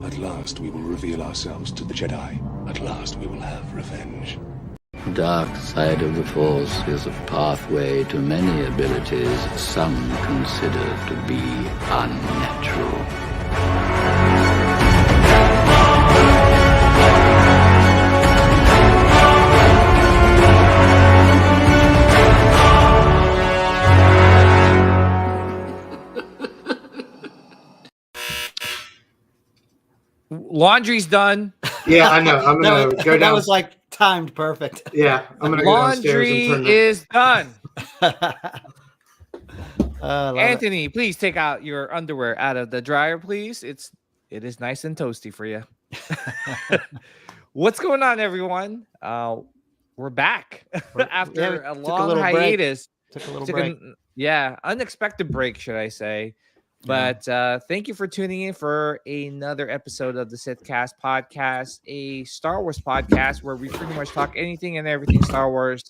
At last we will reveal ourselves to the Jedi. At last we will have revenge. The dark side of the Force is a pathway to many abilities some consider to be unnatural. Laundry's done. Yeah, I know. I'm gonna go down. That was like timed perfect. Yeah, I'm gonna go downstairs and turn Laundry is done. Anthony, Anthony, please take out your underwear out of the dryer, please. It is nice and toasty for you. What's going on, everyone? We're back after a long hiatus. Took a little break. Unexpected break, should I say? But thank you for tuning in for another episode of the Sithcast podcast, a Star Wars podcast where we pretty much talk anything and everything Star Wars.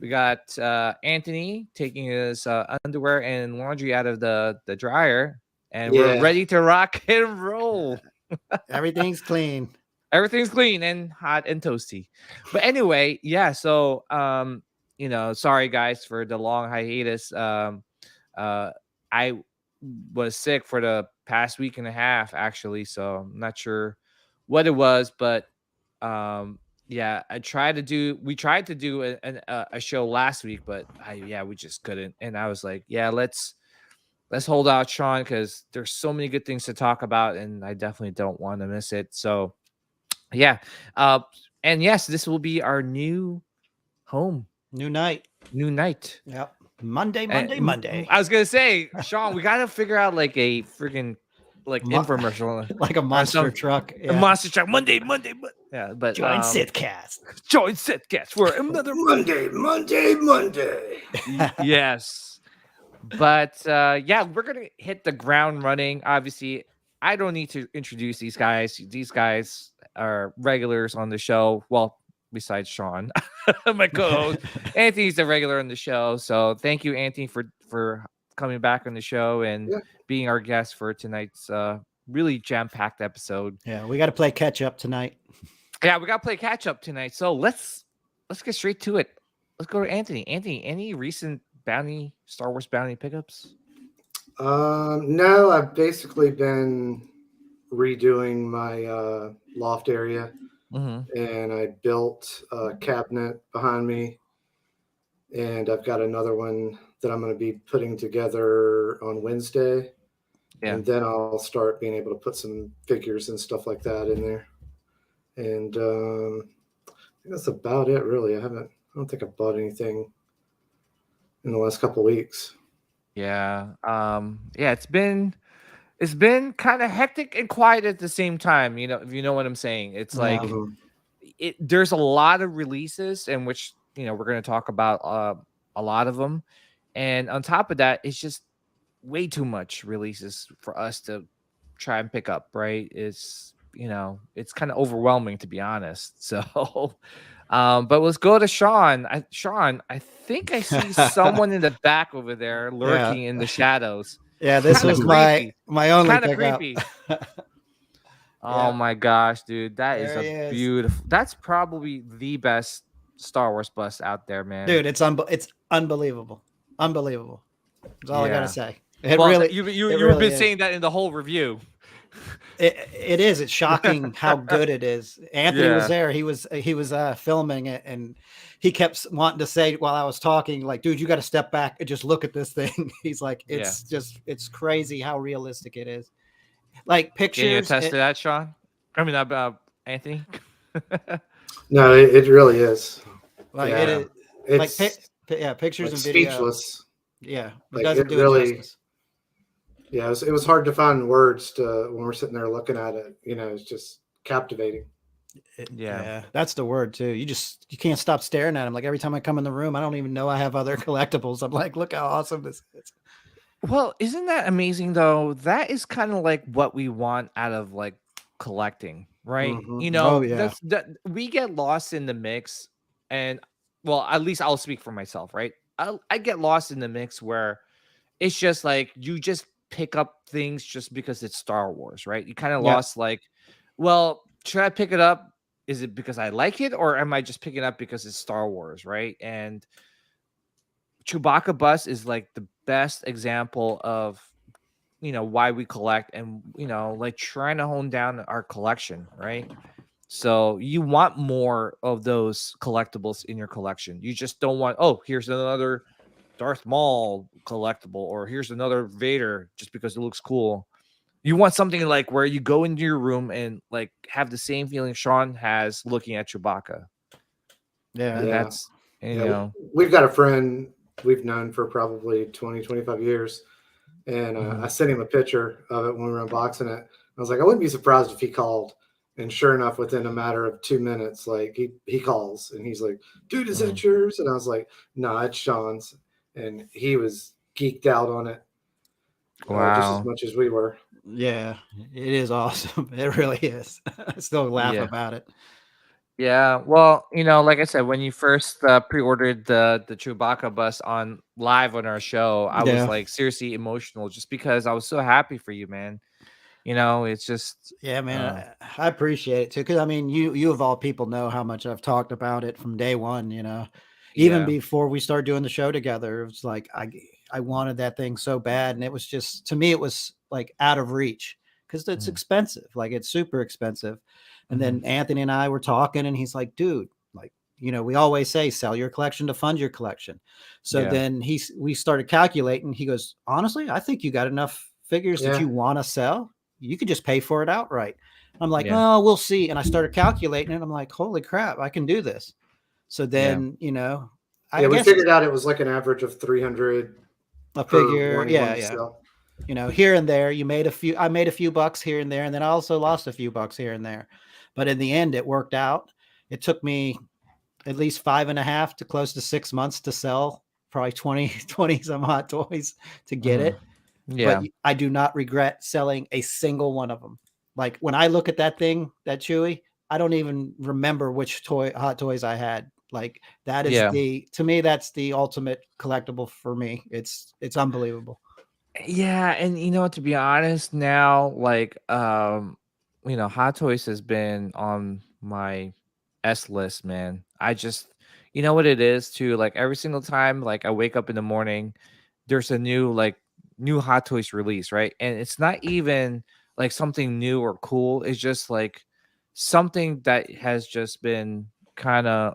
We got Anthony taking his underwear and laundry out of the dryer, and we're ready to rock and roll. Everything's clean. Everything's clean and hot and toasty. But anyway, so sorry guys for the long hiatus. I was sick for the past week and a half, actually, so I'm not sure what it was, but we tried to do a show last week, but we just couldn't. And I was like, let's hold out, Sean, because there's so many good things to talk about, and I definitely don't want to miss it. So and yes, this will be our new home, new night. Yep. Monday. I was gonna say, Sean, we gotta figure out like a freaking infomercial, like a monster truck. A monster truck. Monday. Yeah, but join Sithcast for another Monday. Yes, but we're gonna hit the ground running. Obviously, I don't need to introduce these guys. These guys are regulars on the show. Well, besides Sean, my co-host. Anthony's a regular on the show, so thank you, Anthony, for coming back on the show and being our guest for tonight's really jam-packed episode. Yeah, we got to play catch up tonight. Yeah, we got to play catch up tonight. So let's get straight to it. Let's go to Anthony. Anthony, any recent Star Wars bounty pickups? No, I've basically been redoing my loft area. Mm-hmm. And I built a cabinet behind me, and I've got another one that I'm going to be putting together on Wednesday. Yeah. And then I'll start being able to put some figures and stuff like that in there. And I think that's about it, really. I don't think I've bought anything in the last couple of weeks. Yeah. It's been kind of hectic and quiet at the same time. If you know what I'm saying. It's like there's a lot of releases, in which we're going to talk about a lot of them, and on top of that, it's just way too much releases for us to try and pick up. Right? It's kind of overwhelming, to be honest. So, but let's go to Sean. Sean, I think I see someone in the back over there lurking in the shadows. Yeah, this was my only kind of pickup. creepy. Oh my gosh, dude, that is a beautiful. That's probably the best Star Wars bust out there, man. Dude, it's unbelievable. That's all I gotta say. You've really been saying that in the whole review. It is. It's shocking how good it is. Anthony was there. He was filming it, and he kept wanting to say while I was talking, like, dude, you got to step back and just look at this thing. He's like, it's crazy how realistic it is. Like pictures. Can you attest to that, Sean? I mean, about Anthony. No, it really is. Like it is. It's pictures and video. Speechless. Yeah, it like, doesn't do really. it justice. Yeah, it was hard to find words when we're sitting there looking at it. It's just captivating. Yeah, that's the word too. You can't stop staring at them. Like every time I come in the room, I don't even know I have other collectibles. I'm like, look how awesome this is. Well, isn't that amazing though? That is kind of like what we want out of like collecting, right? Mm-hmm. We get lost in the mix, and well, at least I'll speak for myself, right? I get lost in the mix where it's just like you just pick up things just because it's Star Wars, right? You kind of Yeah. lost like, well, should I pick it up? Is it because I like it, or am I just picking it up because it's Star Wars, right? And Chewbacca bus is like the best example of why we collect, and like trying to hone down our collection, right? So you want more of those collectibles in your collection. You just don't want, oh, here's another Darth Maul collectible, or here's another Vader just because it looks cool. You want something like where you go into your room and like have the same feeling Sean has looking at Chewbacca. Yeah. And that's, we've got a friend we've known for probably 20, 25 years. And I sent him a picture of it when we were unboxing it. I was like, I wouldn't be surprised if he called. And sure enough, within a matter of 2 minutes, like he calls and he's like, dude, is that yours? And I was like, no, it's Sean's. And he was geeked out on it. Wow. Just as much as we were. Yeah, it is awesome. It really is. I still laugh about it. Yeah, well, like I said, when you first pre-ordered the Chewbacca bus on live on our show, I was like seriously emotional just because I was so happy for you, man. It's just man. I appreciate it too, because I mean, you of all people know how much I've talked about it from day one. Even before we started doing the show together, it was like I wanted that thing so bad, and it was just, to me, it was like out of reach because it's expensive, like it's super expensive. And then Anthony and I were talking, and he's like, dude, like, we always say sell your collection to fund your collection. So then we started calculating. He goes, honestly, I think you got enough figures that you want to sell. You could just pay for it outright. I'm like, well, we'll see. And I started calculating it. I'm like, holy crap, I can do this. So then, we figured out it was like an average of 300 a figure. Here and there, I made a few bucks here and there, and then I also lost a few bucks here and there. But in the end, it worked out. It took me at least 5.5 to close to 6 months to sell probably 20 some Hot Toys to get it. Yeah. But I do not regret selling a single one of them. Like when I look at that thing, that Chewy, I don't even remember which Hot Toys I had. Like that is to me, that's the ultimate collectible for me. It's unbelievable. Yeah, and to be honest, now like Hot Toys has been on my S list, man. I just what it is too, like every single time like I wake up in the morning, there's a new Hot Toys release, right? And it's not even like something new or cool. It's just like something that has just been kind of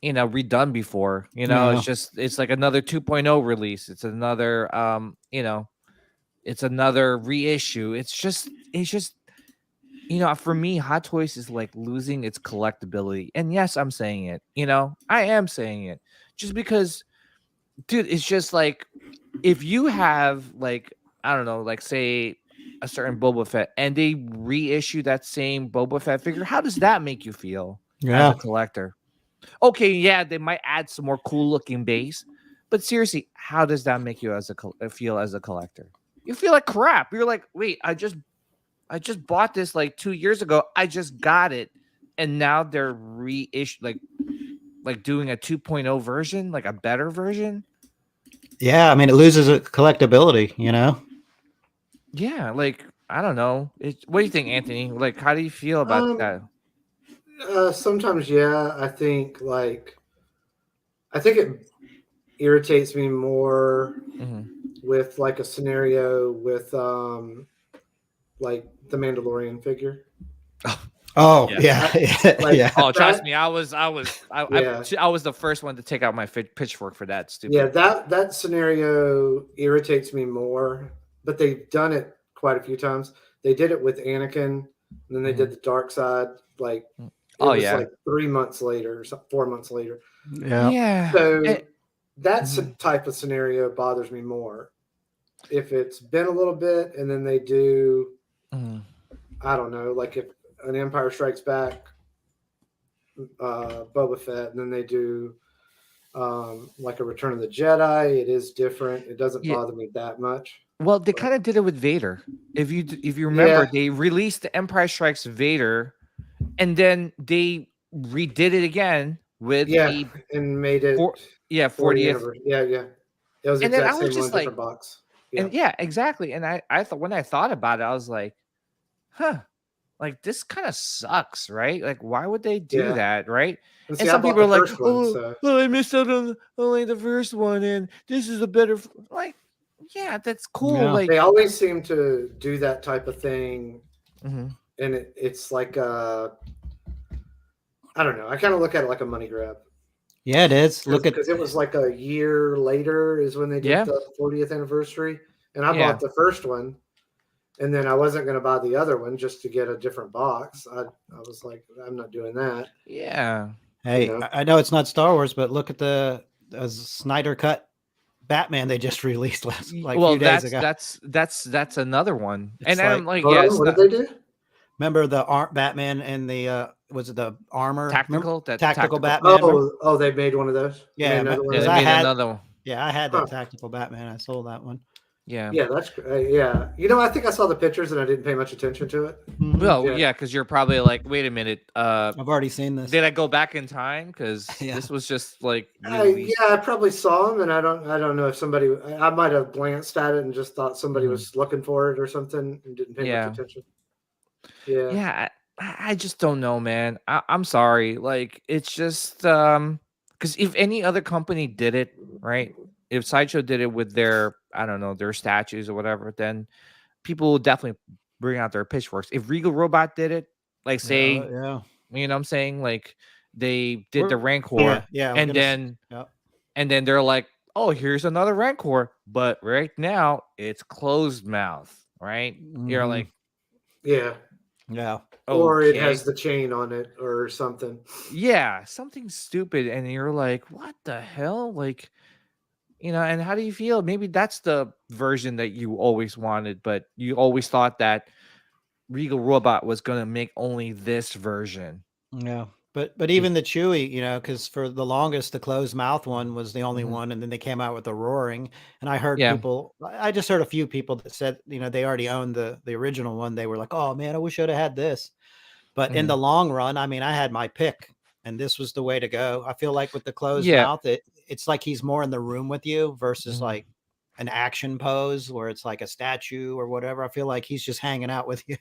redone before. It's like another 2.0 release. It's another it's another reissue. It's just for me, Hot Toys is like losing its collectability. And yes, I'm saying it. I am saying it just because, dude, it's just like if you have like, I don't know, like say a certain Boba Fett and they reissue that same Boba Fett figure, how does that make you feel as a collector? Okay, yeah, they might add some more cool looking base, but seriously, how does that make you feel as a collector? You feel like crap. You're like, wait, I just bought this like 2 years ago. I just got it, and now they're reissue like doing a 2.0 version, like a better version. Yeah, I mean, it loses its collectability, Yeah, like I don't know. What do you think, Anthony? Like, how do you feel about that? Sometimes, I think it irritates me more with like a scenario with like the Mandalorian figure. Oh yeah. Oh, trust me, I was the first one to take out my pitchfork for that. Stupid. Yeah, that scenario irritates me more, but they've done it quite a few times. They did it with Anakin, and then they did the dark side. Like, like 3 months later or 4 months later. Yeah. So that's a type of scenario bothers me more. If it's been a little bit, and then they do, I don't know, like if an Empire Strikes Back, Boba Fett, and then they do like a Return of the Jedi, it is different. It doesn't bother me that much. Well, they kind of did it with Vader. If you remember, they released the Empire Strikes Vader, and then they redid it again with and made it 40th. Yeah. It was the And then I exact was same just one, like, different box. and yeah, exactly. And I thought when I thought about it, I was like, huh, like this kind of sucks, right? Like, why would they do that, right? And And see, I some bought people the are like, first one, oh, so well, I missed out on only the first one, and this is a better, like, yeah, that's cool. Yeah. Like, they always seem to do that type of thing, mhm. and it's like I don't know. I kind of look at it like a money grab. Yeah, it is. Look at Because it was like a year later is when they did Yeah. the 40th anniversary, and I Yeah. bought the first one, and then I wasn't going to buy the other one just to get a different box. I was like, I'm not doing that. Yeah. Hey, You know? I know it's not Star Wars, but look at the Snyder cut Batman they just released last like a Well, few days ago. that's another one. It's And I'm like, Hold yeah, on, it's what not did they do? Remember the Batman and the was it the armor? tactical. Remember? That Tactical tactical. Batman. Oh, they made one of those. They made Yeah, another one Yeah, of they those? made another one. I had Huh. that tactical Batman. I sold that one. Yeah. Yeah, that's yeah. You know, I think I saw the pictures and I didn't pay much attention to it. Well, Yeah. yeah, because you're probably like, wait a minute. I've already seen this. Did I go back in time? Because Yeah. this was just like released. Yeah, I probably saw them, and I don't know if somebody. I might have glanced at it and just thought somebody was looking for it or something and didn't pay Yeah. much attention. Yeah. Yeah, I just don't know, man. I'm sorry. Like, it's just because if any other company did it, right? If Sideshow did it with their, I don't know, their statues or whatever, then people will definitely bring out their pitchforks. If Regal Robot did it, like say, yeah. you know what I'm saying? Like they did the Rancor, yeah, and then they're like, oh, here's another Rancor, but right now it's closed mouth, right? You're like, Yeah. yeah. Or it okay. has the chain on it or something. Yeah, something stupid, and you're like, what the hell? Like, you know, and how do you feel? Maybe that's the version that you always wanted, but you always thought that Regal Robot was gonna make only this version. Yeah. But even the Chewy, you know, because for the longest, the closed mouth one was the only Mhm. one, and then they came out with the roaring. And I heard Yeah. people, I just heard a few people that said, you know, they already owned the original one. They were like, oh man, I wish I'd have had this. But in the long run, I mean, I had my pick, and this was the way to go. I feel like with the closed Yeah. mouth, it's like he's more in the room with you versus like an action pose where it's like a statue or whatever. I feel like he's just hanging out with you.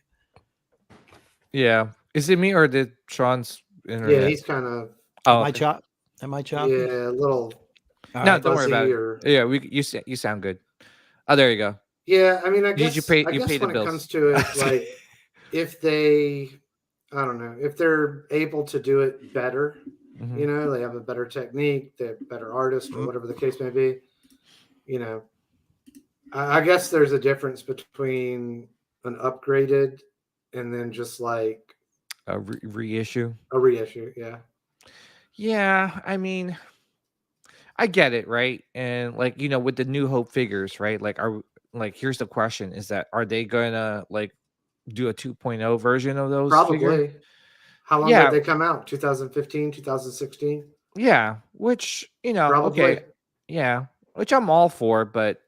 Yeah. Is it me or did Sean's internet? Yeah, he's kind of. Am I choppy? Yeah, a little. No, don't worry about it. Or, Yeah, you sound good. Oh, there you go. Yeah, I mean, I Did guess you pay when the it bills? comes to it, like if they, I don't know, if they're able to do it better, you know, they have a better technique, they're better artists, or whatever the case may be. You know, I guess there's a difference between an upgraded and then just like A reissue. a reissue. Yeah. Yeah, I mean, I get it, right? And like, you know, with the New Hope figures, right? Like, here's the question: is that are they gonna like do a 2.0 version of those? Probably. How long did they come out? 2015, 2016? Yeah, which, you know, Probably. okay, yeah, which I'm all for, but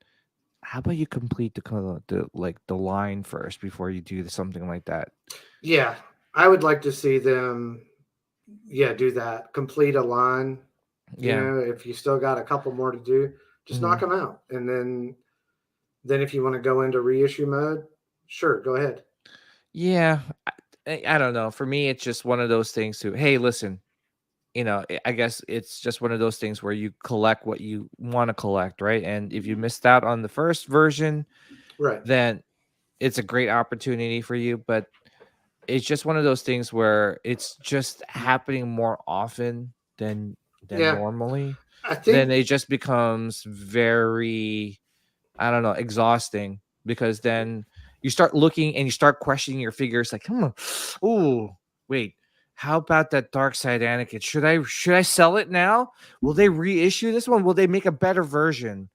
how about you complete the line first before you do something like that? Yeah, I would like to see them. Yeah, do that. Complete a line. You know, if you still got a couple more to do, just knock them out, and then if you want to go into reissue mode, sure, go ahead. Yeah, I don't know. For me, it's just one of those things to, hey, listen, you know, I guess it's just one of those things where you collect what you want to collect, right? And if you missed out on the first version, right, then it's a great opportunity for you. But it's just one of those things where it's just happening more often than normally. I think then it just becomes very, I don't know, exhausting, because then you start looking and you start questioning your figures like, oh, wait, how about that Dark Side Anakin? Should I sell it now? Will they reissue this one? Will they make a better version?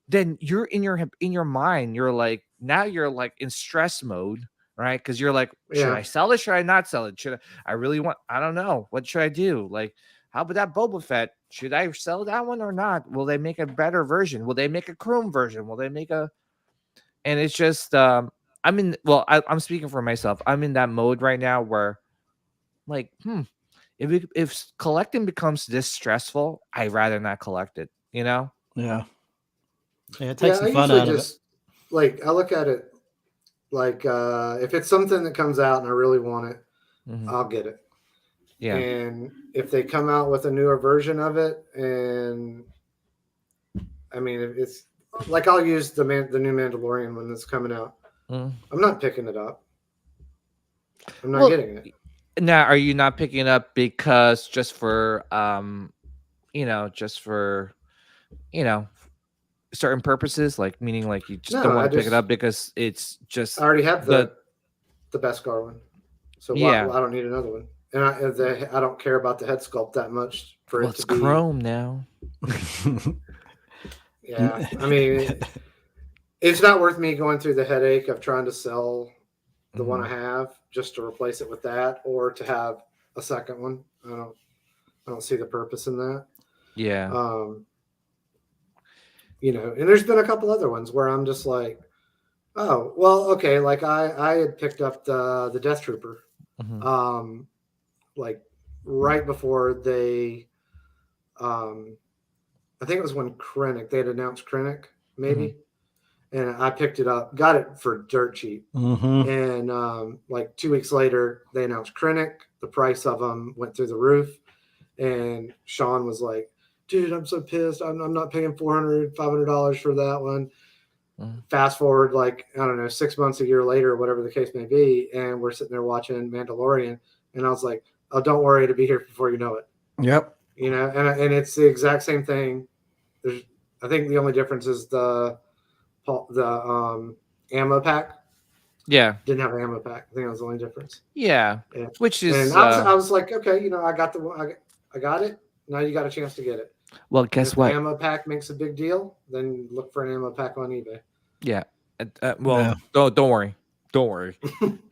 Then you're in your mind, you're like, now you're like in stress mode, right? Because you're like, should I sell it? Should I not sell it? I don't know. What should I do? Like, how about that Boba Fett? Should I sell that one or not? Will they make a better version? Will they make a chrome version? Will they make a... And it's just, I'm speaking for myself. I'm in that mode right now where, like, if collecting becomes this stressful, I'd rather not collect it, you know? Yeah. Yeah, it takes I the fun usually out of it. just like I look at it like if it's something that comes out and I really want it, I'll get it. Yeah. And if they come out with a newer version of it, and I mean, it's like I'll use the new Mandalorian one that's coming out. I'm not picking it up. I'm not getting it. Now, are you not picking it up because just for certain purposes, like meaning like you just don't want to pick it up because it's just I already have the Beskar one, so why I don't need another one. And I don't care about the head sculpt that much for it to be chrome now. Yeah, I mean, it's not worth me going through the headache of trying to sell the one I have just to replace it with that, or to have a second one. I don't see the purpose in that. Yeah. And there's been a couple other ones where I'm just like, oh, well, okay. Like I had picked up the Death Trooper, like right before they, I think it was when Krennic, they had announced Krennic, maybe. And I picked it up, got it for dirt cheap. And like 2 weeks later, they announced Krennic. The price of them went through the roof. And Sean was like, dude, I'm so pissed. I'm not paying $400, $500 for that one. Fast forward, like, I don't know, 6 months, a year later, whatever the case may be. And we're sitting there watching Mandalorian. And I was like, oh, don't worry, it'll be here before you know it. Yep. And it's the exact same thing. I think the only difference is the ammo pack. Yeah. Didn't have an ammo pack. I think that was the only difference. Yeah. Which is, and I was like, okay, I got I got it. Now you got a chance to get it. Well, guess what? The ammo pack makes a big deal. Then look for an ammo pack on eBay. Yeah. Don't worry. Don't worry.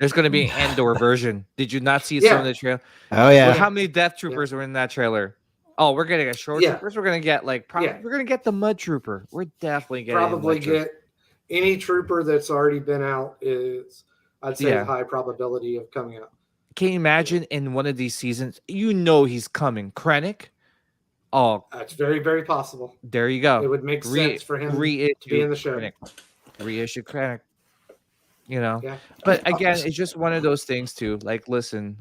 There's going to be an Andor version. Did you not see some of the trailer? Oh yeah. Look how many Death Troopers were in that trailer? Oh, we're getting a short troopers. We're gonna get we're gonna get the Mud Trooper. We're definitely getting probably get any trooper that's already been out is I'd say a high probability of coming out. Can you imagine in one of these seasons? He's coming. Krennic. Oh, that's very, very possible. There you go. It would make sense for him to be in the show. Reissue Krennic. But again, it's just one of those things too. Like, listen,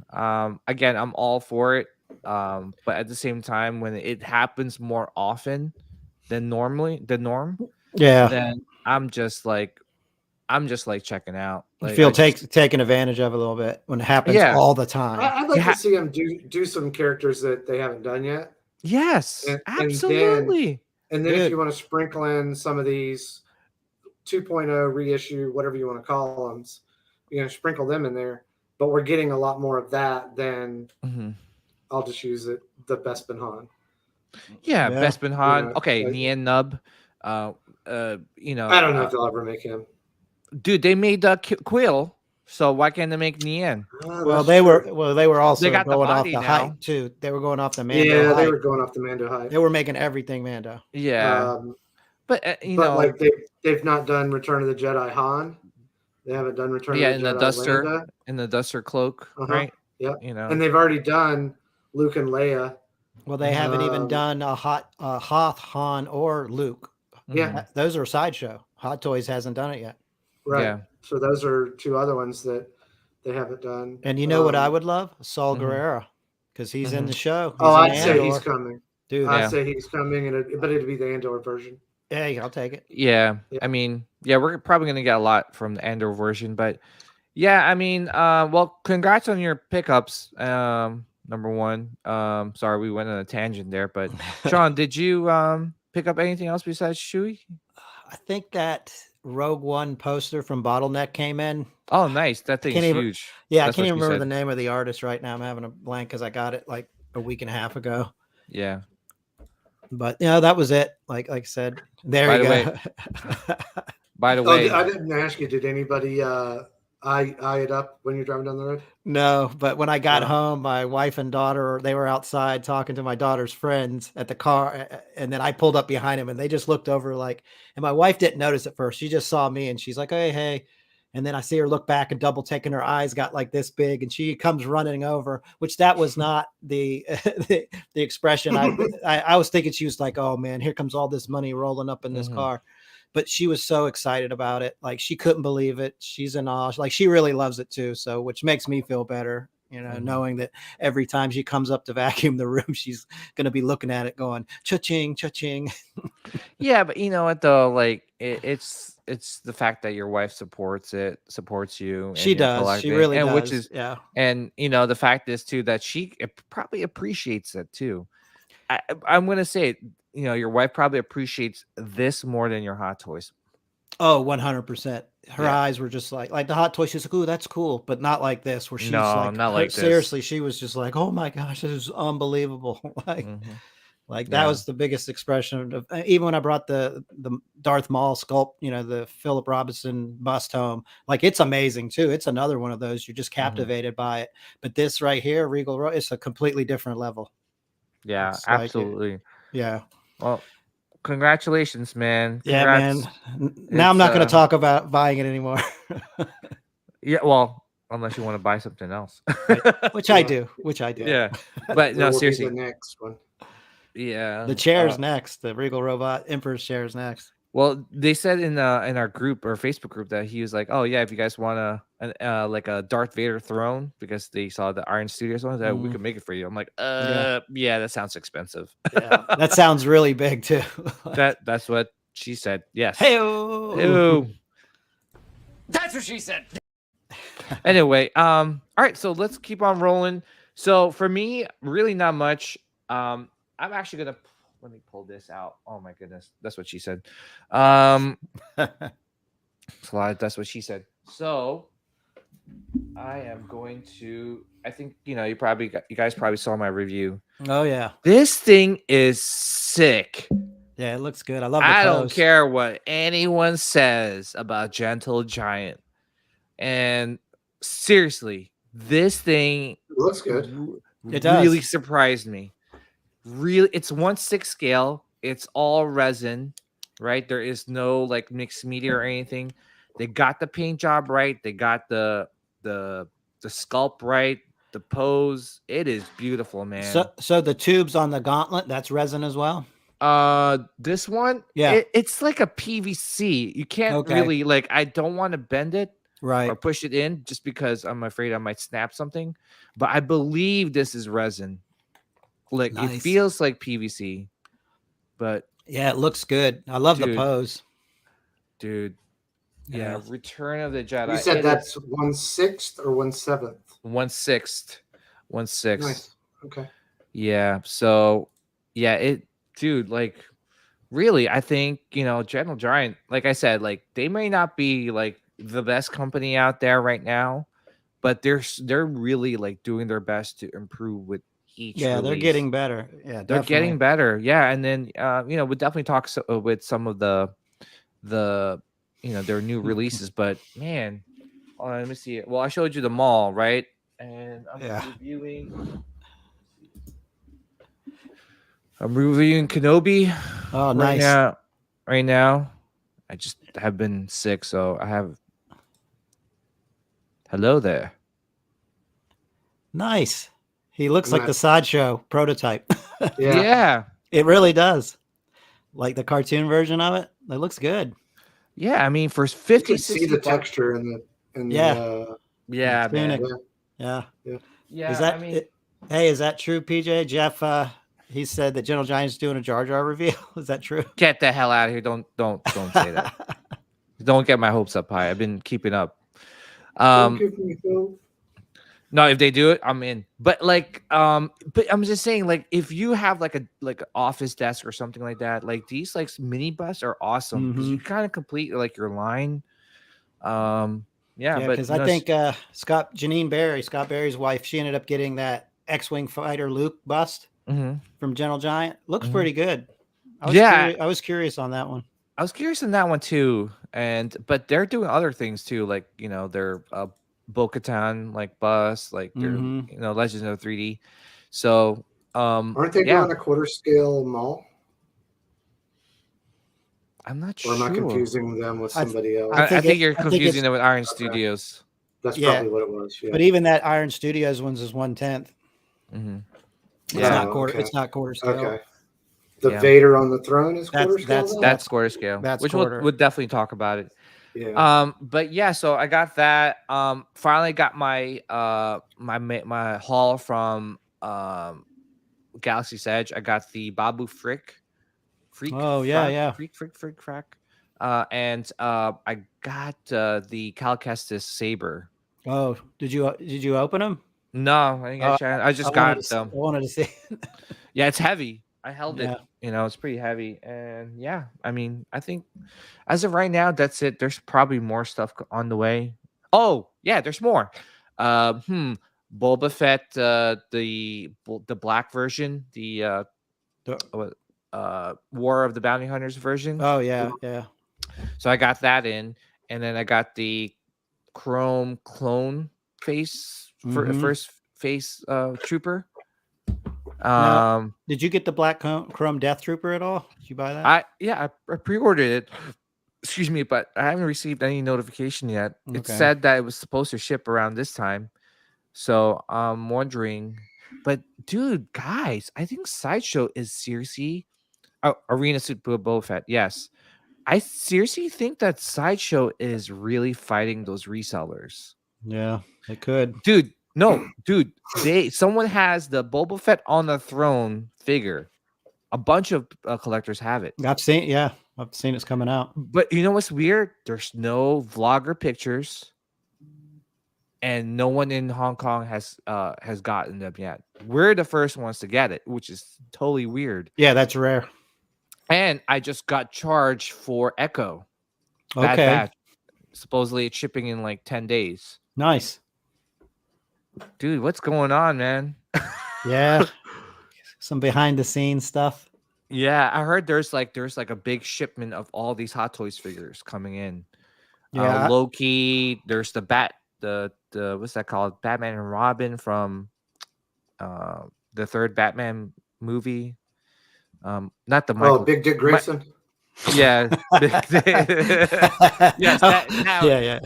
again, I'm all for it. But at the same time, when it happens more often than the norm, then I'm just like checking out. Like, I feel taken advantage of a little bit when it happens all the time. I'd like to see them do some characters that they haven't done yet. Yes, absolutely. And then if you want to sprinkle in some of these 2.0 reissue, whatever you want to call them, sprinkle them in there. But we're getting a lot more of that than. I'll just use it. The Bespin Han. Yeah, Bespin Han. Okay, Nien Nub. I don't know if they'll ever make him. Dude, they made Quill, so why can't they make Nien? They were also going off the hype too. They were going off the Mando. Yeah, hype. They were going off the Mando hype. They were making everything Mando. Yeah, but like they've not done Return of the Jedi Han. They haven't done Return of the Jedi in the duster, Landa. In the duster cloak, right? Yep. And they've already done Luke and Leia. Well, they haven't even done a Hoth, Han, or Luke. Yeah, those are Sideshow. Hot Toys hasn't done it yet. Right. Yeah. So those are two other ones that they haven't done. And you know what I would love? Saul Guerrero, because he's in the show. I'd say he's coming. Dude, I'd say he's coming, but it'd be the Andor version. Hey, I'll take it. Yeah. I mean, we're probably gonna get a lot from the Andor version, but I mean, well, congrats on your pickups. Number one. Sorry, we went on a tangent there, but Sean, did you pick up anything else besides Chewie? I think that Rogue One poster from Bottleneck came in. Oh, nice. That thing's huge. Yeah, I can't even remember the name of the artist right now. I'm having a blank because I got it like a week and a half ago. Yeah. But that was it. Like I said, there you go. By the way, I didn't ask you. Did anybody eye it up when you're driving down the road? No, but when I got home, my wife and daughter, they were outside talking to my daughter's friends at the car, and then I pulled up behind them, and they just looked over and my wife didn't notice at first. She just saw me, and she's like, hey. And then I see her look back and double take, and her eyes got like this big, and she comes running over, which that was not the expression. I was thinking she was like, oh man, here comes all this money rolling up in this car. but she was so excited about it. Like she couldn't believe it. She's in awe. Like she really loves it too. So, which makes me feel better, knowing that every time she comes up to vacuum the room, she's going to be looking at it going, cha-ching, cha-ching. Yeah, but you know what though? Like it's the fact that your wife supports you. And She does. She really does. Which is, yeah. And the fact is too that she probably appreciates it too. I'm gonna say, your wife probably appreciates this more than your Hot Toys. Oh, 100%. Her eyes were just like the Hot Toy. She's like, "Ooh, that's cool," but not like this. Where she's not like this. Seriously, she was just like, "Oh my gosh, this is unbelievable!" Like that was the biggest expression of. Even when I brought the Darth Maul sculpt, the Philip Robinson bust home, like it's amazing too. It's another one of those you're just captivated by it. But this right here, Regal Road, it's a completely different level. Yeah, it's absolutely. Yeah. Well, congratulations, man. Yeah, man. Now I'm not going to talk about buying it anymore. Yeah, well, unless you want to buy something else, which I do. Yeah, but no, seriously, the next one. Yeah, the chair's next. The Regal Robot Emperor's chair is next. Well, they said in our group or Facebook group that he was like, "Oh yeah, if you guys want like a Darth Vader throne," because they saw the Iron Studios one, that we could make it for you. I'm like, yeah, that sounds expensive. Yeah, that sounds really big too. That's what she said. Yes. Hey-o. That's what she said. Anyway, all right, so let's keep on rolling. So for me, really not much. I'm actually gonna. Let me pull this out. Oh my goodness, that's what she said. That's what she said. So I am going to. I think you guys probably saw my review. Oh yeah, this thing is sick. Yeah, it looks good. I love. I don't care what anyone says about Gentle Giant, and seriously, this thing looks good. It does. Really surprised me. Really, it's 1/6 scale. It's all resin, right? There is no like mixed media or anything. They got the paint job right. They got the sculpt right. The pose. It is beautiful, man. So the tubes on the gauntlet, that's resin as well. This one, yeah, it's like a PVC. You can't really like. I don't want to bend it, right, or push it in, just because I'm afraid I might snap something. But I believe this is resin. Like It feels like PVC, but yeah, it looks good. I love the pose, dude. Yeah, Return of the Jedi. You said that's 1/6 or 1/7? 1/6. 1/6. Nice. Okay. Yeah. So, dude. Like, really, I think Gentle Giant. Like I said, like they may not be like the best company out there right now, but they're really like doing their best to improve with each release. They're getting better. Yeah, they're getting better. Yeah, and then we'll definitely talk with some of the their new releases. But man, let me see. Well, I showed you the mall, right? And I'm reviewing Kenobi. Oh, nice. Right now, I just have been sick, so I have. Hello there. Nice. He looks like the Sideshow prototype. Yeah, it really does. Like the cartoon version of it. It looks good. Yeah, I mean for 50, 60 see the texture in the yeah, man. Yeah. Yeah. Is that hey, is that true, PJ? Jeff he said that Gentle Giant's doing a Jar Jar reveal. Is that true? Get the hell out of here. Don't say that. Don't get my hopes up high. I've been keeping up. No, if they do it, I'm in. But but I'm just saying, like, if you have like an office desk or something like that, like these like mini busts are awesome because you kind of complete like your line. Because I think Scott Berry's wife, she ended up getting that X-Wing fighter Luke bust from Gentle Giant. Looks pretty good. I was curious on that one. I was curious on that one too, but they're doing other things too, like they're Bo-Katan like bus, like they're Legends of 3D. So aren't they doing a quarter scale mall? I'm not sure. Or am I confusing them with somebody else? I think you're confusing them with Iron Studios. That's probably what it was. Yeah. But even that Iron Studios one's is 1/10. Mm-hmm. It's not quarter. It's not quarter scale. Okay. the Vader on the throne is quarter scale. That's quarter scale. That's which quarter. we'll definitely talk about it. Yeah. But yeah, so I got that. Finally got my my haul from Galaxy's Edge. I got the Babu Freak. Oh yeah. Freak. And I got the Cal Kestis saber. Oh, did you open them? No, I didn't get a chance. I just got them. I wanted to see. Yeah, it's heavy. I held Yeah. it. It's pretty heavy. And yeah, I mean, I think as of right now, that's it. There's probably more stuff on the way. Oh, yeah, there's more. Boba Fett, the black version, the War of the Bounty Hunters version. Oh yeah. So I got that in, and then I got the Chrome clone face first face trooper. Now, did you get the black Chrome Death Trooper at all? Did you buy that? I pre-ordered it. Excuse me, but I haven't received any notification yet. Okay. It said that it was supposed to ship around this time, so I'm wondering. But dude, guys, I think Sideshow is seriously Arena Suit Boba Fett. Yes, I seriously think that Sideshow is really fighting those resellers. Yeah, it could. Dude, someone has the Boba Fett on the throne figure. A bunch of collectors have it. I've seen it's coming out. But you know what's weird? There's no vlogger pictures, and no one in Hong Kong has gotten them yet. We're the first ones to get it, which is totally weird. Yeah, that's rare. And I just got charged for Echo. Okay. Batch. Supposedly it's shipping in like 10 days. Nice. Dude, what's going on, man? Yeah. Some behind the scenes stuff. Yeah, I heard there's like a big shipment of all these Hot Toys figures coming in. Yeah. Loki, there's the what's that called? Batman and Robin from the third Batman movie. Not the Michael. Oh, Big Dick Grayson. Yeah. Yes, yeah.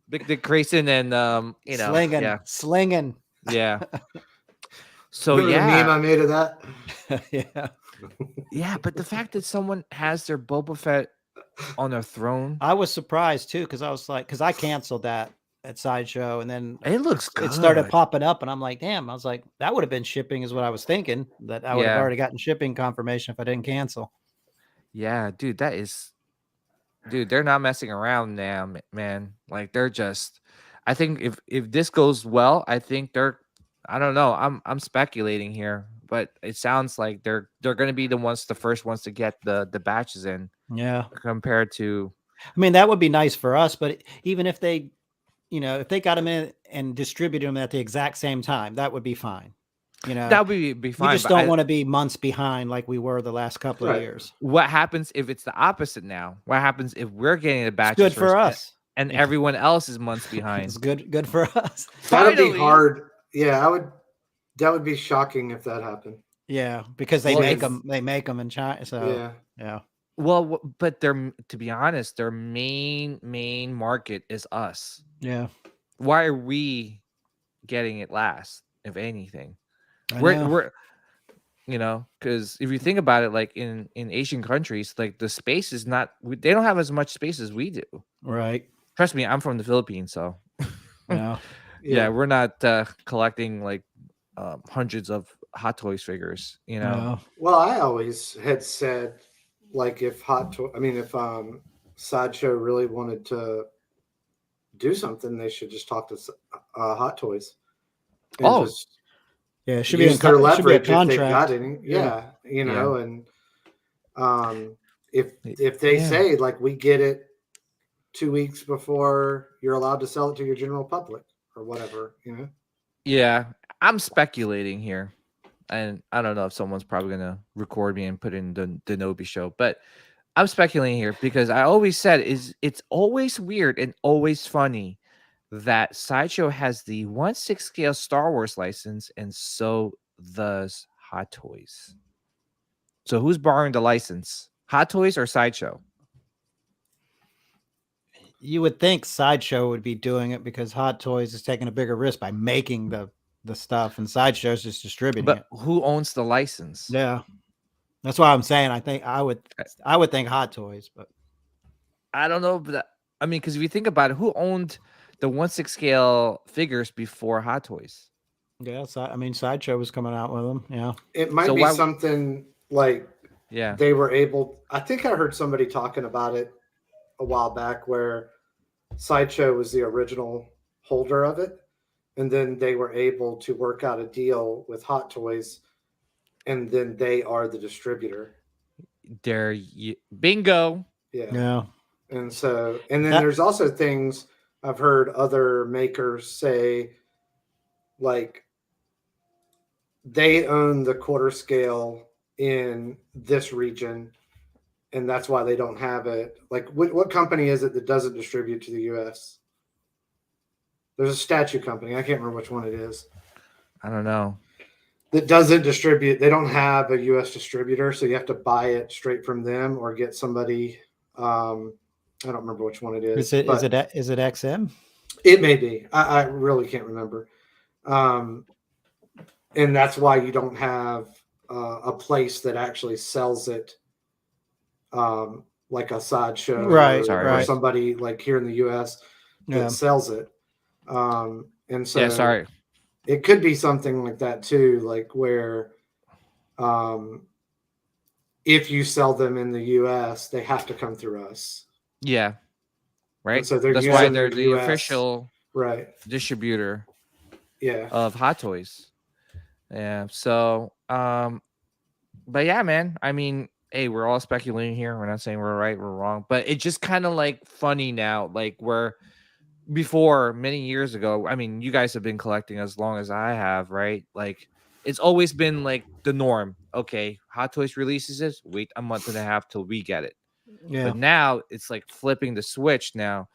Big Dick Grayson and slinging. Yeah. So Remember yeah, the meme I made of that. Yeah. Yeah, but the fact that someone has their Boba Fett on their throne, I was surprised too, because I was like, because I canceled that at Sideshow, and then it looks good. It started popping up, and I'm like, damn, I was like, that would have been shipping, is what I was thinking. That I would have already gotten shipping confirmation if I didn't cancel. Yeah, dude, they're not messing around now, man. Like they're just, I think if this goes well, I think I don't know. I'm speculating here, but it sounds like they're going to be the first ones to get the batches in. Yeah. Compared to, I mean, that would be nice for us, but even if they, if they got them in and distributed them at the exact same time, that would be fine. That would be fine. You just don't want to be months behind like we were the last couple of years. What happens if it's the opposite now? What happens if we're getting the batches? It's good for us, and everyone else is months behind. It's good for us. That'd be hard. Yeah, that would be shocking if that happened. Yeah, because they make them in China. So yeah. Well, but to be honest, their main market is us. Yeah. Why are we getting it last, if anything? We're because if you think about it, like in Asian countries, like the space is not, they don't have as much space as we do. Right. Trust me, I'm from the Philippines, so yeah, we're not collecting like hundreds of Hot Toys figures, No. Well, I always had said, like, if Sideshow really wanted to do something, they should just talk to Hot Toys. It should use be their leverage should be a if they contract. got any. And if they say, like, we get it 2 weeks before you're allowed to sell it to your general public or whatever, Yeah, I'm speculating here, and I don't know if someone's probably gonna record me and put in the Nobi show, but I'm speculating here because I always said it's always weird and always funny that Sideshow has the 1/6 scale Star Wars license, and so does Hot Toys. So who's borrowing the license? Hot Toys or Sideshow? You would think Sideshow would be doing it because Hot Toys is taking a bigger risk by making the stuff, and Sideshow's just distributing But it. who owns the license? Yeah. That's why I'm saying I would think Hot Toys, but I don't know, but I mean, because if you think about it, who owned the 1/6 scale figures before Hot Toys? yeah, I mean, Sideshow was coming out with them. Yeah, It might So be why? something like Yeah, they were able. I think I heard somebody talking about it a while back where Sideshow was the original holder of it, and then they were able to work out a deal with Hot Toys, and then they are the distributor. there you bingo. Yeah. yeah. And so, and then That there's also things I've heard other makers say, like they own the quarter scale in this region, and that's why they don't have it. Like, what company is it that doesn't distribute to the U.S.? There's a statue company. I can't remember which one it is I don't know. that doesn't distribute. They don't have a U.S. distributor, so you have to buy it straight from them or get somebody. I don't remember which one it is. is it XM? It may be. I really can't remember. And that's why you don't have a place that actually sells it, like a Sideshow, Right, or somebody like here in the U.S. that sells it. And so, Yeah, sorry. it could be something like that too, like where, if you sell them in the U.S., they have to come through us. Yeah, right. And so they're That's why using they're the the US. official Right. distributor Yeah. of Hot Toys. Yeah. So, but yeah, man. I mean, hey, we're all speculating here. We're not saying we're right, we're wrong, but it's just kind of like funny now, like where before many years ago. I mean, you guys have been collecting as long as I have, right? Like, it's always been like the norm. Okay, Hot Toys releases it. Wait a month and a half till we get it. Yeah. But now it's like flipping the switch now,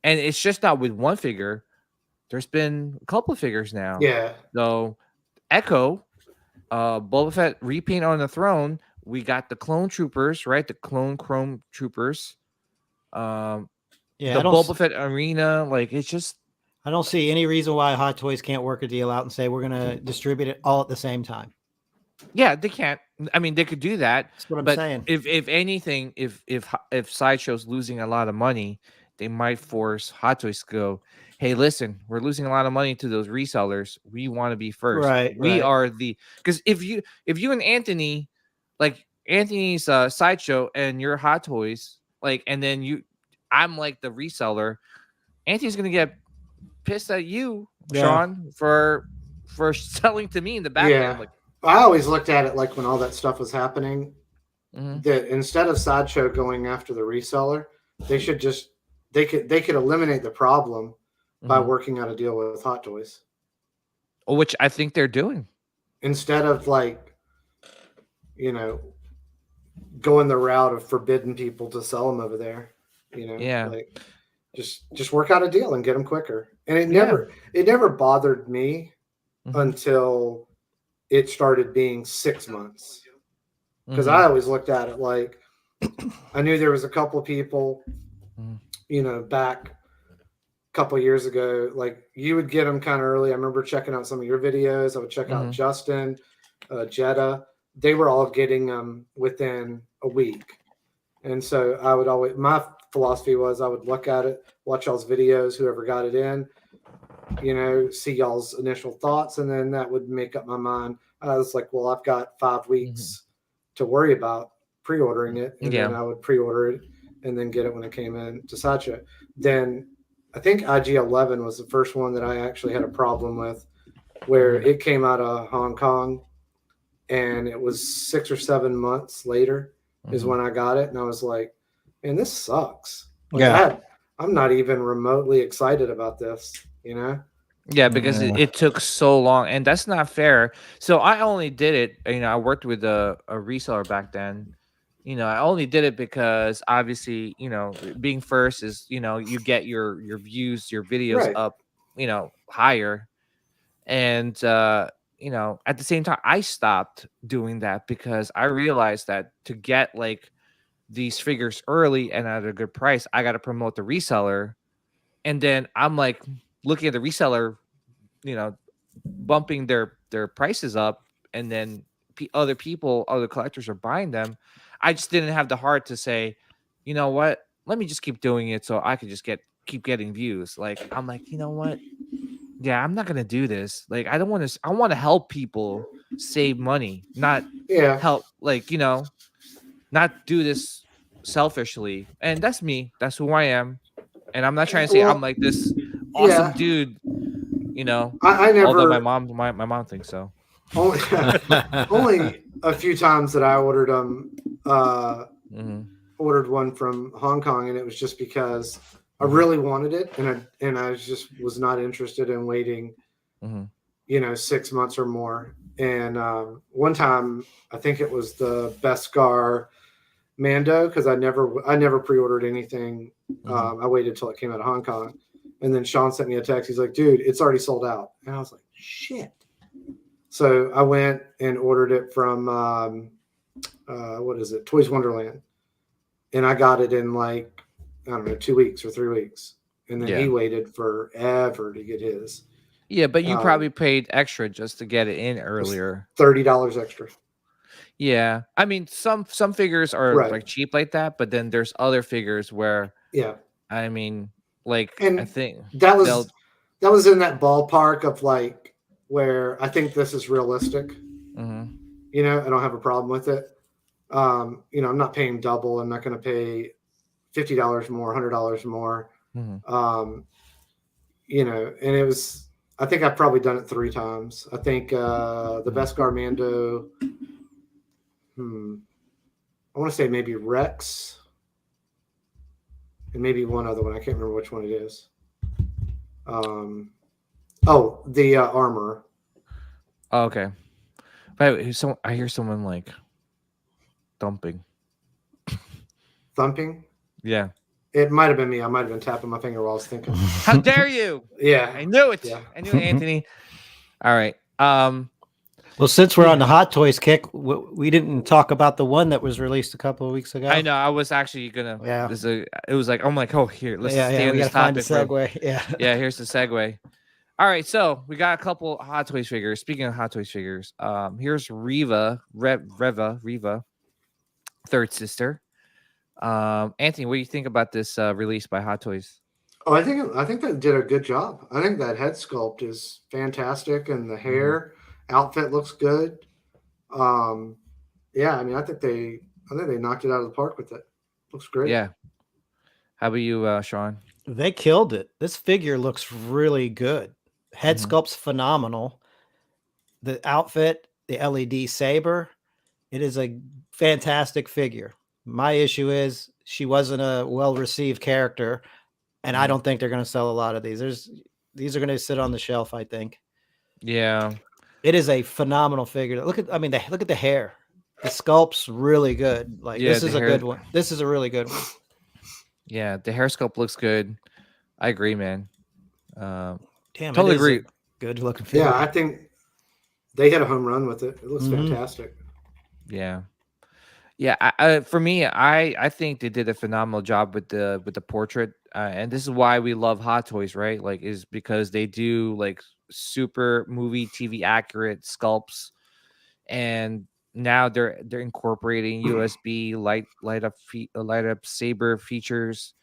and it's just not with one figure. There's been a couple of figures now. Yeah. So Echo, Boba Fett repaint on the throne. We got the clone troopers, right? The clone chrome troopers. Yeah, The Boba Fett arena, like it's just. I don't see any reason why Hot Toys can't work a deal out and say we're going to distribute it all at the same time. Yeah, they can't. I mean, they could do that. That's what I'm but saying. If anything, if Sideshow's losing a lot of money, they might force Hot Toys to go, hey, listen, we're losing a lot of money to those resellers. We want to be first. Right. We are because if you and Anthony, like Anthony's Sideshow and your Hot Toys, like, and then I'm like the reseller, Anthony's gonna get pissed at you, Sean, for selling to me in the background. Yeah. Like, I always looked at it like when all that stuff was happening, mm-hmm. that instead of Sideshow going after the reseller, they should just they could eliminate the problem by working out a deal with Hot Toys, which I think they're doing, instead of like, going the route of forbidding people to sell them over there. Like just work out a deal and get them quicker. And it never bothered me until it started being 6 months, because I always looked at it like I knew there was a couple of people, back a couple of years ago, like you would get them kind of early. I remember checking out some of your videos. I would check out Justin, Jetta. They were all getting them within a week. And so I would always, my philosophy was I would look at it, watch y'all's videos, whoever got it in, see y'all's initial thoughts, and then that would make up my mind. I was like, well, I've got 5 weeks to worry about pre-ordering it, and then I would pre-order it and then get it when it came in to Sideshow. Then I think IG-11 was the first one that I actually had a problem with, where it came out of Hong Kong, and it was 6 or 7 months later is when I got it, and I was like, man, this sucks. Like, I'm not even remotely excited about this, Yeah, because it took so long, and that's not fair. So I only did it, I worked with a reseller back then. I only did it because obviously, being first is, you get your views, your videos up, higher. And, at the same time, I stopped doing that because I realized that to get like these figures early and at a good price, I got to promote the reseller. And then I'm like looking at the reseller, bumping their prices up, and then other people, other collectors are buying them. I just didn't have the heart to say, you know what? Let me just keep doing it so I could just keep getting views. Like I'm like, you know what? Yeah, I'm not gonna do this. Like I don't want to. I want to help people save money, not Yeah. help. Like not do this selfishly. And that's me. That's who I am. And I'm not trying to say I'm like this awesome yeah. dude. I Although never. my mom thinks so. Only, only a few times that I ordered ordered one from Hong Kong, and it was just because I really wanted it, and I just was not interested in waiting, 6 months or more. And one time, I think it was the Beskar Mando, because I never pre-ordered anything. I waited till it came out of Hong Kong, and then Sean sent me a text. He's like, "Dude, it's already sold out," and I was like, "Shit." So I went and ordered it from what is it, Toys Wonderland, and I got it in like, I don't know, 2 weeks or 3 weeks, and then he waited forever to get his. Yeah, but you probably paid extra just to get it in earlier. $30 extra. Yeah, I mean some figures are like cheap like that, but then there's other figures where I mean, like, and I think that was in that ballpark of like where I think this is realistic. I don't have a problem with it. I'm not paying double. I'm not going to pay $50 more, $100 more. And it was. I think I've probably done it 3 times. I think the Beskar Mando. I want to say maybe Rex, and maybe one other one. I can't remember which one it is. The Armor. Oh, okay. But I hear someone like thumping. Thumping? Yeah. It might have been me. I might have been tapping my finger while I was thinking. How dare you? Yeah. I knew it. Yeah. I knew it, Anthony. All right. Well, since we're on the Hot Toys kick, we didn't talk about the one that was released a couple of weeks ago. I know. I was actually gonna. Yeah. It was like, I'm like, oh, here, let's stay on we this gotta topic. Find the segue. Yeah. Here's the segue. All right, so we got a couple Hot Toys figures. Speaking of Hot Toys figures, here's Reva, third sister. Anthony, what do you think about this release by Hot Toys? Oh, I think that did a good job. I think that head sculpt is fantastic, and the hair outfit looks good. I mean, I think they knocked it out of the park with it. Looks great. Yeah. How about you, Sean? They killed it. This figure looks really good. Head sculpt's phenomenal. The outfit, the LED saber, it is a fantastic figure. My issue is she wasn't a well-received character, and I don't think they're going to sell a lot of these. These are going to sit on the shelf, I think. Yeah. It is a phenomenal figure. Look at the hair. The sculpt's really good. Like, this is a good one. This is a really good one. Yeah, the hair sculpt looks good. I agree, man. Totally agree. Good looking figure. Yeah, I think they hit a home run with it. It looks fantastic. Yeah. Yeah, for me, I think they did a phenomenal job with the portrait, and this is why we love Hot Toys, right? Like, is because they do like super movie TV accurate sculpts, and now they're incorporating USB light up saber features.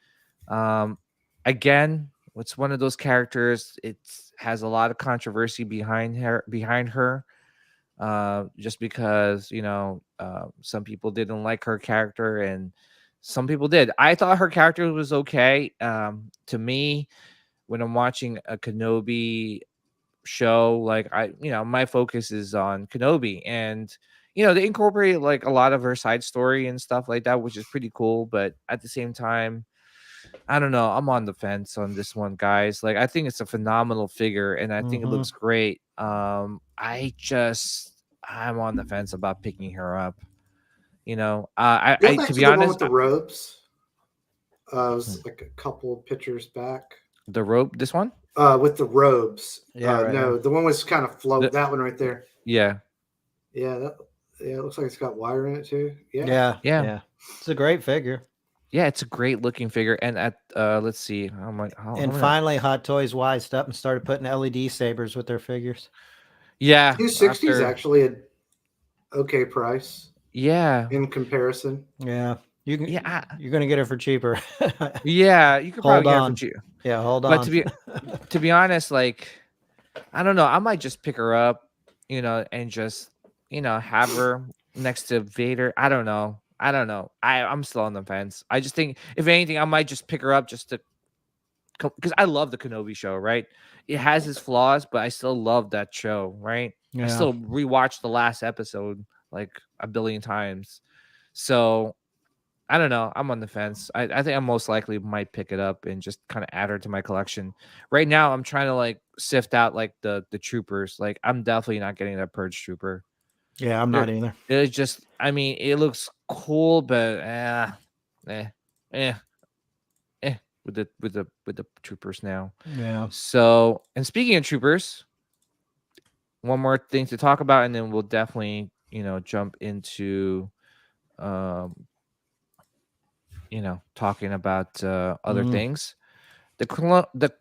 Again, it's one of those characters. It has a lot of controversy behind her. Just because some people didn't like her character and some people did. I thought her character was okay. To me, when I'm watching a Kenobi show, like my focus is on Kenobi, and they incorporate like a lot of her side story and stuff like that, which is pretty cool. But at the same time, I don't know. I'm on the fence on this one, guys. Like, I think it's a phenomenal figure, and I think it looks great. I'm on the fence about picking her up. I to be honest, one with the robes. It was like a couple pictures back. The robe, this one? With the robes. Yeah, right. No, the one was kind of float. That one right there. Yeah. Yeah, it looks like it's got wire in it too. Yeah. It's a great figure. Yeah, it's a great looking figure. And at let's see. Finally, Hot Toys wised up and started putting LED sabers with their figures. Yeah. 260 is actually okay price Yeah. in comparison. Yeah. Yeah. You're gonna get it for cheaper. Yeah, you could Hold probably get it for on. cheap. Yeah, hold But on. to be honest, like I don't know, I might just pick her up, and just, have her next to Vader. I don't know. I'm still on the fence. I just think if anything, I might just pick her up just to because I love the Kenobi show, right? It has its flaws, but I still love that show, right? I Yeah. still rewatched the last episode like a billion times. So I don't know. I'm on the fence. I think I most likely might pick it up and just kind of add her to my collection. Right now, I'm trying to like sift out like the troopers. Like I'm definitely not getting that Purge trooper. Yeah, I'm not either. It's just, I mean, it looks cool, but with the troopers now. Yeah. So, and speaking of troopers, one more thing to talk about, and then we'll definitely jump into talking about other things. The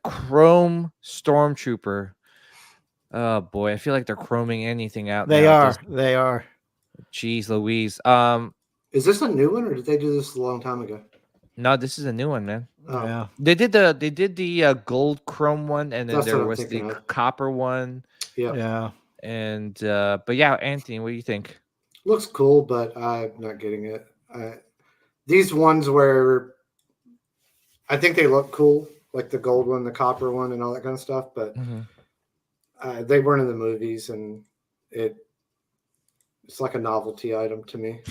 Chrome Stormtrooper. Oh boy, I feel like they're chroming anything out. They are. They are. Jeez Louise. Is this a new one, or did they do this a long time ago? No, this is a new one, man. Oh. Yeah. They did the gold chrome one, and then That's there what I'm was the thinking of. copper one. Yeah. Yeah. And but yeah, Anthony, what do you think? Looks cool, but I'm not getting it. These ones where I think they look cool, like the gold one, the copper one, and all that kind of stuff, but they weren't in the movies, and it's like a novelty item to me.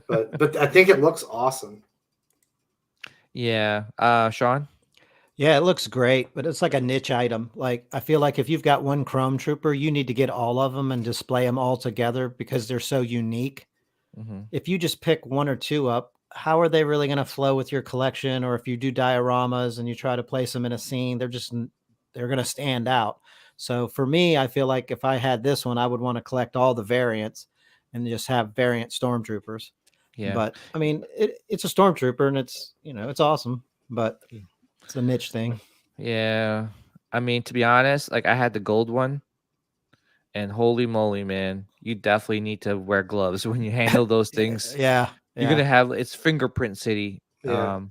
but I think it looks awesome. Yeah. Sean? Yeah, it looks great, but it's like a niche item. Like I feel like if you've got one Chrome Trooper, you need to get all of them and display them all together because they're so unique. If you just pick one or two up, how are they really going to flow with your collection? Or if you do dioramas and you try to place them in a scene, they're going to stand out. So for me, I feel like if I had this one, I would want to collect all the variants and just have variant Stormtroopers. Yeah. But I mean, it's a Stormtrooper and it's awesome, but it's a niche thing. Yeah. I mean, to be honest, like I had the gold one, and holy moly, man, you definitely need to wear gloves when you handle those things. Yeah. You're gonna have it's fingerprint city. Yeah.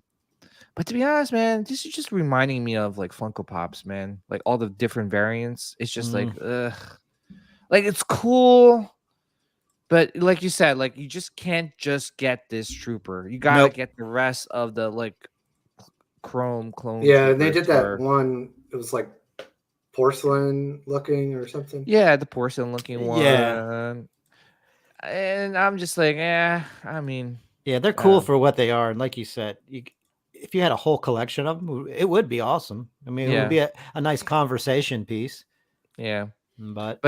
But to be honest, man, this is just reminding me of like Funko Pops, man. Like all the different variants. It's just like, ugh. Like it's cool, but like you said, like you just can't just get this trooper. You gotta get the rest of the like chrome clone. Yeah, and they did that one. It was like porcelain looking or something. Yeah, the porcelain looking one. Yeah. And I'm just like, I mean, yeah, they're cool for what they are. And like you said, if you had a whole collection of them, it would be awesome. I mean, it would be a nice conversation piece. Yeah. But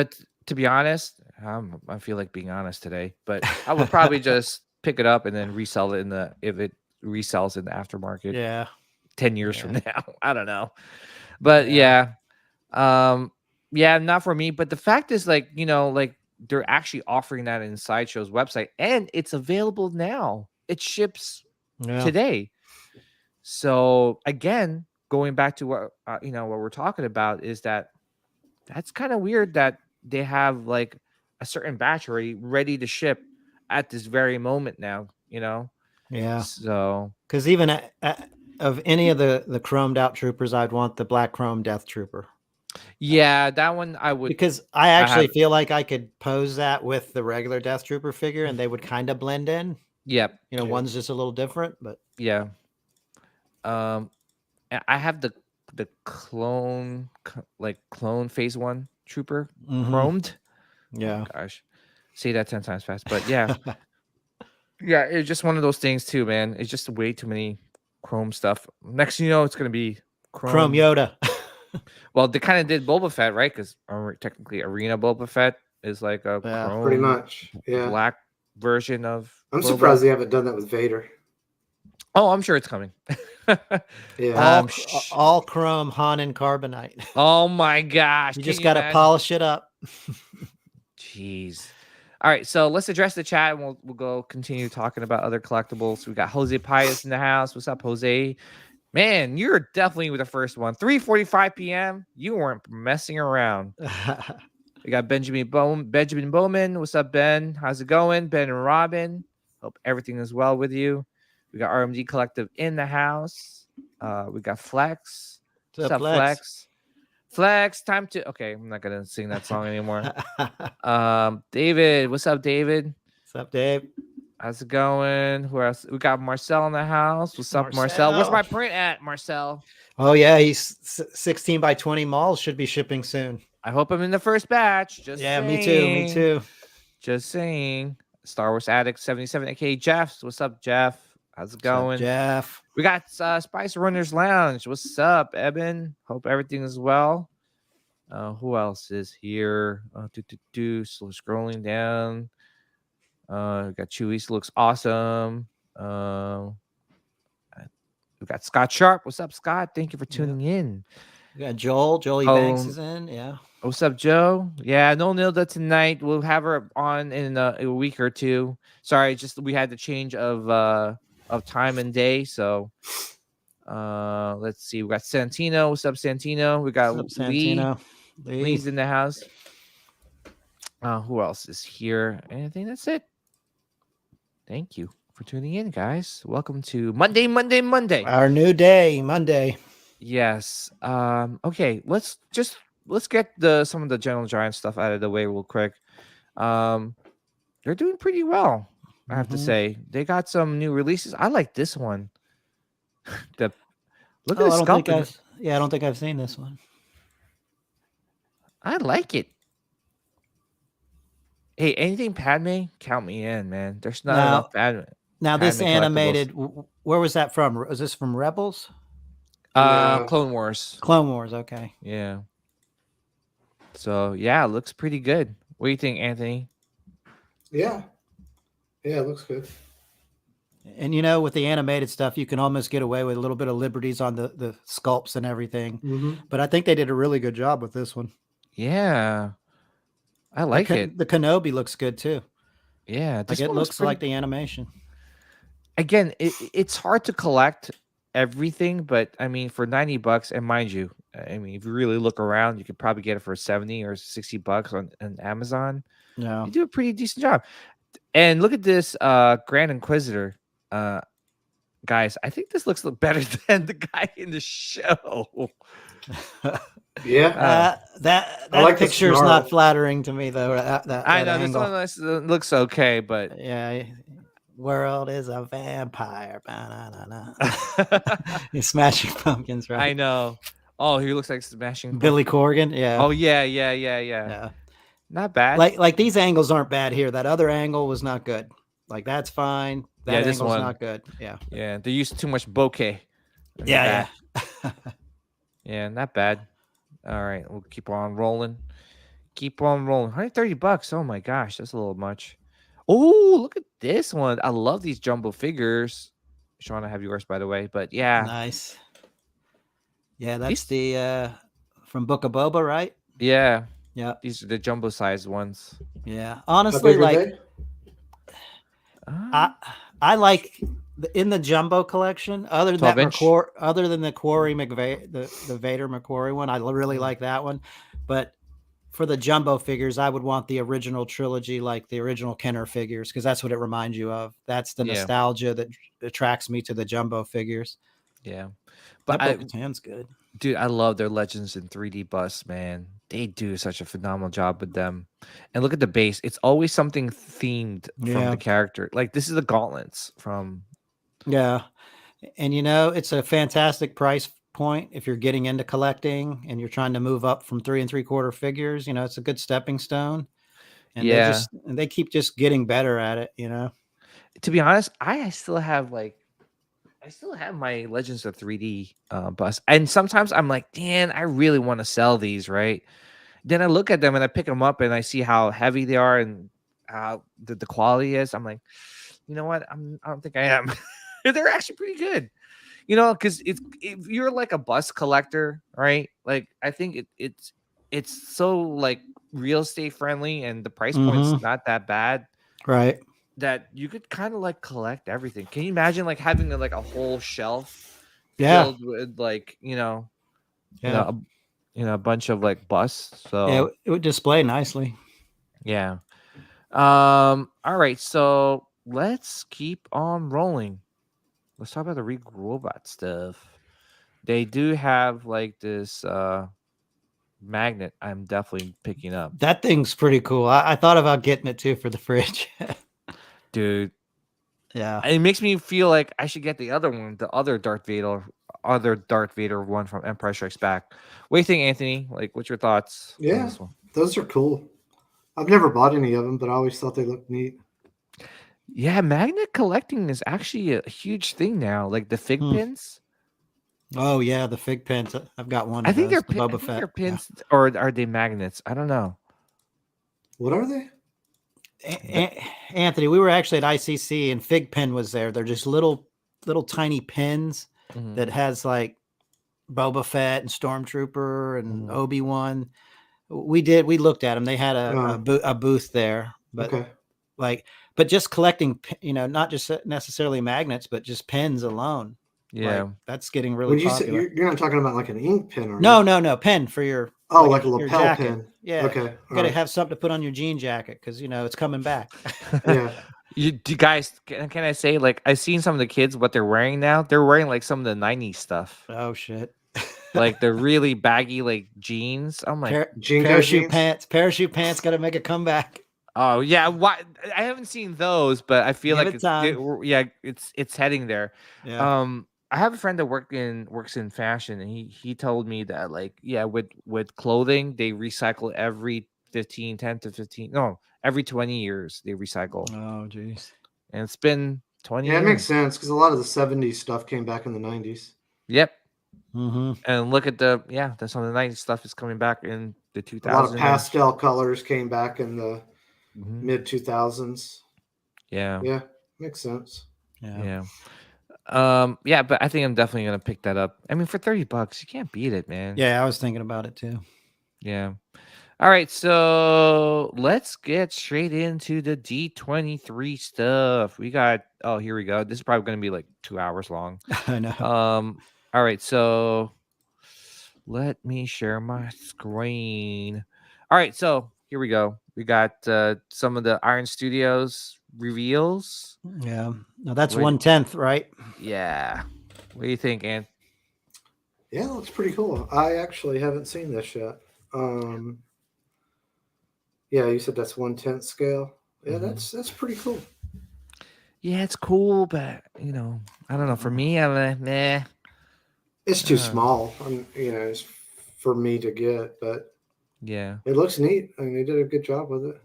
to be honest, I feel like being honest today, but I would probably just pick it up and then resell it if it resells in the aftermarket. Yeah. 10 years from now. I don't know. But not for me. But the fact is, like, like they're actually offering that in Sideshow's website, and it's available now. It ships today. So again, going back to what what we're talking about is that's kind of weird that they have like a certain batch ready to ship at this very moment now. Yeah. So because even of any of the chromed out troopers, I'd want the black chrome Death Trooper. Yeah, that one I would, because I actually feel like I could pose that with the regular Death Trooper figure and they would kind of blend in. Yep. One's just a little different, but yeah. I have the clone phase 1 trooper chromed. Yeah. Oh, gosh. Say that 10 times fast, but yeah. Yeah, it's just one of those things too, man. It's just way too many chrome stuff. Next thing you know, it's gonna be Chrome Yoda. Well, they kind of did Boba Fett, right? Because technically, Arena Boba Fett is like a chrome, pretty much, black version of. I'm surprised they haven't done that with Vader. Oh, I'm sure it's coming. Yeah, all chrome Han and carbonite. Oh my gosh! You just got to polish it up. Jeez. All right, so let's address the chat, and we'll go continue talking about other collectibles. We got Jose Pius in the house. What's up, Jose? Man, you're definitely with the first one. 3:45 p.m. You weren't messing around. We got Benjamin Bowman. What's up, Ben? How's it going? Ben and Robin. Hope everything is well with you. We got RMD Collective in the house. We got Flex. What's up, Flex? Flex, time to. Okay, I'm not gonna sing that song anymore. David, what's up, David? What's up, Dave? How's it going? Who else? We got Marcel in the house. What's up, Marcel? Where's my print at, Marcel? Oh yeah, he's 16 by 20 malls should be shipping soon. I hope I'm in the first batch. Just saying. Me too. Just saying. Star Wars Addict 77, aka Jeff. What's up, Jeff? How's it going? What's up, Jeff? We got Spice Runners Lounge. What's up, Eben? Hope everything is well. Who else is here? So scrolling down. We got Chewy. Looks awesome. We got Scott Sharp. What's up, Scott? Thank you for tuning in. We got Joel. Jolie Banks is in. Yeah. What's up, Joe? Yeah, no Nilda tonight. We'll have her on in a week or two. Sorry, just we had the change of time and day. So let's see. We got Santino. What's up, Santino? We got Santino. Lee's in the house. Who else is here? I think that's it. Thank you for tuning in, guys. Welcome to Monday. Our new day, Monday. Yes. Okay, let's get some of the General Giant stuff out of the way real quick. They're doing pretty well, I have to say. They got some new releases. I like this one. Look at the sculpting. I don't think I've seen this one. I like it. Hey, anything Padme, count me in, man. There's not enough Padme. Now, this animated, where was that from? Was this from Rebels? Clone Wars. Clone Wars, okay. Yeah. So, yeah, it looks pretty good. What do you think, Anthony? Yeah. Yeah, it looks good. And, with the animated stuff, you can almost get away with a little bit of liberties on the sculpts and everything. Mm-hmm. But I think they did a really good job with this one. Yeah. I like it. The Kenobi looks good, too. Yeah. It looks like the animation. Again, it's hard to collect everything, but I mean, for $90, and mind you, I mean, if you really look around, you could probably get it for $70 or $60 on Amazon. Yeah, you do a pretty decent job. And look at this Grand Inquisitor, guys. I think this looks better than the guy in the show. Yeah, that like picture's not flattering to me though. I know angle. This one looks okay, but yeah. World is a vampire. He's Smashing Pumpkins, right? I know. Oh, he looks like Smashing Billy Corgan. Yeah. Oh yeah. Not bad. Like these angles aren't bad here. That other angle was not good. Like that's fine. That this angle's one not good. Yeah. Yeah, they used too much bokeh. Yeah. Yeah, not bad. All right, we'll keep on rolling. $130. Oh my gosh, that's a little much. Oh, look at this one. I love these jumbo figures. Sean, I have yours, by the way. But yeah. Nice. Yeah, that's the from Book of Boba, right? Yeah. Yeah. These are the jumbo size ones. Yeah. Honestly, like I like in the jumbo collection, other than the Quarry the Vader McQuarrie one, I really like that one. But for the jumbo figures, I would want the original trilogy, like the original Kenner figures, because that's what it reminds you of. That's the nostalgia that attracts me to the jumbo figures. Yeah. But Bo-Katan's good. Dude, I love their Legends in 3D bus, man. They do such a phenomenal job with them. And look at the base. It's always something themed from the character. Like this is the gauntlets from. Yeah. And it's a fantastic price point if you're getting into collecting and you're trying to move up from 3 3/4 figures. It's a good stepping stone. And they keep just getting better at it, To be honest, I still have my Legends of 3D bus. And sometimes I'm like, Dan, I really want to sell these, right? Then I look at them and I pick them up and I see how heavy they are and how the quality is. I'm like, you know what? I don't think I am. They're actually pretty good. Because if you're like a bus collector, right? Like I think it's so like real estate friendly and the price point's not that bad. Right. That you could kind of like collect everything. Can you imagine like having like a whole shelf filled with like, a bunch of like busts. Yeah, So it would display nicely. yeah. All right, so let's keep on rolling. Let's talk about the Regal robot stuff. They do have like this magnet I'm definitely picking up. That thing's pretty cool. I thought about getting it too for the fridge. Dude, Yeah. it makes me feel like I should get the other one, the other Darth Vader one from Empire Strikes Back. What do you think, Anthony? Like, what's your thoughts on Yeah, this one? those are cool. I've never bought any of them, but I always thought they looked neat. Yeah, magnet collecting is actually a huge thing now. Like the fig pins. Oh yeah, the fig pins. I've got one. I Of think those, they're the Boba I think Fett. they're pins, or are they magnets? I don't know. What are they? Anthony, we were actually at ICC and Fig Pin was there. They're just little tiny pins that has like Boba Fett and Stormtrooper and Obi-Wan. We looked at them. They had a booth there, but Okay. but just collecting, not just necessarily magnets, but just pins alone. Yeah, like, that's getting really popular. You're not talking about like an ink pen, or No, pen for your like a your lapel jacket. pin. Yeah, Okay. you got to have something to put on your jean jacket because it's coming back. Yeah. You guys, can I say, like, I've seen some of the kids what they're wearing now. They're wearing like some of the '90s stuff, Oh shit! like the really baggy like jeans. I'm like, Parachute Parachute pants got to make a comeback. oh yeah, why? I haven't seen those, but I feel Give like it time. it's heading there. Yeah. I have a friend that works in fashion, and he told me that, like, yeah, with clothing they recycle every 20 years they recycle. Oh jeez. And it's been 20 Yeah, it years. makes sense because a lot of the '70s stuff came back in the '90s. Yep. Mm-hmm. And look at that's some of the 90s stuff is coming back in the 2000s. A lot of pastel colors came back in the mid 2000s. Yeah. Yeah, makes sense. Yeah. Yeah, but I think I'm definitely gonna pick that up. I mean, for $30, you can't beat it, man. Yeah, I was thinking about it too. Yeah. All right, so let's get straight into the D23 stuff. We got here we go. This is probably gonna be like 2 hours long. I know. All right, so let me share my screen. All right, so here we go. We got some of the Iron Studios reveals. Yeah. Now that's 1/10, right? Yeah. What do you think, Ant? Yeah, looks pretty cool. I actually haven't seen this yet. Yeah, you said that's 1/10 scale. Yeah, that's pretty cool. Yeah, it's cool, but I don't know. For me, I'm like, meh. It's too small. It's for me to get, but yeah, it looks neat. I mean, they did a good job with it.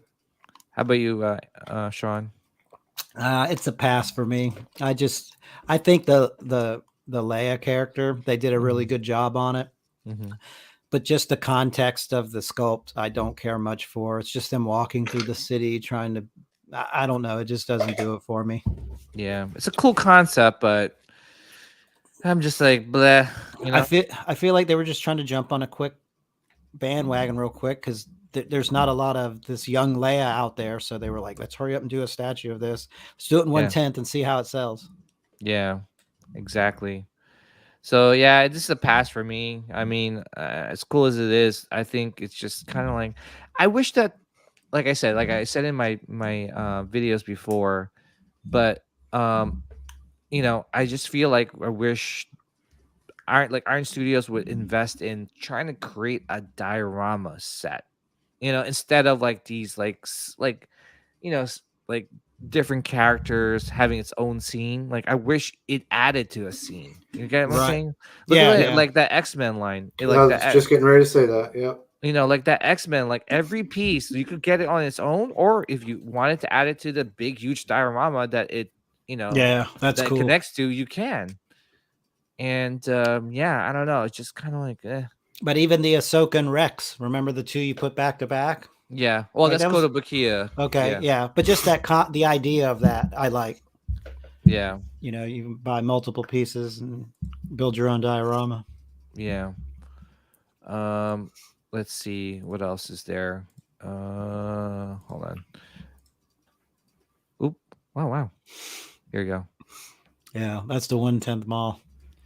How about you, Sean? It's a pass for me. I think the Leia character, they did a really good job on it. But just the context of the sculpt, I don't care much for. It's just them walking through the city trying to, I don't know. It just doesn't do it for me. Yeah, it's a cool concept, but I'm just like, bleh. I feel like they were just trying to jump on a quick bandwagon real quick because there's not a lot of this young Leia out there. So they were like, let's hurry up and do a statue of this. Let's do it in 1/10 and see how it sells. Yeah, exactly. So yeah, this is a pass for me. I mean, as cool as it is, I think it's just kind of like, I wish that, like I said in my videos before, but I just feel like I wish Iron Studios would invest in trying to create a diorama set, instead of like these like different characters having its own scene. Like, I wish it added to a scene. You get what I'm saying? Look at it, like that X-Men line. I was just getting ready to say that. Yeah. Like that X-Men, like every piece, you could get it on its own, or if you wanted to add it to the big, huge diorama that it, that's cool. Connects to, you can. And I don't know. It's just kind of like, But even the Ahsoka and Rex, remember the two you put back to back? Yeah. Well, Like, let's go to Bakia. Okay. Yeah. But just the idea of that, I like. Yeah. You buy multiple pieces and build your own diorama. Yeah. Let's see what else is there. Hold on. Oop. Wow. Here we go. Yeah, that's the 1/10 mall.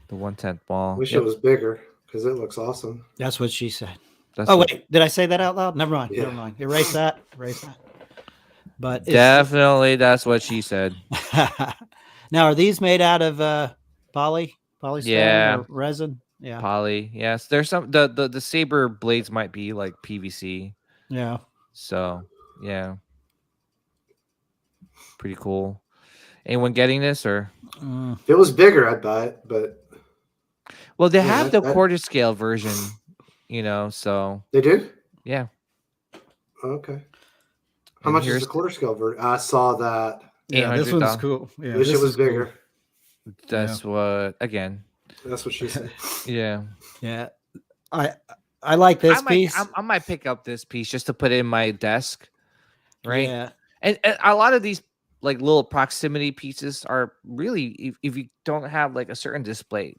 The 1/10 mall. Wish it was bigger because it looks awesome. That's what she said. That's Oh what- wait, did I say that out loud? Never mind. Yeah. Never mind. Erase that. Erase that. But definitely that's what she said. now, are these made out of polystyrene Yeah. or resin? Yeah. Poly, yes. There's some the saber blades might be like PVC. Yeah. So yeah, pretty cool. Anyone getting this or? If it was bigger, I'd buy it, but Well, they Yeah, have the that- quarter scale version, so they do. yeah. Okay. How And much is here's the quarter scale version? I saw that. Yeah, this 800 one's though. cool. Yeah, Wish this it was is cool. bigger. That's what again. That's what she said. Yeah. Yeah. I like this piece. I might pick up this piece just to put it in my desk, right? Yeah. And a lot of these like little proximity pieces are really if you don't have like a certain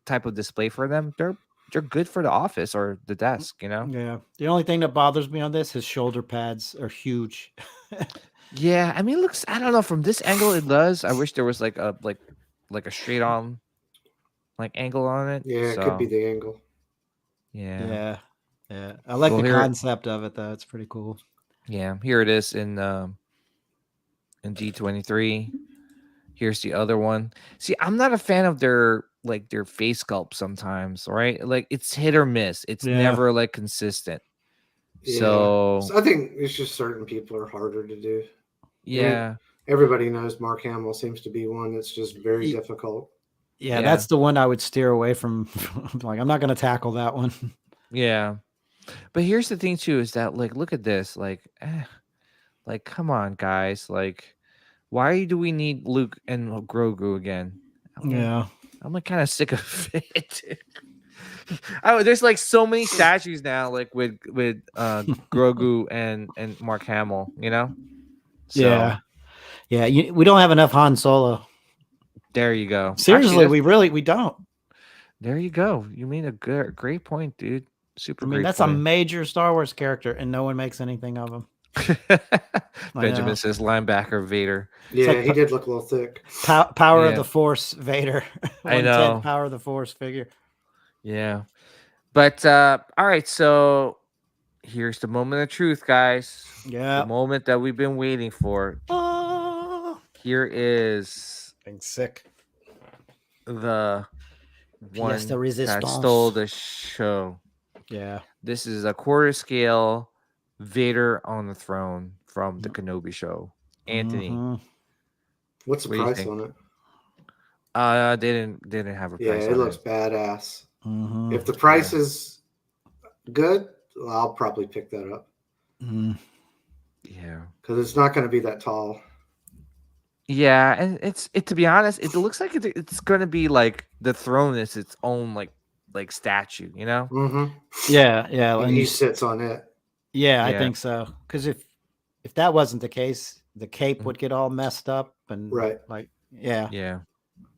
type of display for them, they're good for the office or the desk, Yeah. The only thing that bothers me on this is shoulder pads are huge. Yeah, I mean, it looks. I don't know. From this angle, it does. I wish there was like a straight on, like angle on it. Yeah, it could be the angle. Yeah. Yeah. Yeah. I like Well, the here- concept of it though. It's pretty cool. Yeah. Here it is in D23. Here's the other one. See, I'm not a fan of their face sculpt sometimes, right? Like it's hit or miss. It's Yeah. never like consistent. Yeah. So I think it's just certain people are harder to do. yeah. Everybody knows Mark Hamill seems to be one that's just very difficult. Yeah, Yeah. that's the one I would steer away from. Like, I'm not going to tackle that one. Yeah. But here's the thing too, is that like look at this. Like come on, guys. Like, why do we need Luke and Grogu again? Yeah. I'm like kind of sick of it. Oh, there's like so many statues now, like with Grogu and Mark Hamill, So, Yeah. Yeah. We don't have enough Han Solo. there you go. Seriously, Actually, we don't. there you go. You made a great point, dude. Super. I mean, great that's a point. major Star Wars character, and no one makes anything of him. Benjamin know. says linebacker Vader. Yeah, like he did look a little thick. Power of Yeah. the Force Vader. I 110 know. Power of the Force figure. Yeah. But all right, so here's the moment of truth, guys. The Yeah. moment that we've been waiting for. Oh, Here is being sick. the one Pièce de that résistance. stole the show. Yeah. This is a quarter scale Vader on the throne from the Kenobi show. Anthony, Mhm. What's the What do you price think? on it? they didn't have a Yeah, price. it on looks badass. Mhm. If the price is good, well, I'll probably pick that up Mhm. Yeah. because it's not going to be that tall. Yeah, and to be honest, it looks like it's gonna be like the throne is its own like statue, Mm-hmm. Yeah. Yeah. And And he sits on it. yeah, I Yeah. think so. Because if that wasn't the case, the cape would get all messed up and Right. like yeah,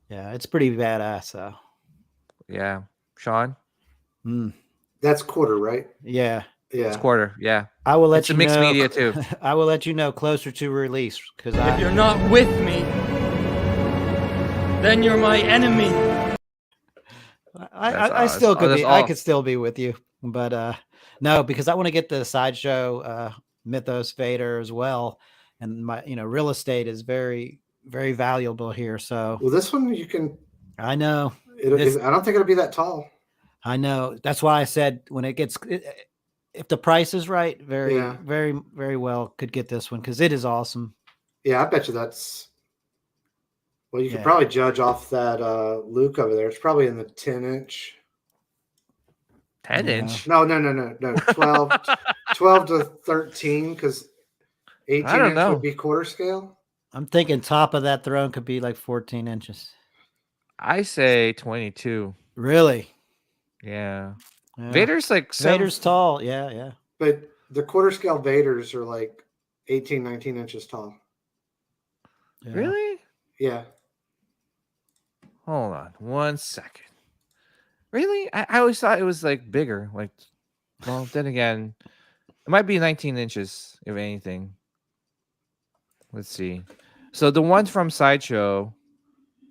Yeah. it's pretty badass though. Yeah. Sean? Mm, That's quarter, right? yeah, Yeah. It's quarter, yeah. I will let It's a you mixed know. media too. I will let you know closer to release because If you're not with me, then you're my enemy. I still could that's be. I all. could still be with you, but no, because I want to get the Sideshow Mythos Vader as well, and my real estate is very very valuable here. So Well, this one you can. I know. I don't think it'll be that tall. I know. That's why I said when it gets, if the price is right, very, Yeah. very, very well could get this one because it is awesome. Yeah, I bet you that's. Well, you Yeah. could probably judge off that Luke over there. It's probably in the 10-inch. 10-inch. No. 12, 12 to 13 because 18-inch know. would be quarter scale. I'm thinking top of that throne could be like 14 inches. I say 22. Really? Yeah. Yeah. Vader's like Vader's tall. Yeah, yeah. But the quarter scale Vaders are like 18, 19 inches tall. Yeah. Really? Yeah. Hold on 1 second. Really? I always thought it was like bigger. Like, well, then again, it might be 19 inches, if anything. Let's see. So the one from Sideshow,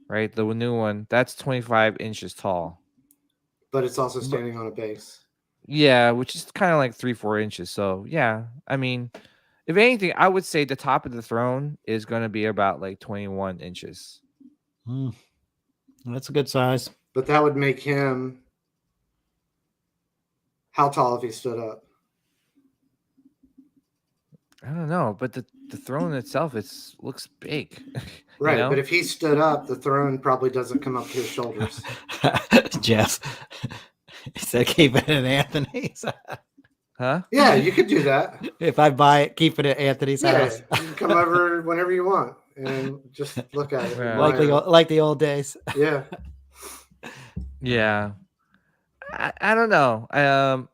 right? The new one, that's 25 inches tall. but it's also standing on a base. Yeah, which is kind of like 3-4 inches. So yeah, I mean, if anything, I would say the top of the throne is going to be about like 21 inches. That's a good size. But that would make him how tall if he stood up? I don't know, but the throne itself looks big. Right, know? but if he stood up, the throne probably doesn't come up to his shoulders. Jeff, he said keep it at Anthony's. Huh? Yeah, you could do that. If I buy it, keep it at Anthony's house. You can come over whenever you want and just look at it. Yeah. like the old days. Yeah. Yeah. I don't know.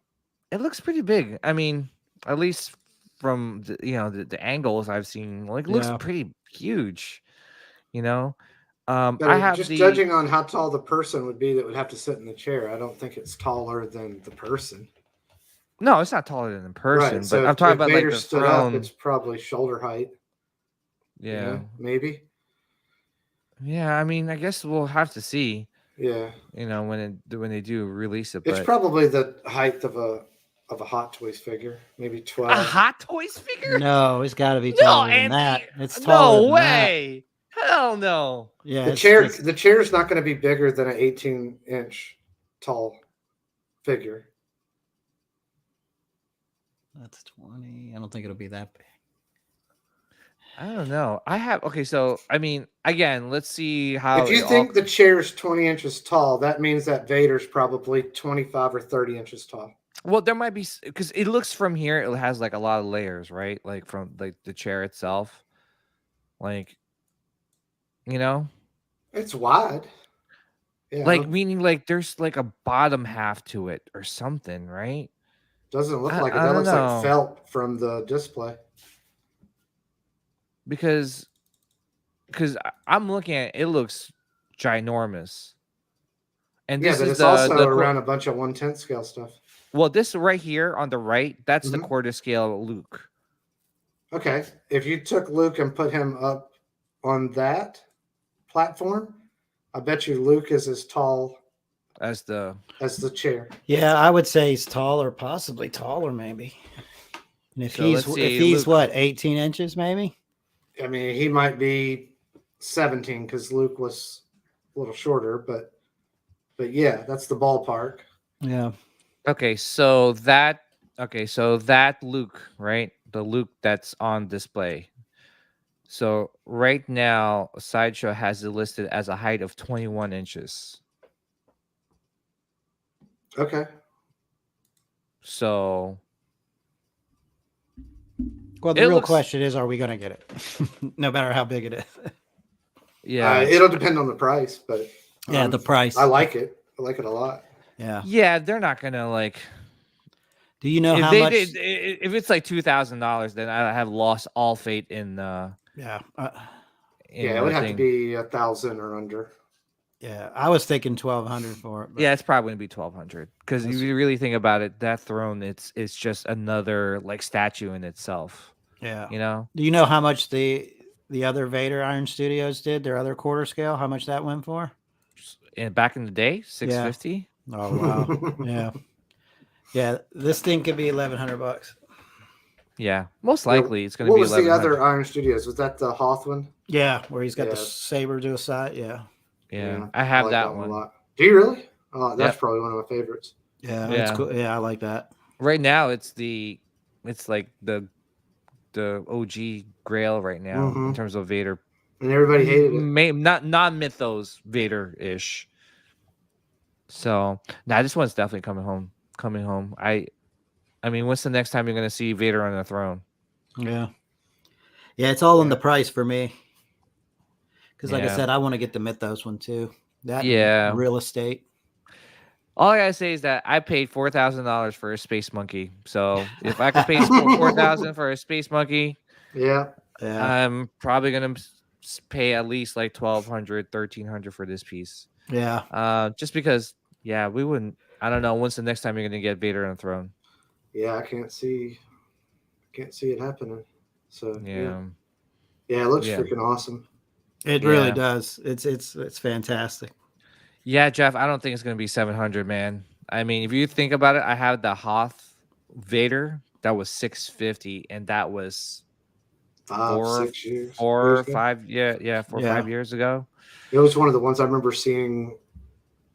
It looks pretty big. I mean, at least from the angles I've seen, like, it looks pretty huge. But I have just judging on how tall the person would be that would have to sit in the chair, I don't think it's taller than the person. No, it's not taller than the person, Right. So but I'm talking about Vader like the stood throne. up, it's probably shoulder height. Yeah. Maybe. Yeah, I mean, I guess we'll have to see. Yeah. When they do release it. It's probably the height of a Hot Toys figure, maybe 12. A Hot Toys figure? No, it's got to be taller than that. It's taller. No way. Hell no. Yeah. The chair is not going to be bigger than an 18-inch tall figure. That's 20. I don't think it'll be that big. I don't know. So I mean, again, let's see how. If you think the chair is 20 inches tall, that means that Vader's probably 25 or 30 inches tall. Well, there might be, because it looks from here, it has like a lot of layers, right? Like from like the chair itself, like, it's wide. Yeah. Like meaning like there's like a bottom half to it or something, right? Doesn't look like it. That looks like felt from the display. Because I'm looking at it, looks ginormous. And yeah, but it's also around a bunch of 1/10 scale stuff. Well, this right here on the right, that's the quarter scale Luke. Okay. If you took Luke and put him up on that platform, I bet you Luke is as tall as the chair. Yeah, I would say he's taller, possibly taller, maybe. And if he's what, 18 inches, maybe? I mean, he might be 17 because Luke was a little shorter, but yeah, that's the ballpark. Yeah. Okay, so that Luke, right? The Luke that's on display. So right now, Sideshow has it listed as a height of 21 inches. Okay. So, well, the real question is, are we going to get it? No matter how big it is. Yeah. It'll depend on the price, but yeah, the price. I like it. I like it a lot. Yeah. Yeah, they're not going to like. Do you know how much? If it's like $2,000, then I have lost all faith in. Yeah. It would have to be 1,000 or under. Yeah, I was thinking 1,200 for it. Yeah, it's probably going to be 1,200 because if you really think about it, that throne it's just another like statue in itself. Yeah. Do you know how much the other Vader Iron Studios did? Their other quarter scale? How much that went for? And back in the day, $650. Yeah. Oh wow. Yeah. Yeah, this thing could be $1,100. Yeah, most likely it's going to be. What was the other Iron Studios? Was that the Hoth one? Yeah, where he's got the saber to his side. Yeah. Yeah, I have that one. A lot. Do you really? Oh, that's probably one of my favorites. Yeah, that's cool. Yeah, I like that. Right now, it's like the OG Grail right now in terms of Vader, and everybody hated it. Not non-mythos Vader-ish. So, this one's definitely coming home. I mean, what's the next time you're going to see Vader on the throne? Yeah. Yeah, it's all in the price for me. Because like I said, I want to get the Mythos one too. That real estate. All I gotta say is that I paid $4,000 for a space monkey. So if I could pay $4,000 for a space monkey, I'm probably gonna pay at least like $1,200, $1,300 for this piece. Yeah. Just because, we wouldn't. I don't know. When's the next time you're gonna get Vader on the throne? Yeah, I can't see it happening. So yeah, it looks freaking awesome. It really does. It's fantastic. Yeah, Jeff, I don't think it's going to be 700, man. I mean, if you think about it, I have the Hoth Vader that was 650, and that was 5-6 years. four years or ago. 5, yeah, 4 or 5 years ago. It was one of the ones I remember seeing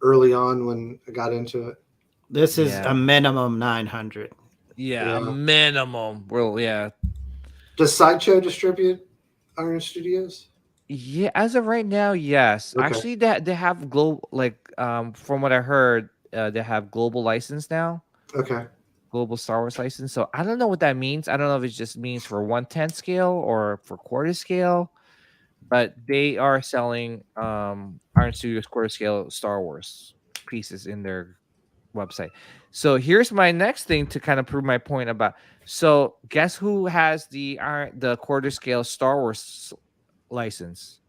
early on when I got into it. This is a minimum 900. Yeah, a minimum. Well, yeah. Does Sideshow distribute Iron Studios? Yeah, as of right now, yes. Okay. Actually, they have global, like, from what I heard, they have global license now. Okay. Global Star Wars license. So I don't know what that means. I don't know if it just means for 1/10 scale or for quarter scale, but they are selling Iron Studios quarter scale Star Wars pieces in their website. So here's my next thing to kind of prove my point about. So guess who has the quarter scale Star Wars license?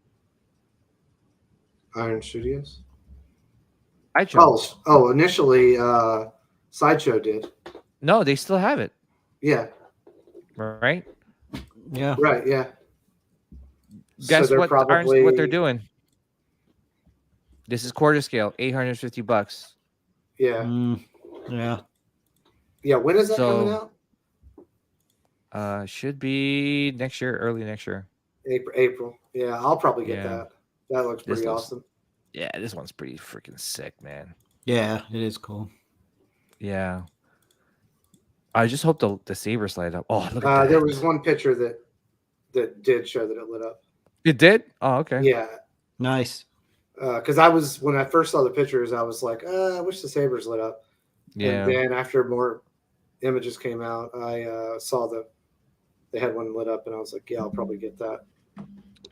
Iron Studios. I chose. Oh, initially Sideshow did. No, they still have it. Yeah. Right? Yeah. Right, yeah. Guess so what probably... what they're doing? This is quarter scale, $850. Yeah. Yeah. Yeah, when is that coming out? Should be next year, early next year. April. Yeah, I'll probably get that. That looks pretty awesome. Yeah, this one's pretty freaking sick, man. Yeah, it is cool. Yeah. I just hope the sabers light up. Oh, look at that. There was one picture that did show that it lit up. It did? Oh, okay. Yeah. Nice. Because when I first saw the pictures, I was like, I wish the sabers lit up. Yeah. And then after more images came out, I saw they had one lit up, and I was like, yeah, I'll probably get that.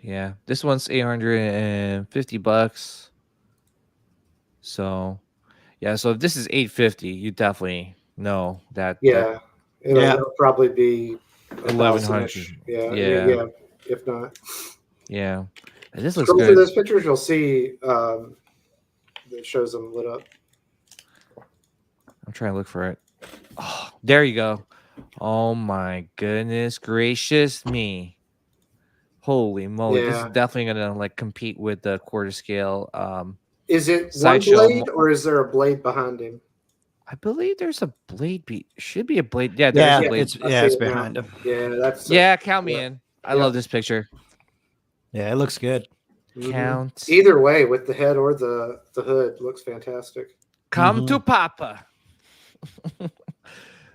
Yeah, this one's $850. So, yeah. So if this is $850, you definitely know that. Yeah, it'll probably be 1,100. Yeah. If not. Yeah, and this looks Scroll good. through those pictures, you'll see that shows them lit up. I'm trying to look for it. Oh, there you go. Oh my goodness gracious me! Holy moly! This is definitely gonna like compete with the quarter scale. Is it one Sideshow blade or is there a blade behind him? I believe there's a blade. Should be a blade. Yeah, there's a blade. It's behind him. Yeah, that's. Count me in. I love this picture. Yeah, it looks good. Count. Either way, with the head or the hood, looks fantastic. Come to Papa.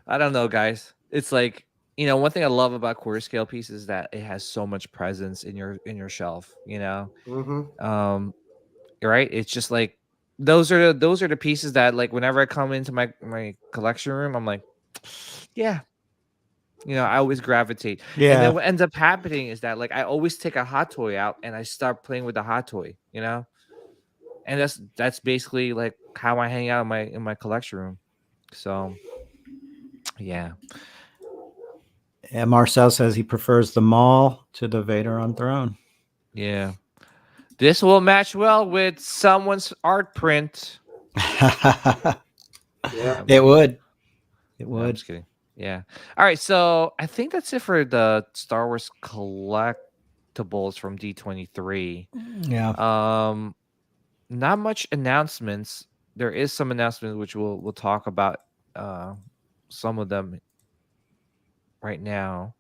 I don't know, guys. It's like, one thing I love about quarter scale pieces is that it has so much presence in your shelf. Right? It's just like those are the pieces that, like, whenever I come into my collection room, I'm like, yeah. I always gravitate. Yeah. And then what ends up happening is that, like, I always take a hot toy out and I start playing with the hot toy, and that's basically like how I hang out in my collection room. So, yeah. Yeah, Marcel says he prefers the Maul to the Vader on throne. Yeah. This will match well with someone's art print. Yeah. It would. It would. No, I'm just kidding. Yeah. All right. So I think that's it for the Star Wars collectibles from D23. Yeah. Not much announcements. There is some announcements which we'll talk about some of them right now.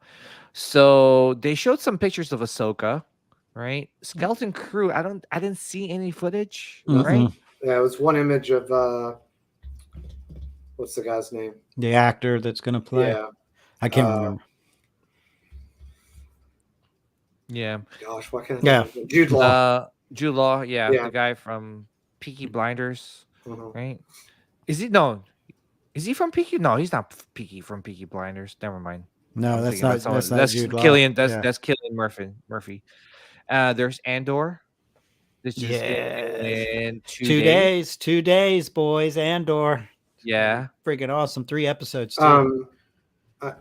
So they showed some pictures of Ahsoka, right? Skeleton Crew. I didn't see any footage, right? Yeah, it was one image of what's the guy's name? The actor that's going to play. Yeah. I can't remember. Yeah. Gosh, what kind of Yeah. Jude Law. Jude Law, yeah, the guy from Peaky Blinders, right? Is he from Peaky? No, he's not from Peaky Blinders. Never mind. No, that's not Jude Law. Killian. That's Killian Murphy. There's Andor. This is in 2 days. 2 days, boys. Andor. Yeah, freaking awesome. 3 episodes. Too. I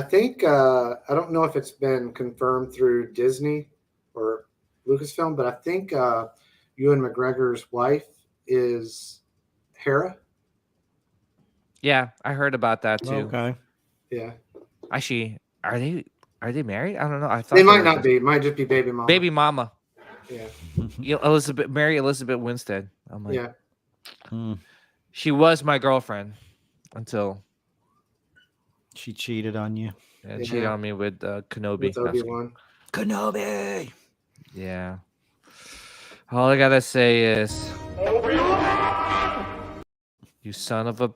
think I don't know if it's been confirmed through Disney or Lucasfilm, but I think Ewan McGregor's wife is Hera. Yeah, I heard about that too. Okay. Yeah. Actually, are they married? I don't know. I thought they might not be. It might just be baby mama. Baby mama. Yeah. Mary Elizabeth Winstead. I'm like, She was my girlfriend until She cheated on you. cheated on me with Kenobi. with No, I'm just Obi-Wan. Kenobi. kidding. Yeah. All I gotta say is, you son of a.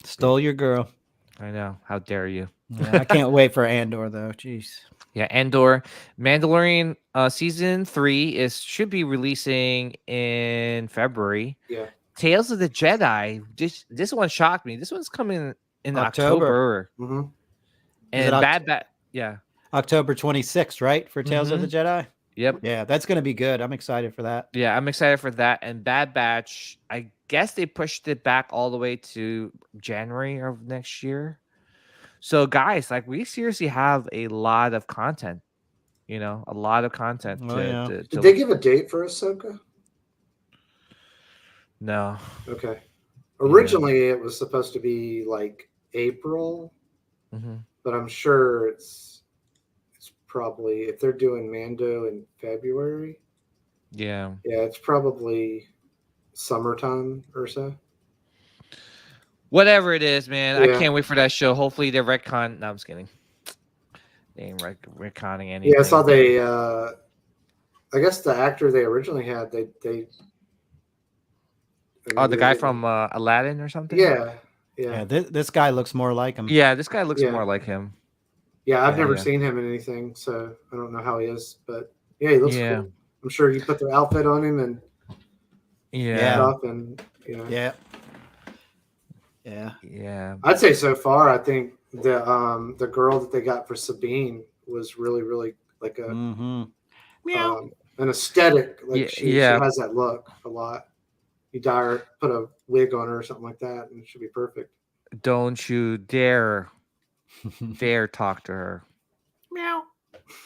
Stole your girl. I know. How dare you? Yeah, I can't wait for Andor though. Jeez. Yeah, Andor, Mandalorian season 3 should be releasing in February. Yeah. Tales of the Jedi. This one shocked me. This one's coming in October. October. Mm-hmm. And Bad. Yeah. October 26th, right? For Tales of the Jedi. Yep. Yeah, that's gonna be good. I'm excited for that. Yeah, I'm excited for that. And Bad Batch, I guess they pushed it back all the way to January of next year. So, guys, like, we seriously have a lot of content. You know, a lot of content. Oh, yeah. Did they give a date for Ahsoka? No. Okay. Originally, it was supposed to be like April, but I'm sure it's probably, if they're doing Mando in February. Yeah. Yeah, it's probably summertime or so. Whatever it is, man. Yeah. I can't wait for that show. Hopefully they retcon. No, I'm just kidding. They ain't retconning anything. Yeah, I saw they. I guess the actor they originally had, they. Oh, the guy from Aladdin or something. Yeah. This guy looks more like him. Yeah, this guy looks more like him. Yeah, I've never seen him in anything, so I don't know how he is, but yeah, he looks cool. I'm sure you put the outfit on him and stuff, and Yeah. I'd say so far, I think the girl that they got for Sabine was really, really like a an aesthetic. Like she has that look a lot. You dye her, put a wig on her or something like that, and it should be perfect. Don't you dare talk to her. Meow.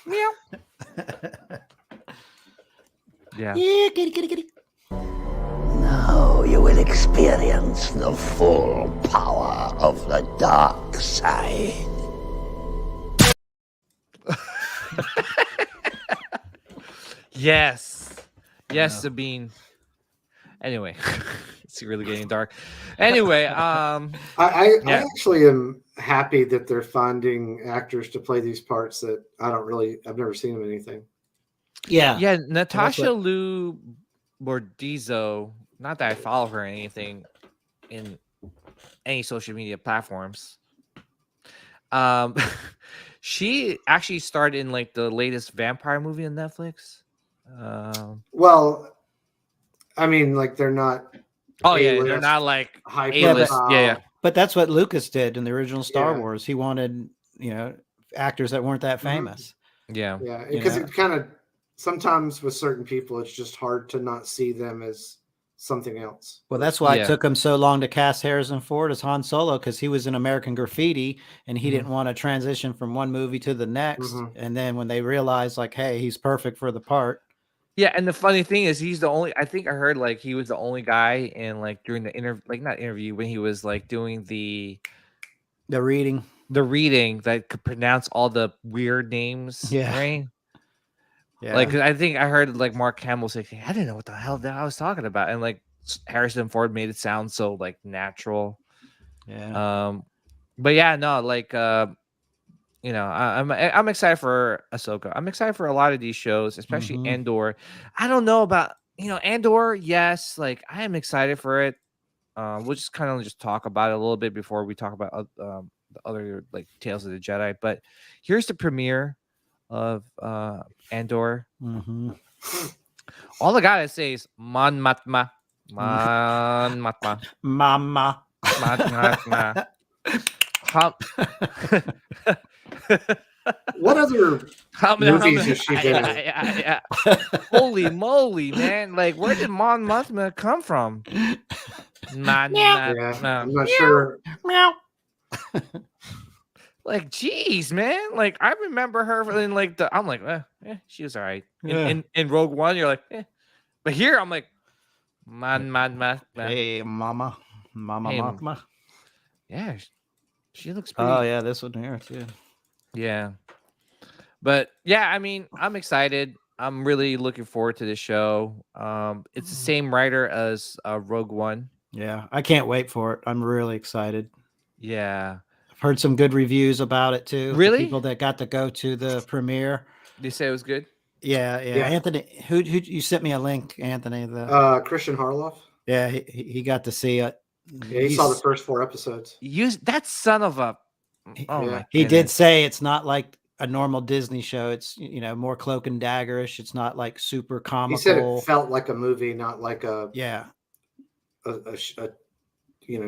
Meow. Yeah. Kitty. Now you will experience the full power of the dark side. Yes, Sabine. Anyway, it's really getting dark. Anyway, I actually am happy that they're finding actors to play these parts that I've never seen them in anything. Yeah, Natasha Lou Bordizzo. Not that I follow her or anything in any social media platforms. She actually starred in like the latest vampire movie on Netflix. Well, I mean, like they're not. Oh yeah, they're not like high A-list. Yeah. But that's what Lucas did in the original Star Wars. He wanted, actors that weren't that famous. Yeah, because it kind of sometimes with certain people, it's just hard to not see them as something else. Well, that's why it took him so long to cast Harrison Ford as Han Solo, because he was in American Graffiti and he didn't want to transition from one movie to the next. And then when they realized, like, hey, he's perfect for the part. Yeah, and the funny thing is, he's the only. I think I heard like he was the only guy in like during the interview when he was like doing the reading that could pronounce all the weird names. Yeah, right. Yeah, like I think I heard like Mark Hamill say, "I didn't know what the hell that I was talking about," and like Harrison Ford made it sound so like natural. Yeah. But yeah, no, like I'm excited for Ahsoka. I'm excited for a lot of these shows, especially Andor. I don't know about Andor. Yes, like I am excited for it. We'll just kind of talk about it a little bit before we talk about the other like Tales of the Jedi. But here's the premiere of Andor. All I gotta say is Mon Matma, Mama. What other movies has she been in? Yeah. Holy moly, man! Like, where did Mon Mothma come from? I'm not sure. Meow. Like, geez, man! Like, I remember her in like I'm like, she was all right. In Rogue One, you're like, but here I'm like, Hey, Mama. Mothma. Yeah, she looks pretty. Oh yeah, this one here too. Yeah. But yeah, I mean, I'm excited. I'm really looking forward to this show. It's the same writer as Rogue One. Yeah, I can't wait for it. I'm really excited. Yeah. I've heard some good reviews about it too. The Really? people that got to go to the premiere. Did you say it was good? Yeah. Yeah. Anthony, who you sent me a link, Anthony? Christian Harloff. Yeah, he got to see it. Yeah, he saw the first 4 episodes. Use that son of a. Oh Yeah. my! He did goodness. say it's not like a normal Disney show. It's more cloak and daggerish. It's not like super comical. He said it felt like a movie, not like a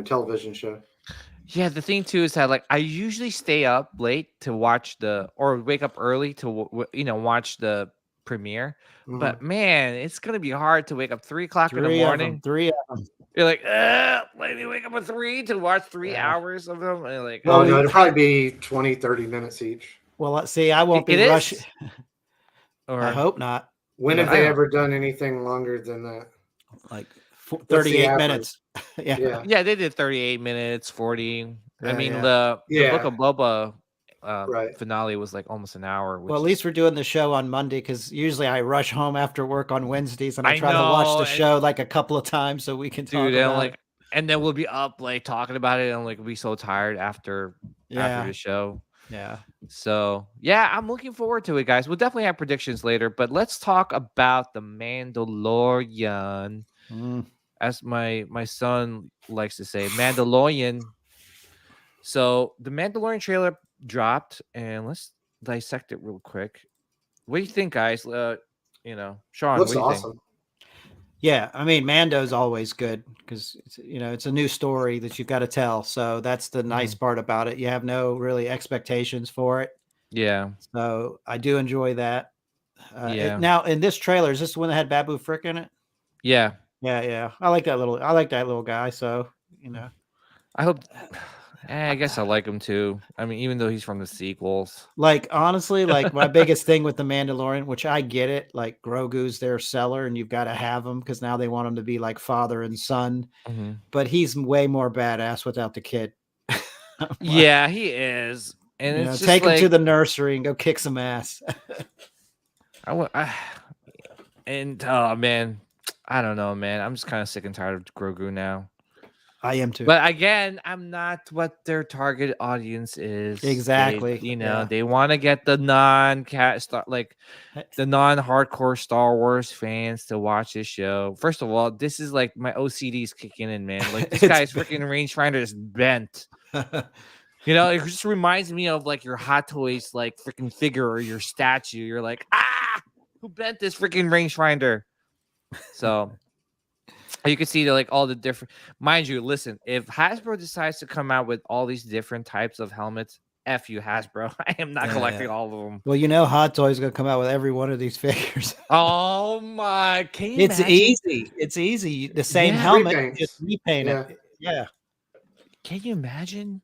television show. Yeah, the thing too is that like I usually stay up late to watch or wake up early to watch the premiere. Mhm. But man, it's gonna be hard to wake up 3:00 in the morning. Three of them. You're like, let me wake up at 3 to watch 3 hours of them. And you're like, Well, no, it'll probably be 20, 30 minutes each. Well, let's see. I won't be It rushing. is? Or I hope not. When Yeah, have they ever done anything longer than that? Like the 38 average? minutes. Yeah. yeah, they did 38 minutes, 40. I Yeah, mean, yeah. the Yeah. Book of Boba Right. finale was like almost an hour. Well, at least we're doing the show on Monday because usually I rush home after work on Wednesdays and I I try to watch know, the and- show like a couple of times so we can talk dude, and about like, it. and then we'll be up like talking about it, and like we'll be so tired after the show. Yeah. So yeah, I'm looking forward to it, guys. We'll definitely have predictions later, but let's talk about the Mandalorian, as my son likes to say, Mandalorian. So the Mandalorian trailer dropped, and let's dissect it real quick. What do you think, guys? Sean, Looks what do you awesome. think? Yeah, I mean, Mando's always good because it's a new story that you've got to tell. So that's the nice part about it. You have no really expectations for it. Yeah. So I do enjoy that. Yeah. Now in this trailer, is this the one that had Babu Frick in it? Yeah. Yeah. I like that little guy. So I hope. I guess I like him too. I mean, even though he's from the sequels. like honestly, like my biggest thing with the Mandalorian, which I get it, like Grogu's their seller, and you've got to have him because now they want him to be like father and son. Mhm. But he's way more badass without the kid. Yeah, he is, and it's just take like, him to the nursery and go kick some ass. And oh man, I don't know, man. I'm just kind of sick and tired of Grogu now. I am too. But again, I'm not what their target audience is. Exactly. They want to get the the non-hardcore Star Wars fans to watch this show. First of all, this is like my OCD's kicking in, man. Like this guy's freaking rangefinder is bent. It just reminds me of like your Hot Toys like freaking figure or your statue. You're like, who bent this freaking rangefinder? So you can see like all the different, mind you, listen, if Hasbro decides to come out with all these different types of helmets, F you, Hasbro. I am not collecting all of them. Well, Hot Toys is going to come out with every one of these figures. Oh my, can you It's imagine? easy. It's easy. The same helmet, Repaints. just repaint it. Yeah. Can you imagine?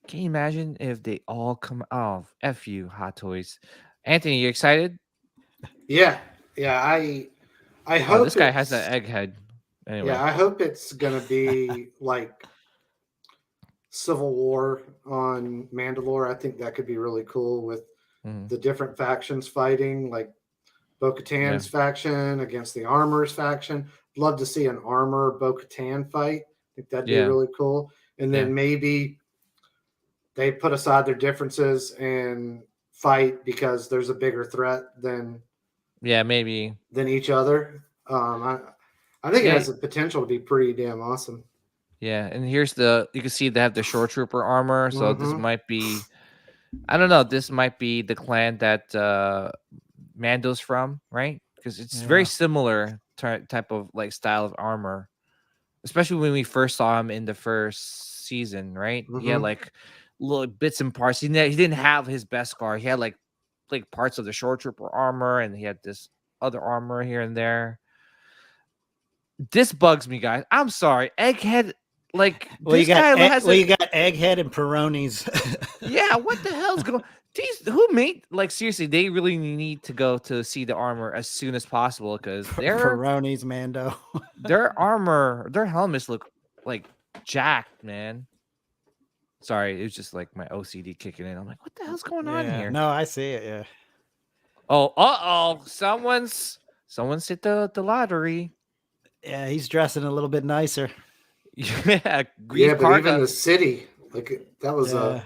Can you imagine if they all come? Oh, F you, Hot Toys. Anthony, you excited? Yeah. I hope this guy has an egg head. Anyway. Yeah, I hope it's gonna be like Civil War on Mandalore. I think that could be really cool with the different factions fighting, like Bo-Katan's faction against the Armor's faction. Love to see an Armor Bo-Katan fight. I think that'd be really cool. And then maybe they put aside their differences and fight because there's a bigger threat than each other. I think it has the potential to be pretty damn awesome. Yeah, and here's you can see they have the Shore Trooper armor. So this might be, I don't know, this might be the clan that Mando's from, right? Because it's very similar type of like style of armor, especially when we first saw him in the first season, right? He had like little bits and parts. He didn't have his Beskar. He had like parts of the Shore Trooper armor, and he had this other armor here and there. This bugs me, guys. I'm sorry. Egghead, like, you got Egghead and Peronis. Yeah, what the hell's going? Who made, like, seriously? They really need to go to see the armor as soon as possible because their Peronis, Mando. Their armor, their helmets look like jacked, man. Sorry, it was just like my OCD kicking in. I'm like, what the hell's going on here? No, I see it. Yeah. Oh, someone's hit the lottery. Yeah, he's dressing a little bit nicer. Yeah, Grief Yeah, but even Karga. the city, like that was a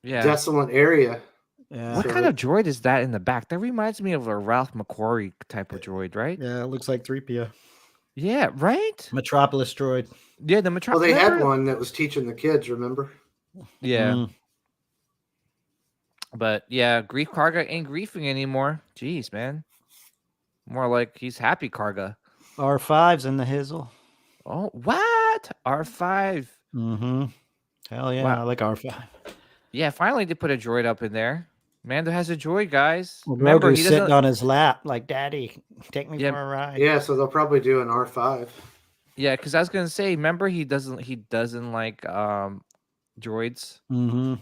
Yeah. desolate area. Yeah. What So kind of droid is that in the back? That reminds me of a Ralph McQuarrie type of droid, right? Yeah, it looks like 3PO. Yeah, right? Metropolis droid. Yeah, the well, they had remember? one that was teaching the kids. Remember? Yeah. Mm. But yeah, Grief Karga ain't griefing anymore. Jeez, man. More like he's happy Karga. R5's in the hizzle. Oh, what? R5. Mm-hmm. Hell yeah, Wow. I like R5. Yeah, finally they put a droid up in there. Mando has a droid, guys. Well, Remember, Grogu's he sitting doesn't. on his lap like, Daddy, take me Yeah. for a ride. Yeah, so they'll probably do an R5. Yeah, because I was gonna say, remember he doesn't like droids. Mm-hmm.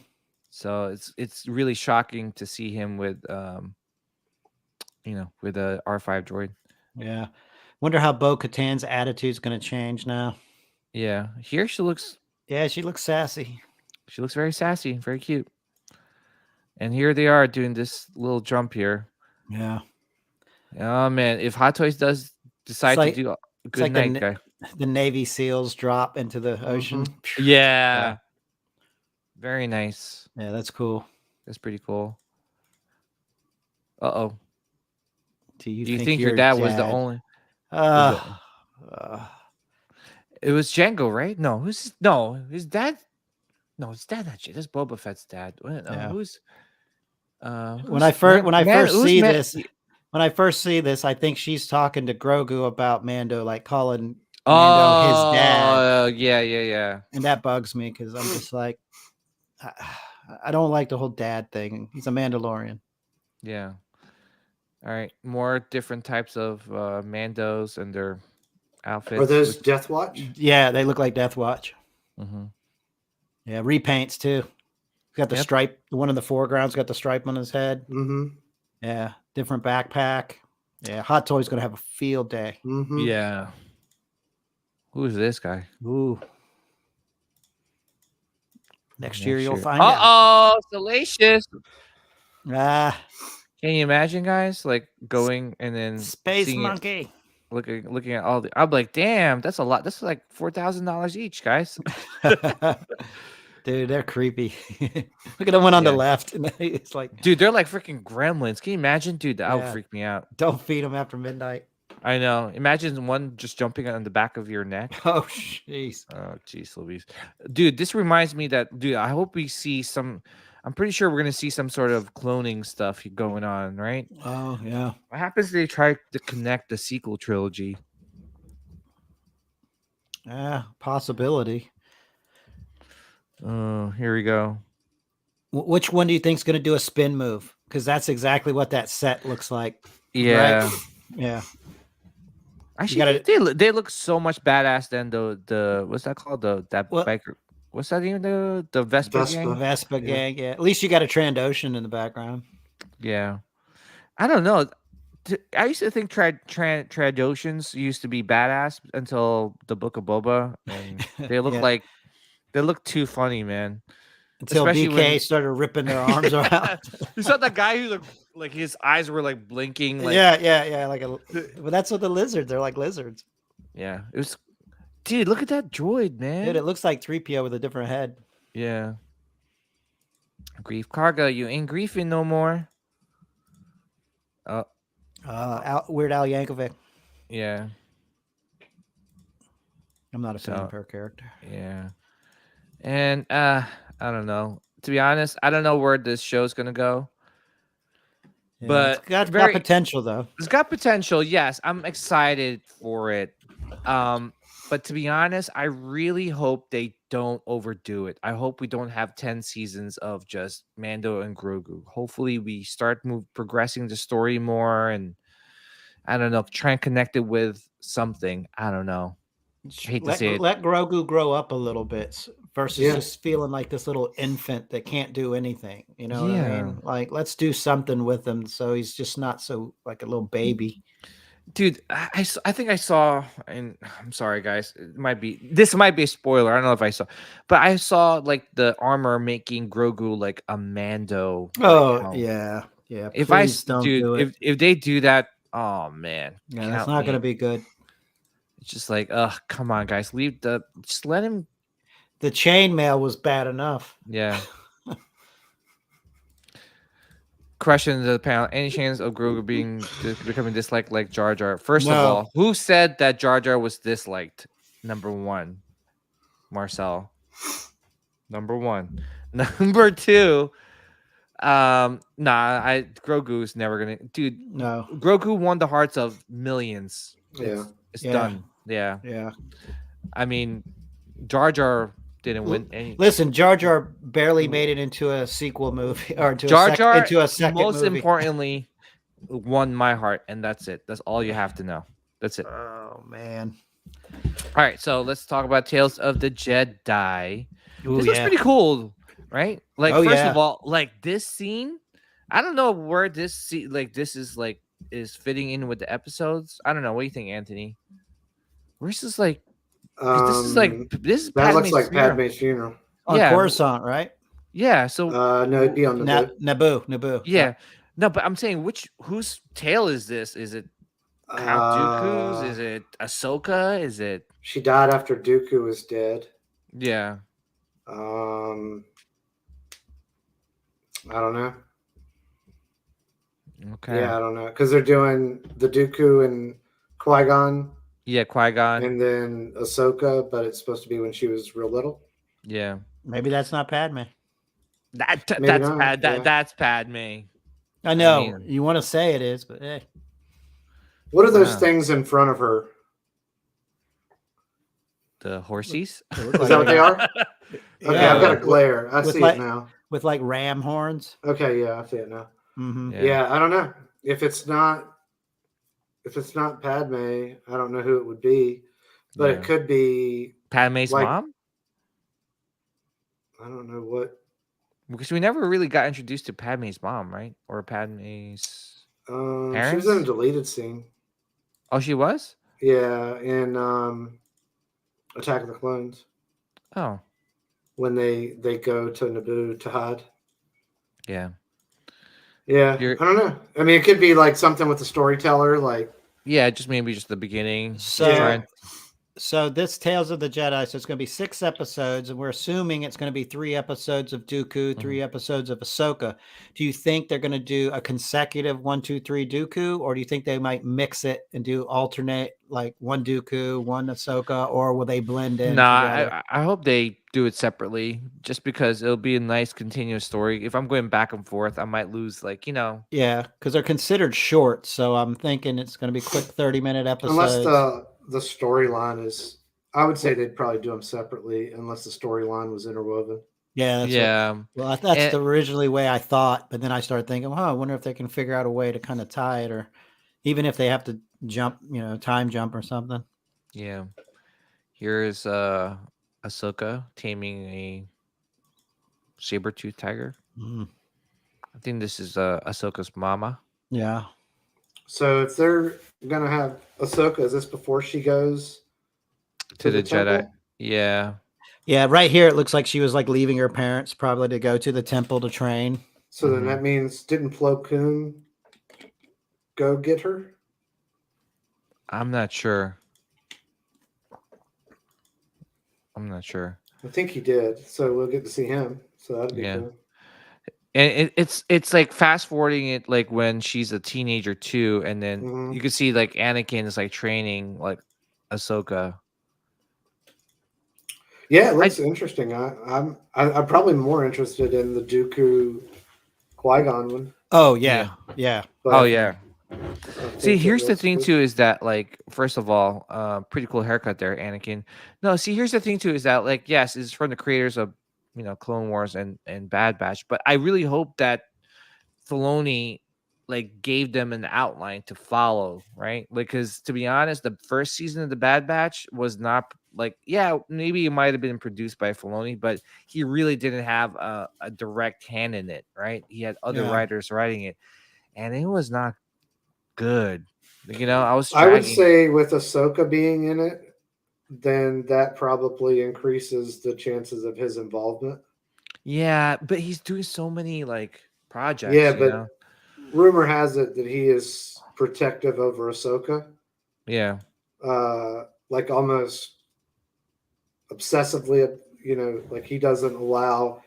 So it's really shocking to see him with with a R5 droid. Yeah. Wonder how Bo-Katan's attitude's going to change now. Yeah, here she looks She looks sassy. She looks very sassy, very cute. And here they are doing this little jump here. Yeah. Oh man, if Hot Toys does decide to do a good like night, guy. the Navy SEALs drop into the ocean. Yeah. Very nice. Yeah, that's cool. That's pretty cool. Uh-oh. Do you think your dad was the only? It was Django, right? No, his dad. No, his dad. Actually, that's Boba Fett's dad. Who's? When I first see this, I think she's talking to Grogu about Mando, like calling Mando his dad. Yeah. And that bugs me because I'm just like, I don't like the whole dad thing. He's a Mandalorian. Yeah. All right, more different types of Mandos and their outfits. Are those Death Watch? Yeah, they look like Death Watch. Mm-hmm. Yeah, repaints too. Got the stripe. The one in the foreground's got the stripe on his head. Mm-hmm. Yeah, different backpack. Yeah, Hot Toy's gonna have a field day. Mm-hmm. Yeah. Who is this guy? Ooh. Next year you'll find out. Oh, salacious. Ah. Can you imagine, guys, like going and then Space Monkey looking at all the? I'm like, damn, that's a lot. That's like $4,000 each, guys. Dude, they're creepy. Look at the one on the left. It's like, dude, they're like freaking gremlins. Can you imagine, dude? That would freak me out. Don't feed them after midnight. I know. Imagine one just jumping on the back of your neck. Oh, jeez. Oh, jeez, Louise. Dude, this reminds me that, dude, I hope we see some. I'm pretty sure we're going to see some sort of cloning stuff going on, right? Oh, yeah. What happens if they try to connect the sequel trilogy? Possibility. Oh, here we go. Which one do you think is going to do a spin move? Because that's exactly what that set looks like. Yeah. Right? Yeah. Actually, they look so much badass than the what's that called? Biker. What's that even? The Vespa gang? Vespa gang, yeah. At least you got a Trandoshan in the background. Yeah. I don't know. I used to think Trandoshans used to be badass until the Book of Boba, and they look like they look too funny, man. Until especially BK started ripping their arms around. You saw that guy who like his eyes were like blinking. Like, yeah. But that's what the lizards. They're like lizards. Yeah, it was. Dude, look at that droid, man. Dude, it looks like 3PO with a different head. Yeah. Grief Karga, you ain't griefing no more. Weird Al Yankovic. Yeah. I'm not a fan of her character. Yeah. And I don't know. To be honest, I don't know where this show's gonna go. Yeah, but it's got potential though. It's got potential, yes. I'm excited for it. But to be honest, I really hope they don't overdo it. I hope we don't have 10 seasons of just Mando and Grogu. Hopefully we start progressing the story more, and I don't know, try and connect it with something. I don't know. I hate to say it. Let Grogu grow up a little bit versus just feeling like this little infant that can't do anything. You know what I mean? Like, let's do something with him so he's just not so like a little baby. Dude, I think I saw, and I'm sorry, guys. This might be a spoiler. I don't know if I saw, but I saw like the armor making Grogu like a Mando. Oh, yeah. If if they do that, oh man, yeah, that's not going to be good. just like, come on, guys, just let him. The chainmail was bad enough. Yeah. Question to the panel: any chance of Grogu becoming disliked like Jar Jar? First of No. all, who said that Jar Jar was disliked? Number one, Marcel. Number one. Number two, Grogu's never gonna, dude. No. Grogu won the hearts of millions. Yeah. It's Yeah. done. Yeah. Yeah. I mean, Jar Jar didn't win any. Listen, Jar Jar barely made it into a sequel movie or into Jar a Jar, into a second most movie. importantly, won my heart, and that's it. That's all you have to know. That's it. Oh man. All right, so let's talk about Tales of the Jedi. Ooh, This looks pretty cool, right? Like, Oh, first yeah. of all, like this scene, I don't know where this is fitting in with the episodes. I don't know. What do you think, Anthony? Where's this like? 'Cause this is that looks Padme's like funeral. Padme's funeral. On Yeah. Coruscant, right? Yeah. So No, it'd be on the Naboo. yeah. No, but I'm saying whose tale is this? Is it Count Dooku's? Is it Ahsoka? Is it? She died after Dooku was dead. Yeah. I don't know. Okay. Yeah, I don't know because they're doing the Dooku and Qui-Gon. Yeah, Qui-Gon. And then Ahsoka, but it's supposed to be when she was real little. Yeah. Maybe that's not Padme. That's not, That's Padme. I know mean- you want to say it is, but hey. What are those Wow. things in front of her? The horsies. Is that what they are? Okay, Yeah. I've got a glare. I With see like- it now. With like ram horns. Okay, yeah, I see it now. Mm-hmm. Yeah, I don't know. If it's not Padme, I don't know who it would be. But Yeah. it could be Padme's like- mom? I don't know what. Because we never really got introduced to Padme's mom, right? Or Padme's. She was Parents? in a deleted scene. Oh, she was? Yeah, in Attack of the Clones Oh, when they go to Naboo to hide. yeah. Yeah, You're- I don't know. I mean, it could be like something with the storyteller, like Yeah, just maybe just the beginning. So, Yeah. so this Tales of the Jedi. So it's going to be 6 episodes, and we're assuming it's going to be 3 episodes of Dooku, 3 episodes of Ahsoka. Do you think they're going to do a consecutive 1, 2, 3 Dooku, or do you think they might mix it and do alternate, like 1 Dooku, 1 Ahsoka, or will they blend in? together? I hope they do it separately, just because it'll be a nice continuous story. If I'm going back and forth, I might lose, Yeah, because they're considered short, so I'm thinking it's going to be quick 30-minute episodes. unless the storyline is. I would say they'd probably do them separately, unless the storyline was interwoven. Yeah, that's yeah. well, that's And- the originally way I thought, but then I started thinking, well, I wonder if they can figure out a way to kind of tie it, or even if they have to jump, time jump or something. Yeah. Here's Ahsoka taming a saber-tooth tiger. Mhm. I think this is Ahsoka's mama. Yeah. So if they're gonna have Ahsoka, is this before she goes To the Jedi. temple? Yeah. Yeah, right here it looks like she was like leaving her parents probably to go to the temple to train. So then that means didn't Plo Koon go get her? I'm not sure. I think he did. So we'll get to see him. So that'd be Yeah. cool. And it's like fast forwarding it like when she's a teenager too, and then Mhm. you can see like Anakin is like training like Ahsoka. Yeah, it looks interesting. I'm probably more interested in the Dooku Qui-Gon one. Oh yeah. Yeah. But Oh yeah. I think See, it here's the looks thing good. too is that like first of all, pretty cool haircut there, Anakin. No, see, here's the thing too is that like yes, it's from the creators of Clone Wars and Bad Batch, but I really hope that Filoni like gave them an outline to follow, right? Like, because to be honest, the first season of the Bad Batch was not like, yeah, maybe it might have been produced by Filoni, but he really didn't have a direct hand in it, right? He had other Yeah. writers writing it, and it was not good. I was. I would dragging- say with Ahsoka being in it, then that probably increases the chances of his involvement. yeah, but he's doing so many like projects. Yeah, you but know? rumor has it that he is protective over Ahsoka. Yeah, like almost obsessively, like he doesn't allow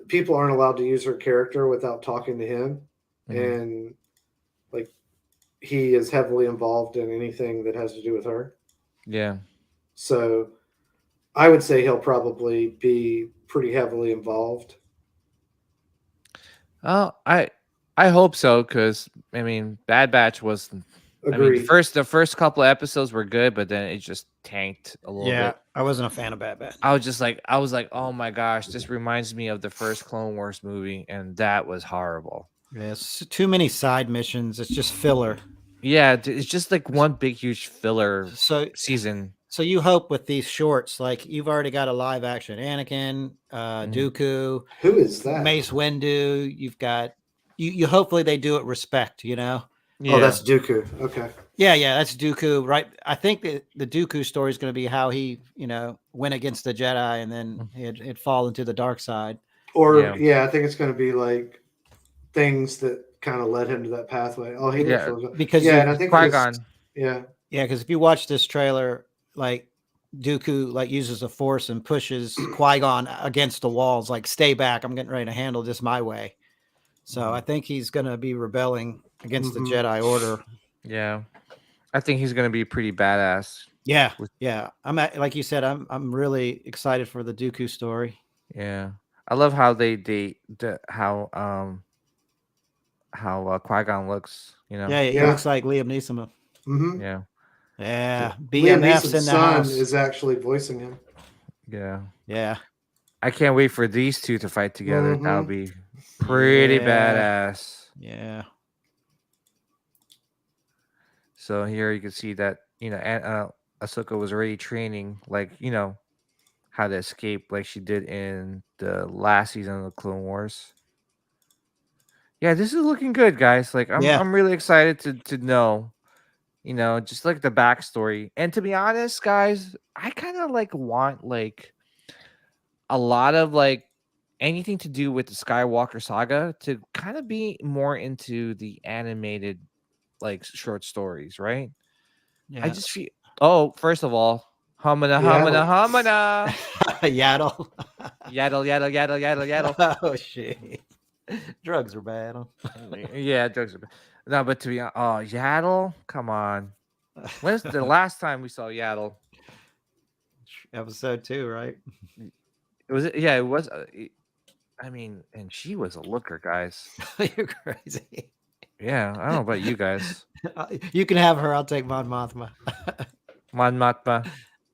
people aren't allowed to use her character without talking to him, and like he is heavily involved in anything that has to do with her. Yeah. So I would say he'll probably be pretty heavily involved. Oh, I hope so, because I mean, Bad Batch was. Agreed. I mean, the first couple of episodes were good, but then it just tanked a little bit. I wasn't a fan of Bad Batch. I was like, oh my gosh, this reminds me of the first Clone Wars movie, and that was horrible. Yes, too many side missions. It's just filler. Yeah, it's just like one big huge filler season. So you hope with these shorts, like you've already got a live action Anakin, Dooku. Who is that? Mace Windu. You've got you. Hopefully they do it respect. Yeah. Oh, that's Dooku. Okay. Yeah, that's Dooku, right? I think the Dooku story is going to be how he, went against the Jedi and then he'd fall into the dark side. Or I think it's going to be like things that kind of led him to that pathway. Oh, he didn't because and I think Qui-Gon. Yeah, because if you watch this trailer, like Dooku like uses the Force and pushes Qui-Gon against the walls, like stay back. I'm getting ready to handle this my way. So I think he's going to be rebelling against the Jedi Order. Yeah, I think he's going to be pretty badass. Yeah. Like you said, I'm really excited for the Dooku story. Yeah, I love how how Qui-Gon looks. He looks like Liam Neeson. Mm-hmm. Yeah. Liam BMF's Neeson's in the son house. is actually voicing him. Yeah. I can't wait for these two to fight together. That'll be pretty badass. Yeah. So here you can see that Ahsoka was already training, like how to escape, like she did in the last season of the Clone Wars. Yeah, this is looking good, guys. Like I'm really excited to know, just like the backstory. And to be honest, guys, I kind of like want like a lot of like anything to do with the Skywalker saga to kind of be more into the animated like short stories, right? Yeah. I just feel. Oh, first of all, humana. Yaddle. Yaddle. Oh shit. Drugs are bad. Yeah, drugs are bad. No, but to be honest, Yaddle, come on. When's the last time we saw Yaddle? Episode 2, right? Was it? Yeah, it was. I mean, and she was a looker, guys. You're crazy. Yeah, I don't know about you guys. You can have her. I'll take Mon Mothma. Mon Mothma.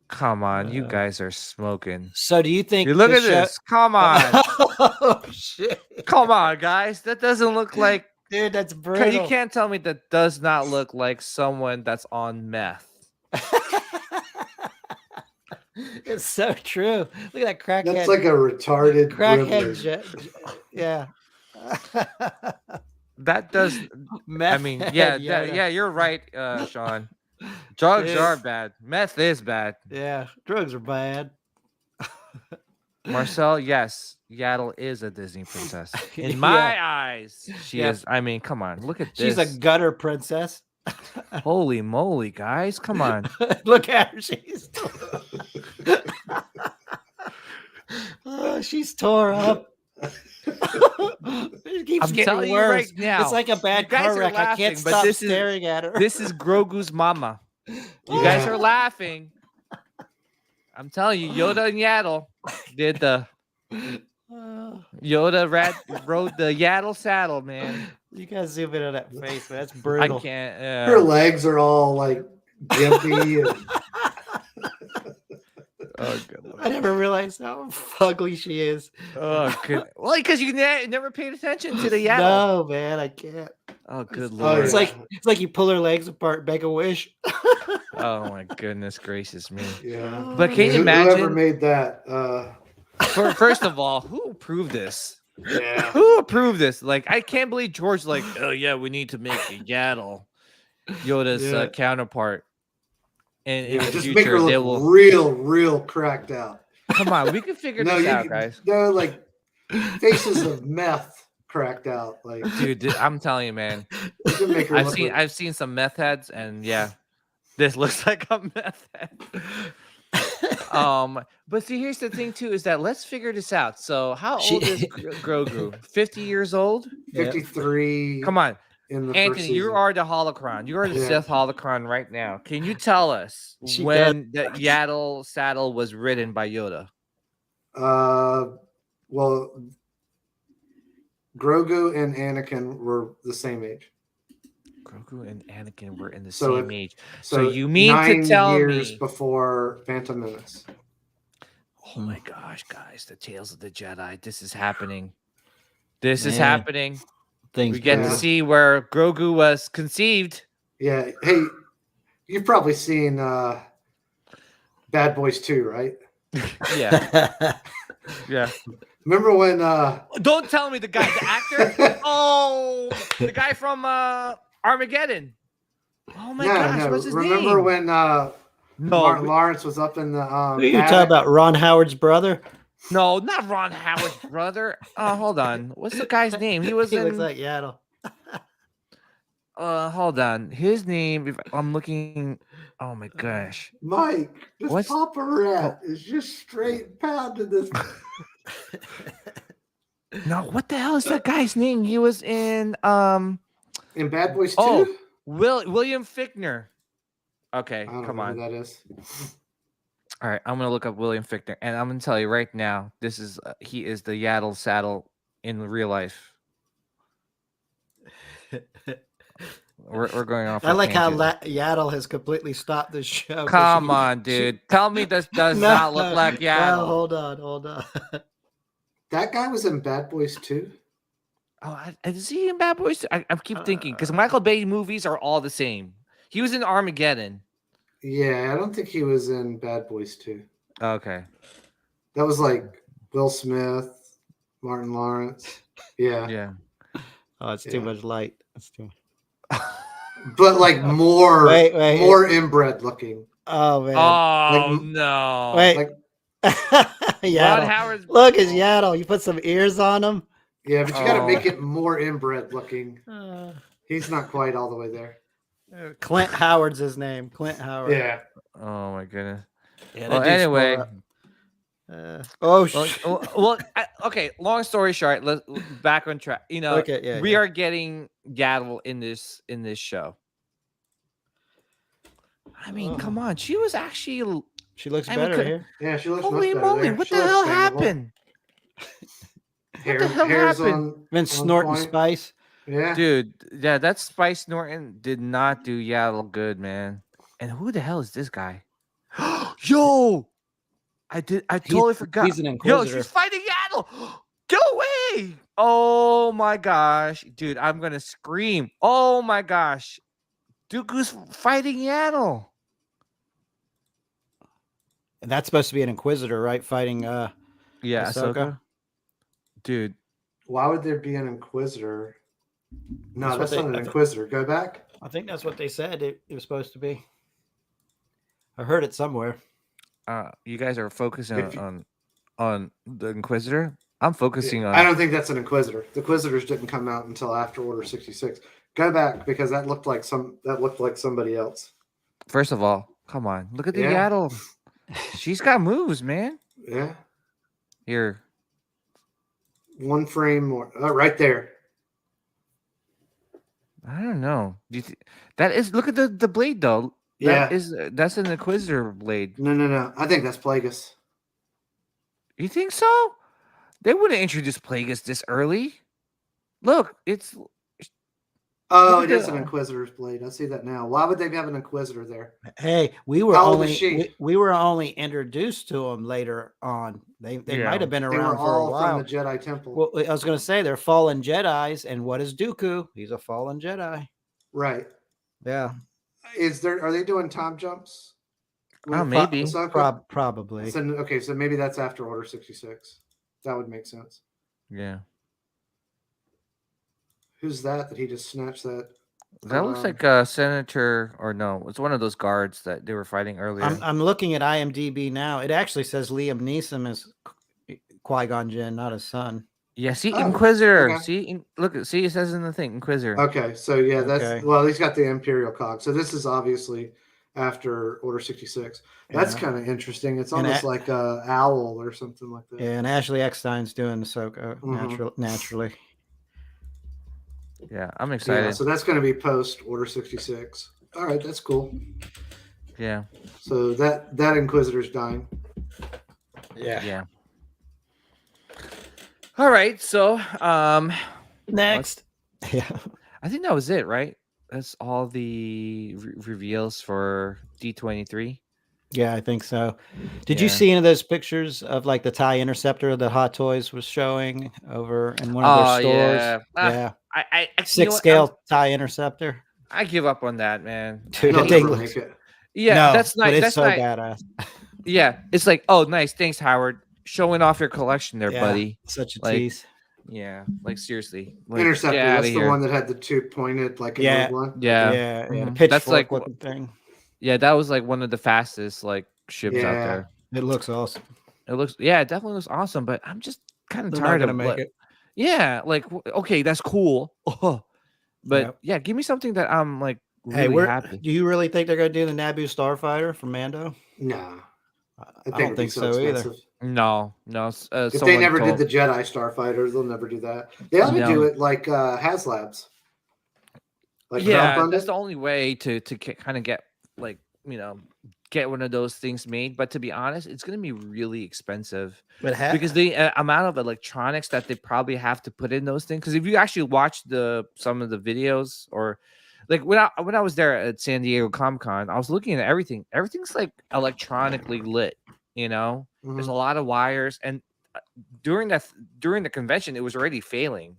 Come on, you guys are smoking. So do you think... Look at this. Come on. Oh, shit. Come on, guys. That doesn't look like... Dude, that's brutal. You can't tell me that does not look like someone that's on meth. It's so true. Look at that crackhead. That's like a retarded crackhead. Yeah. That does. Meth I mean, yeah, you're right, Sean. Drugs are bad. Meth is bad. Yeah, drugs are bad. Marcel, yes, Yaddle is a Disney princess. In my eyes, she is. I mean, come on, look at this. She's a gutter princess. Holy moly, guys, come on. Look at her. She's tore up. It keeps getting worse. Right now, it's like a bad car wreck. I can't stop staring at her. This is Grogu's mama. You guys are laughing. I'm telling you, Yoda and Yaddle did the Yoda rode the Yaddle saddle, man. You gotta zoom in on that face, man. That's brutal. I can't. Her legs are all like gimpy. Oh, good. I never realized how ugly she is. Oh, good. Well, because you never paid attention to the Yaddle. No, man, I can't. Oh, good Lord. It's like you pull her legs apart, make a wish. Oh my goodness gracious me. Yeah. But can you imagine? Whoever made that? First of all, who approved this? Yeah. Who approved this? Like, I can't believe George. Like, oh yeah, we need to make a Yaddle, Yoda's counterpart. And in the just future, make her look they will real cracked out. Come on, we can figure this out, guys. No, like faces of meth cracked out. Like, dude, I'm telling you, man. I've seen some meth heads, and yeah, This looks like a meth head. But see, here's the thing too: is that let's figure this out. So, how old is Grogu? 50 years old. 53. Come on, In the first Anthony, you season. are the holocron. You are the Yeah. Sith holocron right now. Can you tell us when the Yaddle saddle was ridden by Yoda? Well, Grogu and Anakin were the same age. Grogu and Anakin were in the So same age. So you mean 9 to tell years me before Phantom Menace? Oh my gosh, guys, the Tales of the Jedi. This is happening. This is happening. We get to see where Grogu was conceived. Yeah. Hey, you've probably seen Bad Boys 2, right? Yeah. Yeah. Remember when Don't tell me the guy, the actor? Oh, the guy from Armageddon. Oh my gosh, what's his name? Remember when Martin Lawrence was up in the you talking about Ron Howard's brother? No, not Ron Howard's brother. Oh, hold on. What's the guy's name? He was looks like Yaddle. Hold on. His name, if I'm looking. Oh my gosh. Mike, this Papa Rat is just straight pounding this. No, what the hell is that guy's name? He was in Bad Boys 2? Oh, William Fichtner. Okay, I don't come know on. who that is. All right, I'm gonna look up William Fichtner, and I'm gonna tell you right now, this is he is the Yaddle saddle in real life. We're going off. I like how Yaddle has completely stopped this show. Come on, dude. Tell me this does not look like Yaddle. No, hold on. That guy was in Bad Boys 2? Oh, is he in Bad Boys 2? I keep thinking because Michael Bay movies are all the same. He was in Armageddon. Yeah, I don't think he was in Bad Boys 2. Okay. That was like Will Smith, Martin Lawrence. Yeah. Yeah. Oh, it's too much light. It's too much. But like more more inbred looking. Oh man. Oh no. Wait. Like, Yaddle. Look, it's Yaddle. You put some ears on him. Yeah, but you got to make it more inbred looking. He's not quite all the way there. Clint Howard's his name. Clint Howard. Yeah. Oh my goodness. Yeah, well, anyway. Okay. Long story short, let's back on track. You know, we are getting Yaddle in this show. I mean, come on. She was actually. She looks better here. Yeah, she looks holy much better moly! there. What She the looks hell bangable. happened? Hair, What the hell hair's happened? Been snorting point. spice. Yeah. Dude, yeah, that Spice Norton did not do Yaddle good, man. And who the hell is this guy? Yo! I totally forgot. He's an Inquisitor. Yo, she's fighting Yaddle! Go away! Oh my gosh. Dude, I'm gonna scream. Oh my gosh. Dooku's fighting Yaddle. And that's supposed to be an Inquisitor, right? Fighting Yeah, Ahsoka. Dude. Why would there be an Inquisitor? No, That's that's what not an Inquisitor. Go back. I think that's what they said it was supposed to be. I heard it somewhere. You guys are focusing on the Inquisitor. I'm focusing on. I don't think that's an Inquisitor. The Inquisitors didn't come out until after Order 66. Go back because that looked like somebody else. First of all, come on, look at the Yeah. Yaddle. She's got moves, man. Yeah. Here, One frame more. Right there. I don't know. Do you that is look at the blade though. Yeah. That's an Inquisitor blade. No. I think that's Plagueis. You think so? They wouldn't introduce Plagueis this early. Look, it's. Oh, Look it at is an Inquisitor's blade. I see that now. Why would they have an Inquisitor there? Hey, we were How old is only she? we were only introduced to them later on. They might have been They were around for all a while. from the Jedi Temple. Well, I was going to say they're fallen Jedis, and what is Dooku? He's a fallen Jedi. Right. Yeah, Are they doing time jumps? Oh, maybe. Ahsoka? probably. So maybe that's after Order 66. That would make sense. Yeah, Who's that he just snatched that? that looks like a senator, or no? It's one of those guards that they were fighting earlier. I'm looking at IMDb now. It actually says Liam Neeson is Qui-Gon Jinn, not his son. Yeah, see, Oh, Inquisitor. okay. See, see, it says in the thing, Inquisitor. Okay, so yeah, that's Okay. well, he's got the Imperial cog. So this is obviously after Order 66. That's Yeah. kind of interesting. It's And almost like a owl or something like that. Yeah, and Ashley Eckstein's doing Ahsoka naturally. Yeah, I'm excited. Yeah, so that's going to be post Order 66. All right, that's cool. Yeah. So that Inquisitor's dying. Yeah. All right, so Next. Yeah. I think that was it, right? That's all the reveals for D23. Yeah, I think so. Did you Yeah. see any of those pictures of like the TIE Interceptor that Hot Toys was showing over in one of their stores? Yeah. Yeah. I 6 scale TIE Interceptor. I give up on that, man. Dude, They'll that thing never looks, make it. Yeah, no, that's nice. but it's That's so nice. badass. Yeah, it's like, oh, nice, thanks, Howard, showing off your collection there, Yeah, buddy. Such a Like, tease. Yeah, like seriously. Like, Interceptor, get outta that's the here. one that had the two pointed like in Yeah. Rogue One. Yeah. Yeah, the Mhm. pitchfork That's like looking thing. Yeah, that was like one of the fastest like ships out Yeah. there. It looks awesome. It definitely looks awesome, but I'm just kind of They're not tired gonna of make it. Yeah, like okay, that's cool. But Yep. yeah, give me something that I'm like Hey, really happy. do you really think they're gonna do the Naboo Starfighter from Mando? Nah. I think don't it'd be think so so either. expensive. No. If they someone never told- did the Jedi Starfighters, they'll never do that. They ought to No. do it like HasLabs. Like yeah, crowdfund that's it. the only way to kind of get like get one of those things made. But to be honest, it's going to be really expensive But because the amount of electronics that they probably have to put in those things. Because if you actually watch some of the videos or like when I was there at San Diego Comic-Con, I was looking at everything. Everything's like electronically lit. There's a lot of wires, and during the convention, it was already failing.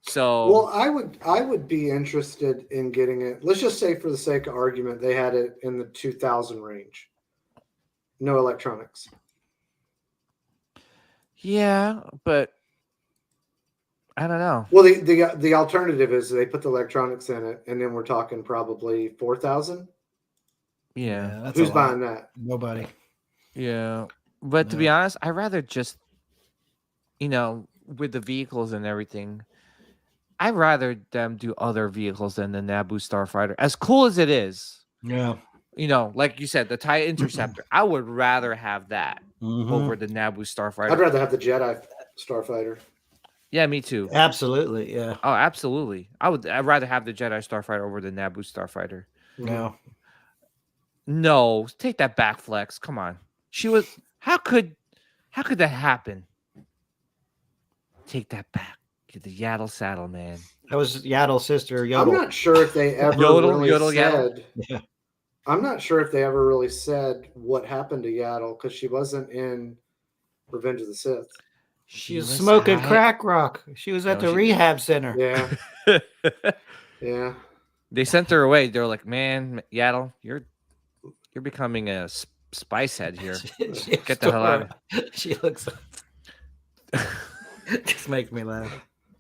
So Well, I would be interested in getting it. Let's just say, for the sake of argument, they had it in the 2000 range. No electronics. yeah, but I don't know. Well, the alternative is they put the electronics in it, and then we're talking probably 4,000. Yeah, that's Who's a lot. buying that? Nobody. yeah. But to be honest, I rather just with the vehicles and everything, I'd rather them do other vehicles than the Naboo Starfighter. As cool as it is, Yeah. like you said, the TIE Interceptor, I would rather have that Mhm. over the Naboo Starfighter. I'd rather have the Jedi Starfighter. Yeah, me too. Absolutely. Yeah. Oh, absolutely. I'd rather have the Jedi Starfighter over the Naboo Starfighter. No. No, take that back, Flex. Come on. She was. How could that happen? Take that back. Get the Yaddle saddle, man. That was Yaddle's sister, I'm Yodel. not sure if they ever Yodel, really Yodel, said. Yeah. I'm not sure if they ever really said what happened to Yaddle because she wasn't in Revenge of the Sith. She was smoking crack rock. She was at No, the she- rehab center. Yeah, yeah. They sent her away. They're like, man, Yaddle, you're becoming a spice head here. Get the hell out. She looks. Just makes me laugh.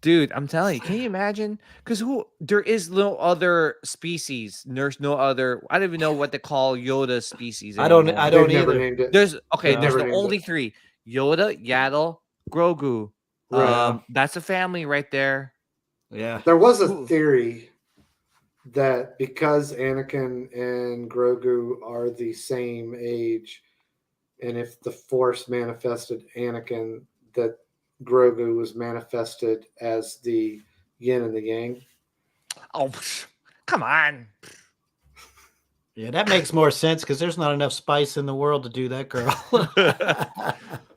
Dude, I'm telling you, can you imagine? Because there is no other species. There's no other. I don't even know what they call Yoda species. I don't anymore. They've never either. named it. There's No. there's Never the named only it. 3: Yoda, Yaddle, Grogu. Right. That's a family right there. Yeah. There was a Ooh. theory that because Anakin and Grogu are the same age, and if the Force manifested Anakin, that Grogu was manifested as the yin and the yang. Oh, come on. Yeah, that makes more sense because there's not enough spice in the world to do that, girl.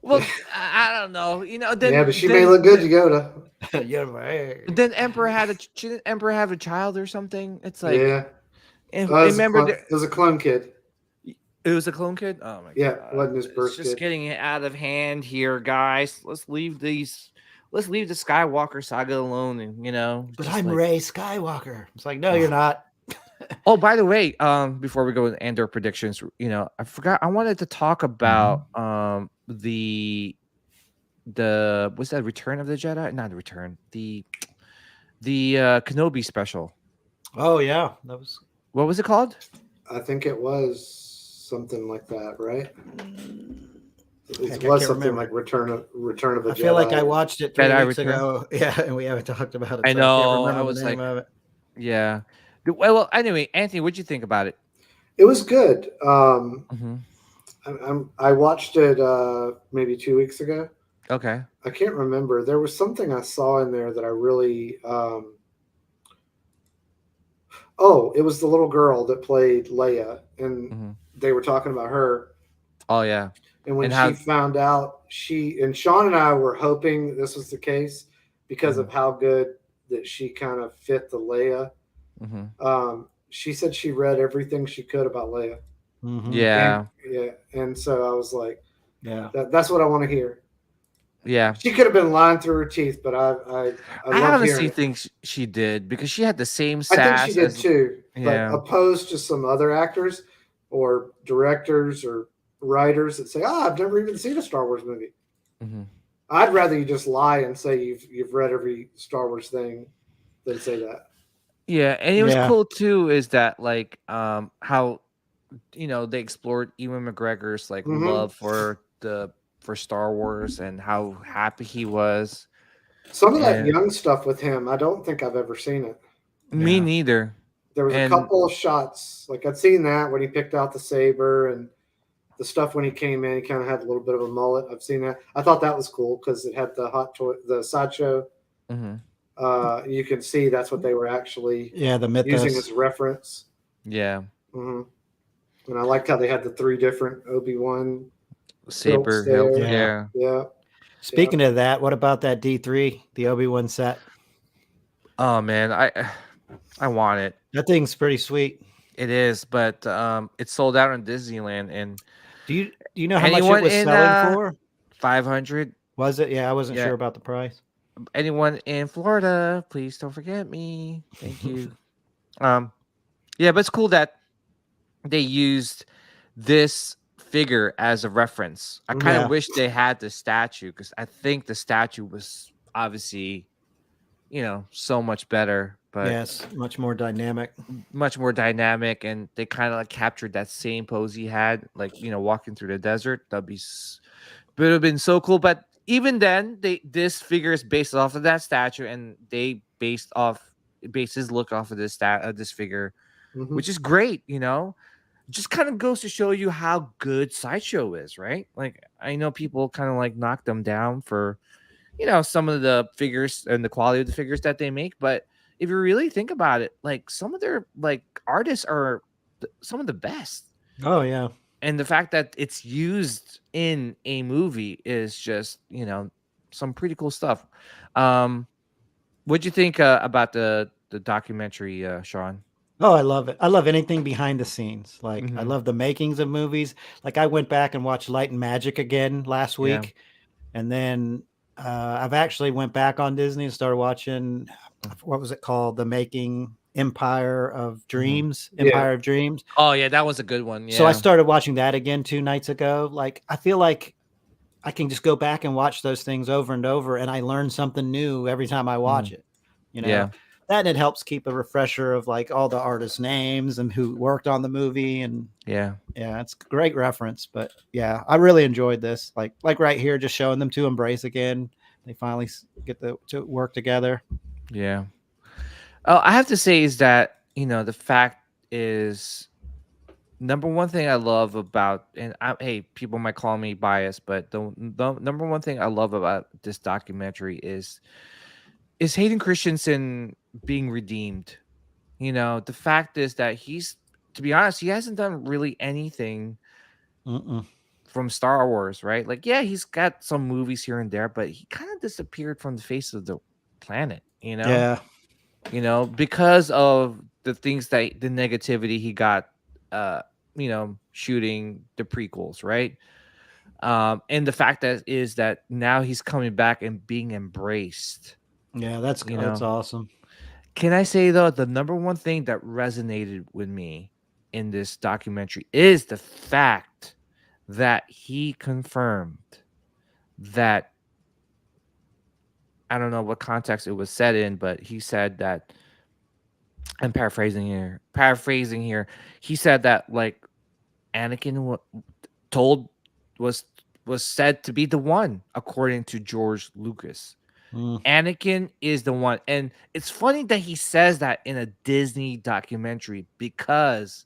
Well, I don't know. Then, Yeah, but she then- may look good to Yoda. You're right. Then Emperor didn't Emperor have a child or something? It's like, Yeah, and it was, remember, it was a clone kid. it was a clone kid. Oh my Yeah, god, wasn't his it's birth just kid. getting out of hand here, guys. Let's leave the Skywalker saga alone, and But just I'm like- Ray Skywalker. It's like, no, you're not. Oh, by the way, before we go with Andor predictions, I forgot. I wanted to talk about the what's that? Return of the Jedi? Not the Return. The Kenobi special. Oh yeah, that was. What was it called? I think it was something like that, right? Heck, It I was can't something remember. like Return of the I Jedi. feel like I watched it 3 Jedi weeks Return? ago. Yeah, and we haven't talked about it. I so know, can't remember I the was name like- of it. Yeah. Well, anyway, Anthony, what'd you think about it? It was good. Mm-hmm. I watched it maybe 2 weeks ago. Okay. I can't remember. There was something I saw in there that I really. Oh, it was the little girl that played Leia, and Mm-hmm. they were talking about her. Oh yeah. And when And she how? found out, she and Sean and I were hoping this was the case because Mm-hmm. of how good that she kind of fit the Leia. Mm-hmm. She said she read everything she could about Leia, Mm-hmm. and Yeah. yeah, and so I was like, Yeah. that's what I want to hear. Yeah. She could have been lying through her teeth, but I I loved hearing honestly it. think she did because she had the same I think she sass did as. too, but Yeah. opposed to some other actors or directors or writers that say, "Oh, I've never even seen a Star Wars movie." Mm-hmm. I'd rather you just lie and say you've read every Star Wars thing than say that. Yeah, and it was Yeah. cool too. Is that like how they explored Ewan McGregor's like Hmm. love for Star Wars and how happy he was. Some of that And young stuff with him, I don't think I've ever seen it. me Yeah. neither. There was a And couple of shots, like I'd seen that when he picked out the saber and the stuff when he came in. He kind of had a little bit of a mullet. I've seen that. I thought that was cool because it had the hot toy, the sideshow. mhm, You can see that's what they were actually Yeah. The using mythos. as reference. yeah, Hmm. And I liked how they had the three different Obi-Wan hilts Saber Hill. there. Yeah. Yeah. Yeah, yeah. Speaking of that, what about that D3, the Obi-Wan set? Oh man, I want it. That thing's pretty sweet. It is, but it's sold out in Disneyland. And Do you know how much it anyone was in selling for? 500. Was it? Yeah, I wasn't Yeah, sure about the price. anyone in Florida, please don't forget me. Thank you. Um, yeah, but it's cool that they used this figure as a reference. I kind of Yeah. wish they had the statue because I think the statue was obviously, so much better, but Yes, much more dynamic. much more dynamic. And they kind of like captured that same pose he had, like, walking through the desert. Would have been so cool. But even then, this figure is based off of that statue, and they based his look off of this figure, Hmm. which is great. Just kind of goes to show you how good Sideshow is, right? Like, I know people kind of like knock them down for, some of the figures and the quality of the figures that they make. But if you really think about it, like some of their like artists are some of the best. Oh yeah. And the fact that it's used in a movie is just, some pretty cool stuff. Um, what'd you think about the documentary, Sean? Oh, I love it. I love anything behind the scenes. Like I Mm-hmm. love the makings of movies. Like I went back and watched Light and Magic again last Yeah. week, and then I've actually went back on Disney and started watching what was it called? The Making Empire of Mm-hmm. Dreams. Yeah. Empire of Dreams. Oh yeah, that was a good one. So I Yeah. started watching that again 2 nights ago. Like I feel like I can just go back and watch those things over and over, and I learn something new every time I watch it. You know, Yeah. that and it helps keep a refresher of like all the artists' names and who worked on the movie. And Yeah. yeah, it's a great reference. But yeah, I really enjoyed this. Like right here, just showing them to embrace again. They finally get to work together. Yeah. Oh, I have to say is that, the fact is number one thing I love about, and hey, people might call me biased, but the number one thing I love about this documentary is Hayden Christensen being redeemed. The fact is that to be honest, he hasn't done really anything Mm-mm. from Star Wars, right? Like, yeah, he's got some movies here and there, but he kind of disappeared from the face of the planet, Yeah. because of the things that the negativity he got, shooting the prequels, right? And the fact that is that now he's coming back and being embraced, Yeah, that's awesome. Can I say though, the number one thing that resonated with me in this documentary is the fact that he confirmed that, I don't know what context it was said in, but he said that, I'm paraphrasing here. He said that like Anakin told was said to be the one according to George Lucas. Mm. Anakin is the one. And it's funny that he says that in a Disney documentary because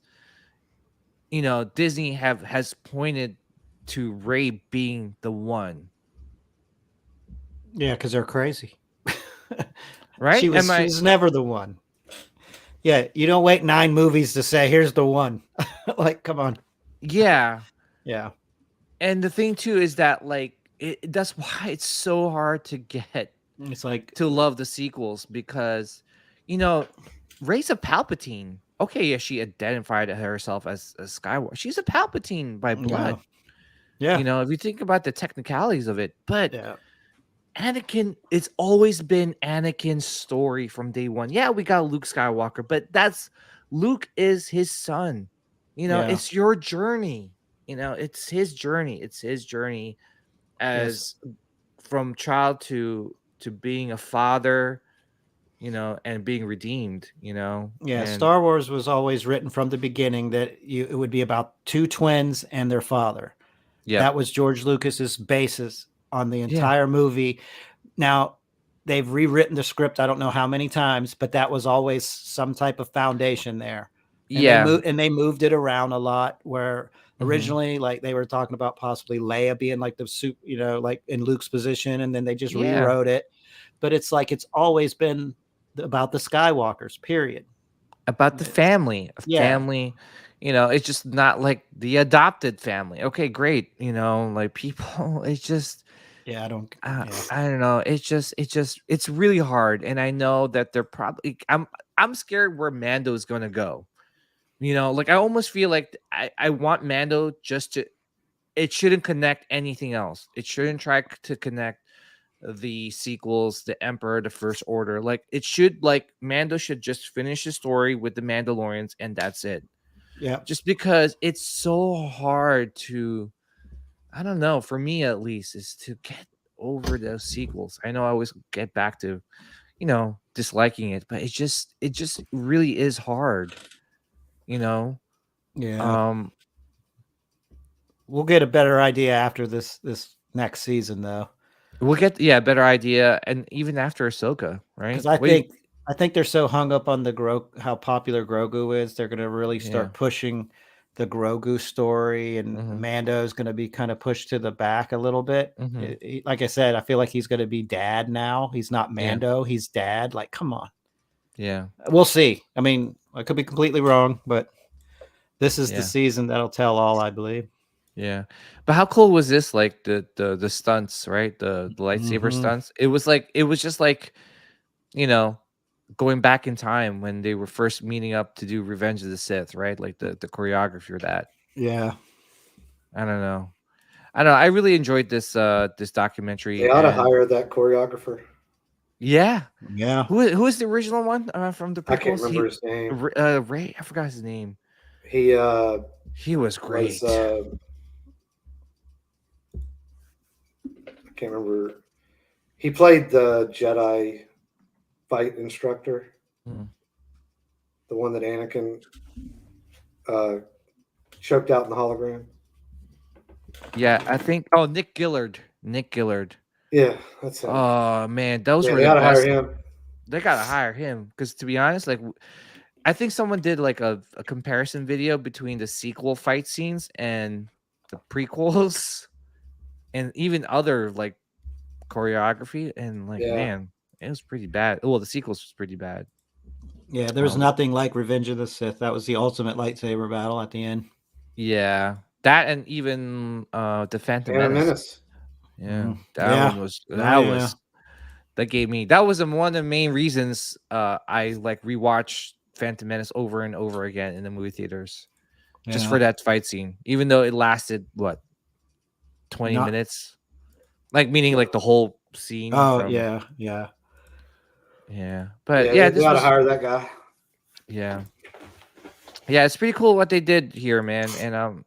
Disney has pointed to Rey being the one. Yeah, because they're crazy. Right? She was never the one. Yeah, you don't wait 9 movies to say here's the one. Like, come on. Yeah. Yeah. And the thing too is that like that's why it's so hard to get It's like to love the sequels, because Rey's a Palpatine. Okay, yeah, she identified herself as a Skywalker. She's a Palpatine by blood. Yeah. If you think about the technicalities of it, but Yeah. Anakin, it's always been Anakin's story from day one. Yeah, we got Luke Skywalker, but Luke is his son. It's your journey. It's his journey. It's his journey as from child to being a father, and being redeemed, Yeah, and Star Wars was always written from the beginning that it would be about 2 twins and their father. yeah, That was George Lucas's basis on the entire movie. Now, they've rewritten the script I don't know how many times, but that was always some type of foundation there. And they moved it around a lot, where originally like they were talking about possibly Leia being like the soup, like in Luke's position, and then they just rewrote it. But it's like it's always been about the Skywalkers, period. About the family. Family, it's just not like the adopted family. Okay, great. Like people, it's just I don't know. It's really hard. And I know that they're probably I'm scared where Mando's gonna go. Like I almost feel like I want Mando just to, it shouldn't connect anything else. It shouldn't try to connect the sequels, the Emperor, the First Order. Like it should, like Mando should just finish the story with the Mandalorians and that's it. Yeah. Just because it's so hard to, I don't know, for me at least, is to get over those sequels. I know I always get back to, disliking it, but it just really is hard. Yeah. We'll get a better idea after this next season, though. We'll get a better idea, and even after Ahsoka, right? Because I think they're so hung up on how popular Grogu is, they're going to really start pushing the Grogu story, and Mando's going to be kind of pushed to the back a little bit. Like I said, I feel like he's going to be dad now. He's not Mando, he's dad. Like, come on. Yeah, we'll see. I mean, I could be completely wrong, but this is the season that'll tell all, I believe. Yeah, but how cool was this? Like the stunts, right? The lightsaber stunts. It was just like, going back in time when they were first meeting up to do Revenge of the Sith, right? Like the choreography of that. Yeah, I don't know. I really enjoyed this documentary. They ought to hire that choreographer. Yeah. Who is the original one from the prequels? I can't remember his name. Ray, I forgot his name. He was great. I can't remember. He played the Jedi fight instructor, the one that Anakin choked out in the hologram. Yeah, I think. Oh, Nick Gillard. Yeah, that's him. Oh man, those were. They gotta hire him. They gotta hire him, because to be honest, like, I think someone did like a comparison video between the sequel fight scenes and the prequels, and even other like choreography, and like, man, it was pretty bad. Well, the sequels was pretty bad. Yeah, there was nothing like Revenge of the Sith. That was the ultimate lightsaber battle at the end. Yeah, that, and even the Phantom Menace. Yeah, that one was that gave me, that was one of the main reasons I like rewatched Phantom Menace over and over again in the movie theaters, just for that fight scene, even though it lasted 20 minutes, like meaning like the whole scene. Oh, but they gotta hire that guy. Yeah, it's pretty cool what they did here, man. And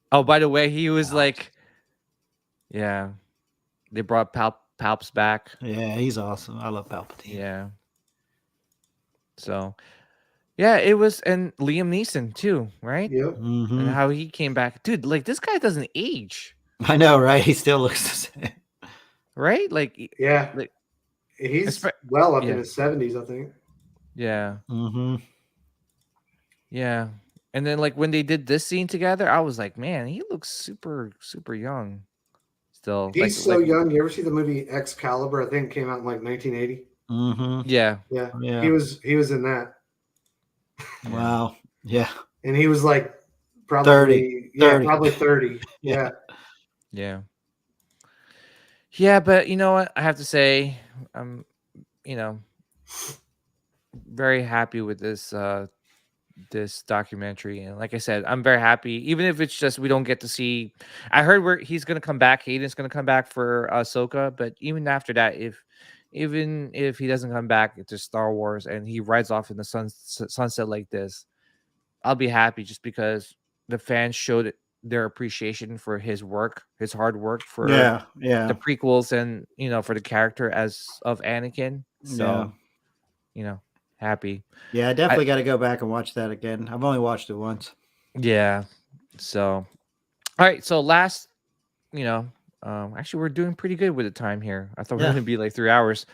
oh, by the way, he was like, they brought Palps back. Yeah, he's awesome. I love Palpatine. Yeah. So, it was, and Liam Neeson too, right? Yep. And how he came back, dude. Like, this guy doesn't age. I know, right? He still looks the same, right? Like, like, he's well up in his 70s, I think. Yeah. Yeah. And then like when they did this scene together, I was like, man, he looks super, super young still. He's so young. You ever see the movie Excalibur? I think it came out in like 1980. Mm-hmm. Yeah. Yeah. Yeah. He was in that. Wow. Yeah. And he was like probably 30. yeah, 30. probably 30. Yeah. Yeah. Yeah, but you know what? I have to say, I'm, you know, very happy with this documentary. And like I said, I'm very happy, even if it's just we don't get to see. I heard where he's gonna come back. Hayden's gonna come back for Ahsoka, but even after that, even if he doesn't come back to Star Wars and he rides off in the sunset like this, I'll be happy just because the fans showed their appreciation for his work, his hard work for Yeah. the prequels, and for the character as of Anakin. So happy. Yeah, I definitely got to go back and watch that again. I've only watched it once. Yeah. So, all right. So last, actually we're doing pretty good with the time here. I thought we were going to be like 3 hours.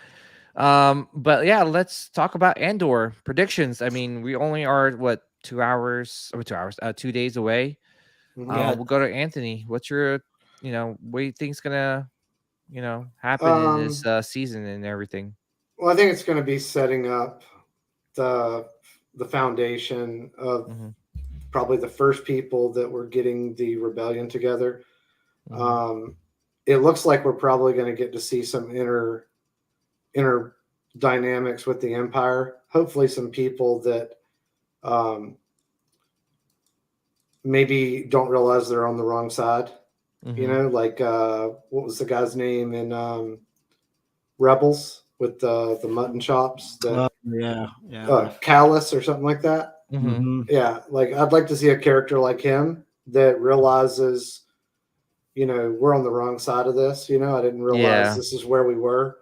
But yeah, let's talk about Andor predictions. I mean, we only are 2 hours, 2 days away. We'll go to Anthony. What's your, what do you think's gonna, happen in this season and everything? Well, I think it's going to be setting up the foundation of probably the first people that were getting the rebellion together. It looks like we're probably going to get to see some inner dynamics with the Empire. Hopefully, some people that maybe don't realize they're on the wrong side. Like what was the guy's name in Rebels with the mutton chops? Callus or something like that. Yeah, like I'd like to see a character like him that realizes, we're on the wrong side of this. I didn't realize this is where we were.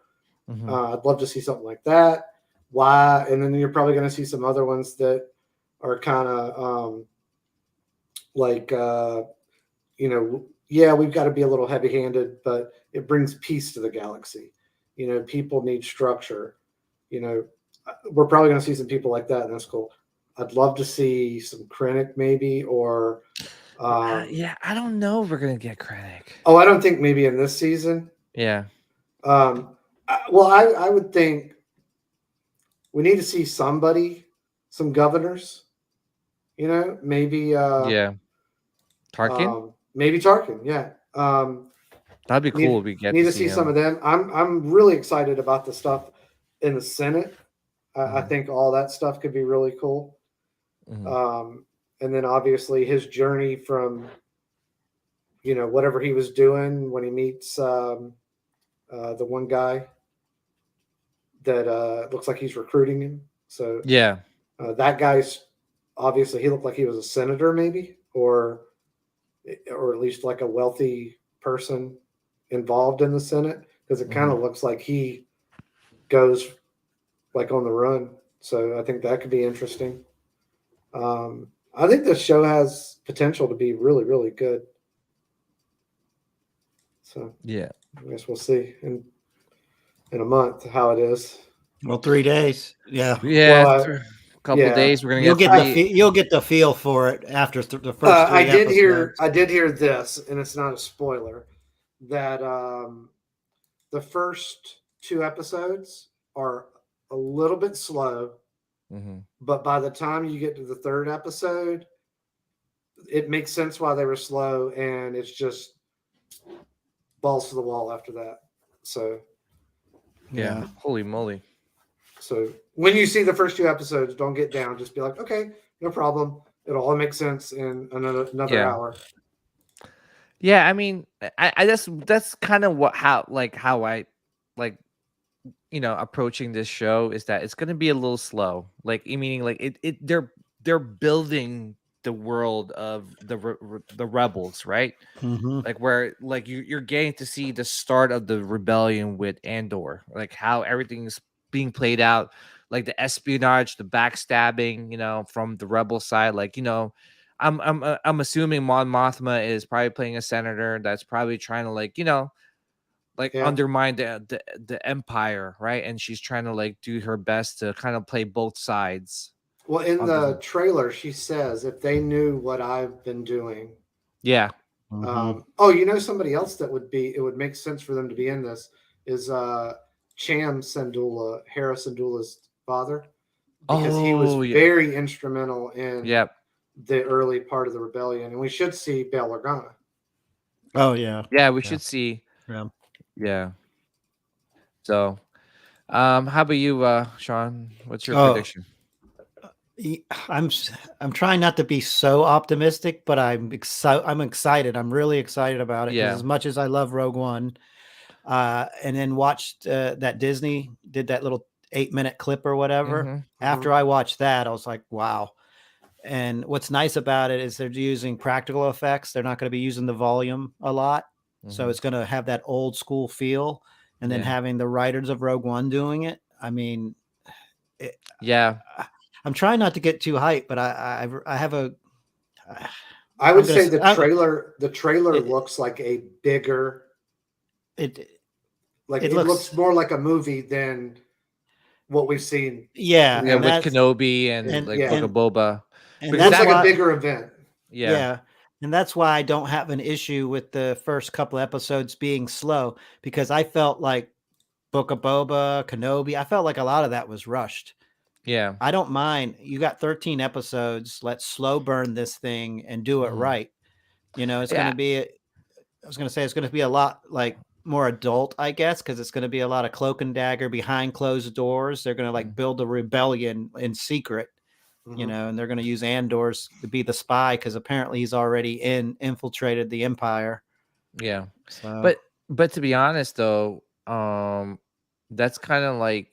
I'd love to see something like that. Why? And then you're probably going to see some other ones that are kind of we've got to be a little heavy-handed, but it brings peace to the galaxy. People need structure. We're probably going to see some people like that, and that's cool. I'd love to see some Krennic maybe, or I don't know if we're gonna get Krennic. Oh, I don't think maybe in this season. Yeah. I would think we need to see somebody, some governors. Maybe Tarkin. Maybe Tarkin. Yeah. That'd be cool. We need to see some of them. I'm really excited about the stuff in the Senate. I think all that stuff could be really cool. And then obviously his journey from, whatever he was doing when he meets the one guy that looks like he's recruiting him. So that guy's obviously, he looked like he was a senator maybe, or at least like a wealthy person involved in the Senate, because it kind of looks like he goes like on the run. So I think that could be interesting. I think this show has potential to be really, really good. So I guess we'll see in a month how it is. Well, 3 days. Yeah. A couple days. We're gonna you'll get the feel for it after the first 3 episodes. I did hear this, and it's not a spoiler, that the first 2 episodes are a little bit slow. But by the time you get to the 3rd episode, it makes sense why they were slow, and it's just balls to the wall after that. So, holy moly! So when you see the first 2 episodes, don't get down. Just be like, okay, no problem. It'll all make sense in another hour. Yeah, I mean, I that's kind of how I approaching this show is that it's going to be a little slow, meaning they're building the world of the rebels, right? Like where you're getting to see the start of the rebellion with Andor, like how everything's being played out, like the espionage, the backstabbing, from the rebel side. I'm assuming Mon Mothma is probably playing a senator that's probably trying to undermine the Empire, right? And she's trying to do her best to kind of play both sides. Well, in on the Disney. trailer, she says, if they knew what I've been doing. Yeah. Somebody else that it would make sense for them to be in this is Cham Syndulla, Hera Syndulla's father, because he was Oh, yeah. very instrumental in Yep. the early part of the rebellion. And we should see Bail Organa. Oh yeah. Yeah, we should see. Yeah. Yeah. So, how about you, Sean? What's your Oh, prediction? I'm trying not to be so optimistic, but I'm excited. I'm really excited about it because Yeah. as much as I love Rogue One, and then watched that Disney did that little 8-minute clip or whatever. Mhm. After I watched that, I was like, wow. And what's nice about it is they're using practical effects. They're not going to be using the volume a lot. So Mhm. it's going to have that old school feel. And then Yeah. having the writers of Rogue One doing it. I mean, Yeah. I'm trying not to get too hyped, but I have a. I would I'm gonna say s- the trailer it- looks like a bigger, it like it it looks looks more like a movie than what we've seen. yeah, Yeah, and with that's Kenobi and like Book Yeah, of Boba. and it Because looks that's that like a why bigger event. yeah. and that's why I don't have an issue with the first couple episodes being slow because I felt like Book of Boba, Kenobi, I felt like a lot of that was rushed. Yeah. I don't mind. You got 13 episodes. Let's slow burn this thing and do it Mhm. right. It's going Yeah. to be, I was going to say, it's going to be a lot like more adult, I guess, because it's going to be a lot of cloak and dagger behind closed doors. They're going to like build a rebellion in secret, and they're going to use Andor's to be the spy because apparently he's already infiltrated the Empire. Yeah. So But to be honest though, that's kind of like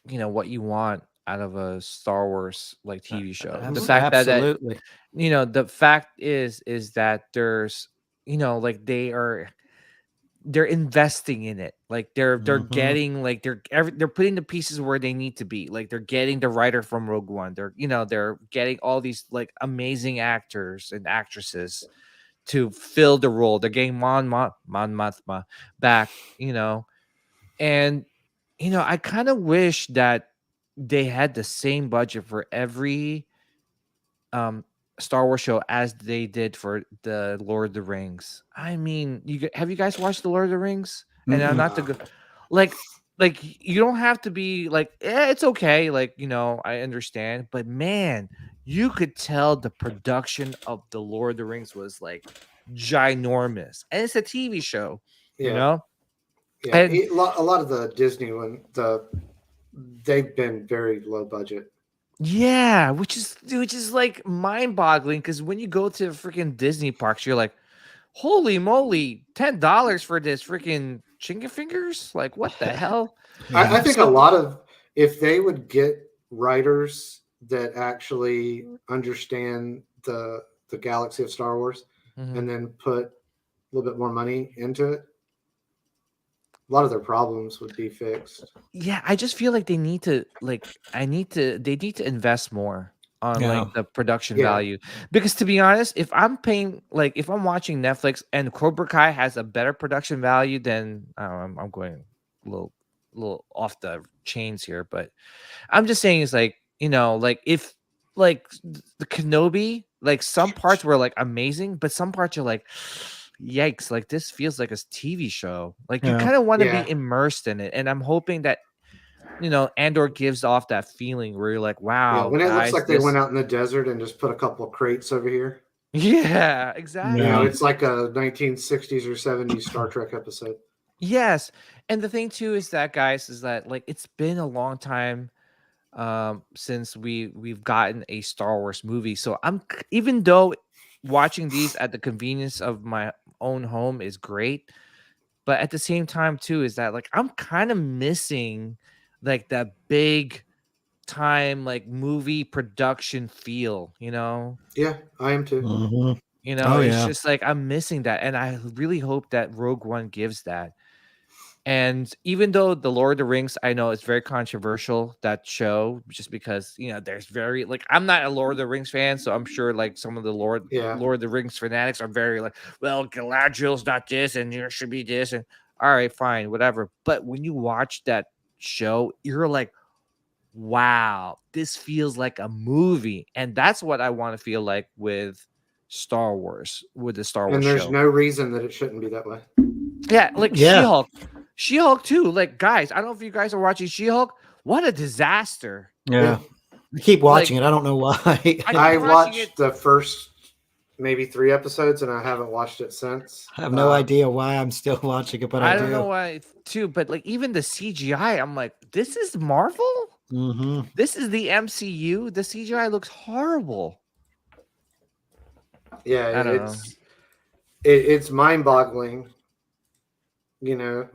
what you want out of a Star Wars like TV show. The fact that absolutely. the fact is that there's like they're investing in it. Like they're Mhm. getting like they're putting the pieces where they need to be. Like they're getting the writer from Rogue One. They're getting all these like amazing actors and actresses to fill the role. They're getting Mon Mothma back, and I kind of wish that they had the same budget for every Star Wars show as they did for the Lord of the Rings. I mean, have you guys watched the Lord of the Rings? And I'm Mm-mm. not the good, like you don't have to be like, it's okay, like I understand, but man, you could tell the production of the Lord of the Rings was like ginormous, and it's a TV show, Yeah. and A lot of the Disney they've been very low budget. yeah, which is like mind-boggling because when you go to freaking Disney parks, you're like, holy moly, $10 for this freaking chicken fingers? Like, what the hell? I think a lot of, if they would get writers that actually understand the galaxy of Star Wars and then put a little bit more money into it, a lot of their problems would be fixed. Yeah, I just feel like they need to they need to invest more on like the production value, because to be honest, if I'm watching Netflix and Cobra Kai has a better production value, then I'm going a little off the chains here, but I'm just saying it's like like if like the Kenobi, like some parts were like amazing, but some parts are like, yikes, like this feels like a TV show. Like you kind of want to be immersed in it, and I'm hoping that Andor gives off that feeling where you're like, wow, When it looks guys, like they went out in the desert and just put a couple of crates over here. Yeah, exactly. It's like a 1960s or 70s Star Trek episode. Yes, and the thing too is that, guys, is that like it's been a long time since we've gotten a Star Wars movie. So even though watching these at the convenience of my own home is great, but at the same time too is that like I'm kind of missing like that big time like movie production feel, Yeah, I am too. Mhm. It's just like I'm missing that, and I really hope that Rogue One gives that. And even though the Lord of the Rings, I know it's very controversial, that show, just because there's very like, I'm not a Lord of the Rings fan, so I'm sure like some of the Lord of the Rings fanatics are very like, well, Galadriel's not this, and there should be this, and all right, fine, whatever. But when you watch that show, you're like, wow, this feels like a movie. And that's what I want to feel like with Star Wars, with the Star Wars And there's show. no reason that it shouldn't be that way. Yeah, like Yeah. She-Hulk too. Like, guys, I don't know if you guys are watching She-Hulk. What a disaster. Yeah. I keep watching it. I don't know why. I watching watched it. the first maybe 3 episodes, and I haven't watched it since. I have no idea why I'm still watching it, but I don't know why too, but like even the CGI, I'm like, this is Marvel? Mm-hmm. This is the MCU. The CGI looks horrible. Yeah, I don't know. It's mind-boggling, you know,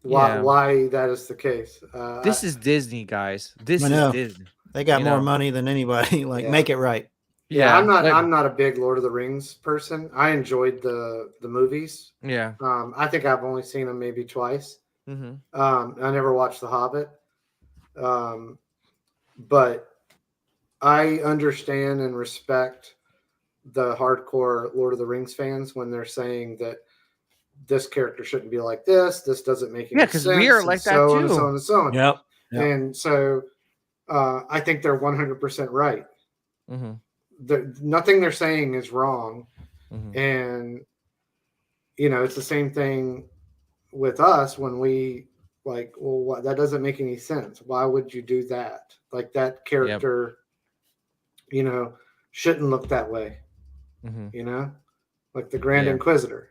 why that is the case. This is Disney, guys. This I know. is Disney. They got more money than anybody. Like, make it right. Yeah, I'm not a big Lord of the Rings person. I enjoyed the movies. Yeah. I think I've only seen them maybe twice. Mm-hmm. I never watched The Hobbit. But I understand and respect the hardcore Lord of the Rings fans when they're saying that this character shouldn't be like this. This doesn't make any sense. Yeah, because we are like that too. And so on and so on. Yep. And so I think they're 100% right. Mm-hmm. Nothing they're saying is wrong. Mm-hmm. And, you know, it's the same thing with us when we like, well, that doesn't make any sense. Why would you do that? Like that character, you know, shouldn't look that way. Mm-hmm. You know, like the Grand Inquisitor.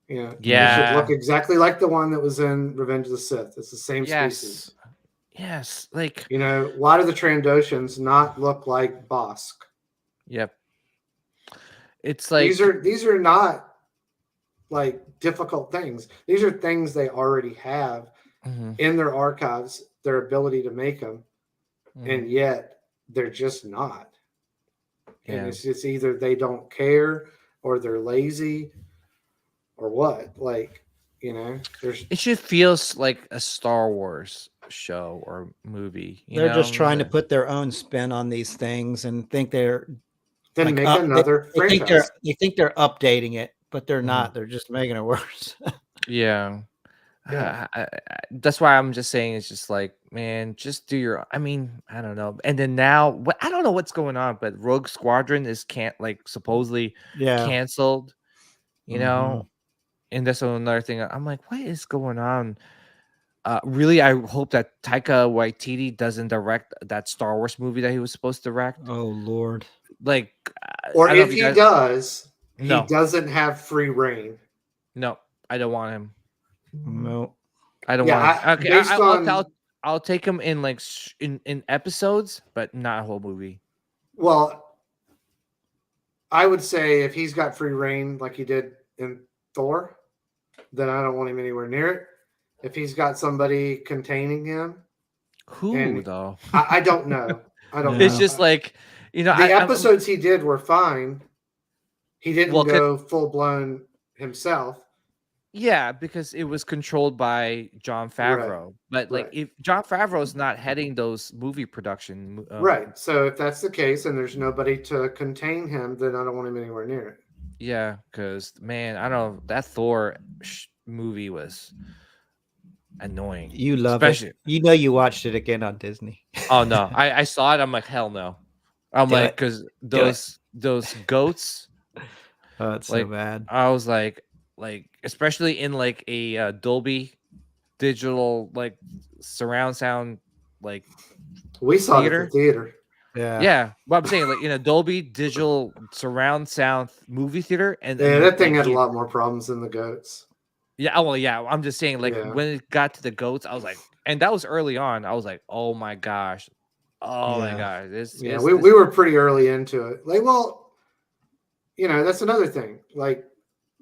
You know, it should look exactly like the one that was in Revenge of the Sith. It's the same species. Yes, like, you know, why do the Trandoshans not look like Bosk? Yep. It's like these are not like difficult things. These are things they already have in their archives, their ability to make them, and yet they're just not. And it's just either they don't care or they're lazy or what. Like, you know, it should feel like a Star Wars show or movie. They're just trying to put their own spin on these things and think they're then make another franchise. They think they're updating it, but they're not. They're just making it worse. Yeah. That's why I'm just saying, it's just like, man, just do your, I mean, I don't know. And then now I don't know what's going on, but Rogue Squadron is supposedly canceled, you know. And that's another thing. I'm like, what is going on? Really, I hope that Taika Waititi doesn't direct that Star Wars movie that he was supposed to direct. Oh Lord! Like, or if he does, he No. doesn't have free reign. No, I don't want him. No, I don't want him. Okay, I'll take him in like in episodes, but not a whole movie. Well, I would say if he's got free reign like he did in Thor, then I don't want him anywhere near it. If he's got somebody containing him, who though? I don't know. I don't know. It's just like, you know, the episodes he did were fine. He didn't go full blown himself. Yeah, because it was controlled by Jon Favreau. Right. But like, if Jon Favreau is not heading those movie production, right? So if that's the case, and there's nobody to contain him, then I don't want him anywhere near it. Yeah, because man, I don't know, that Thor movie was annoying. You love it. You know, you watched it again on Disney. Oh no, I saw it. I'm like, hell no. I'm like, because those goats. Oh, it's so bad. I was like, especially in like a Dolby digital like surround sound, like we saw it at the theater. Yeah. But I'm saying, like, in a Dolby digital surround sound movie theater, and that thing had a lot more problems than the goats. Yeah, well, yeah. I'm just saying, like, when it got to the goats, I was like, and that was early on. I was like, oh my gosh, my gosh, we were pretty early into it. Like, well, you know, that's another thing. Like,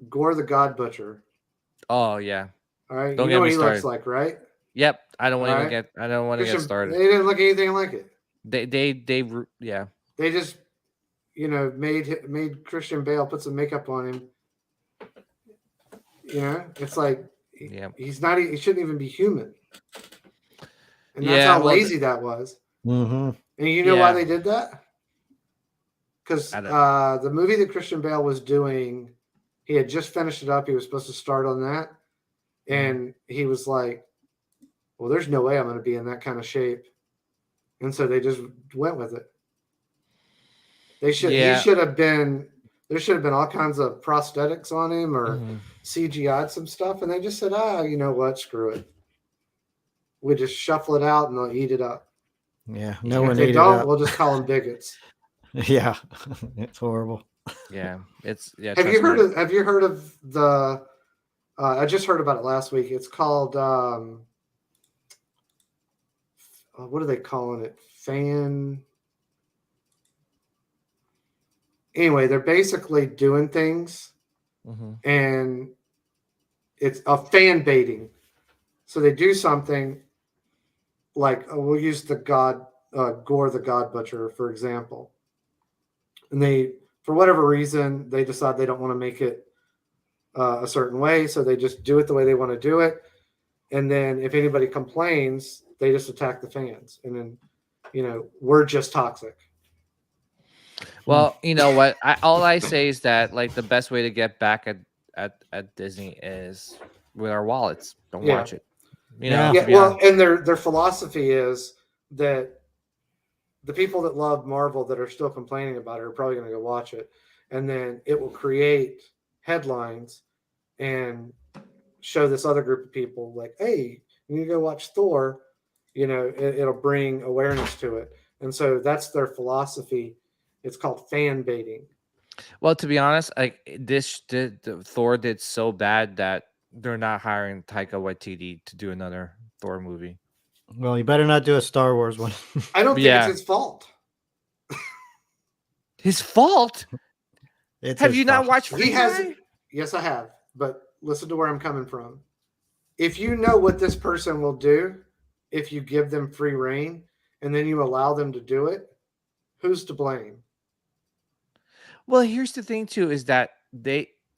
Gore the God Butcher. Oh yeah. All right. You know what he looks like, right? Yep. I don't want to get. I don't want to get started. They didn't look anything like it. They They just, you know, made Christian Bale put some makeup on him. You know, it's like he's not. He shouldn't even be human. And that's how lazy that was. Mm-hmm. And you know why they did that? Because the movie that Christian Bale was doing, he had just finished it up. He was supposed to start on that, and he was like, "Well, there's no way I'm going to be in that kind of shape and so they just went with it. They should. Yeah. He should have been. There should have been all kinds of prosthetics on him or CGI'd some stuff, and they just said, you know what? Screw it. We just shuffle it out and they'll eat it up. Yeah, no one. If they don't, we'll just call them bigots. Yeah, it's horrible. Yeah, it's yeah. Have you heard of the? I just heard about it last week. It's called. What are they calling it? Fan. Anyway, they're basically doing things, and it's a fan baiting. So they do something like we'll use the Gore the God Butcher, for example. And they, for whatever reason, they decide they don't want to make it a certain way. So they just do it the way they want to do it. And then if anybody complains, they just attack the fans. And then, we're just toxic. Well, you know what? All I say is that like the best way to get back at Disney is with our wallets. Don't watch it. Well, and their philosophy is that the people that love Marvel that are still complaining about it are probably going to go watch it, and then it will create headlines and show this other group of people like, hey, you need to go watch Thor. It'll bring awareness to it, and so that's their philosophy. It's called fan baiting. Well, to be honest, like Thor did so bad that they're not hiring Taika Waititi to do another Thor movie. Well, you better not do a Star Wars one. I don't think it's his fault. His fault? Have you not watched Free Guy? Yes, I have. But listen to where I'm coming from. If you know what this person will do, if you give them free reign and then you allow them to do it, who's to blame? Well, here's the thing too, is that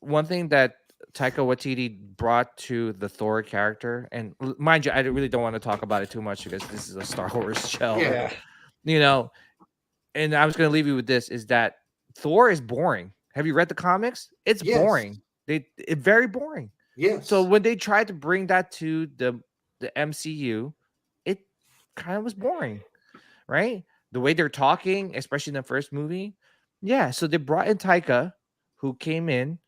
one thing that Taika Waititi brought to the Thor character, and mind you, I really don't want to talk about it too much because this is a Star Wars show. Yeah. And I was going to leave you with this, is that Thor is boring. Have you read the comics? It's boring. It's very boring. Yes. So when they tried to bring that to the MCU, it kind of was boring, right? The way they're talking, especially in the first movie. Yeah, so they brought in Taika, who came in,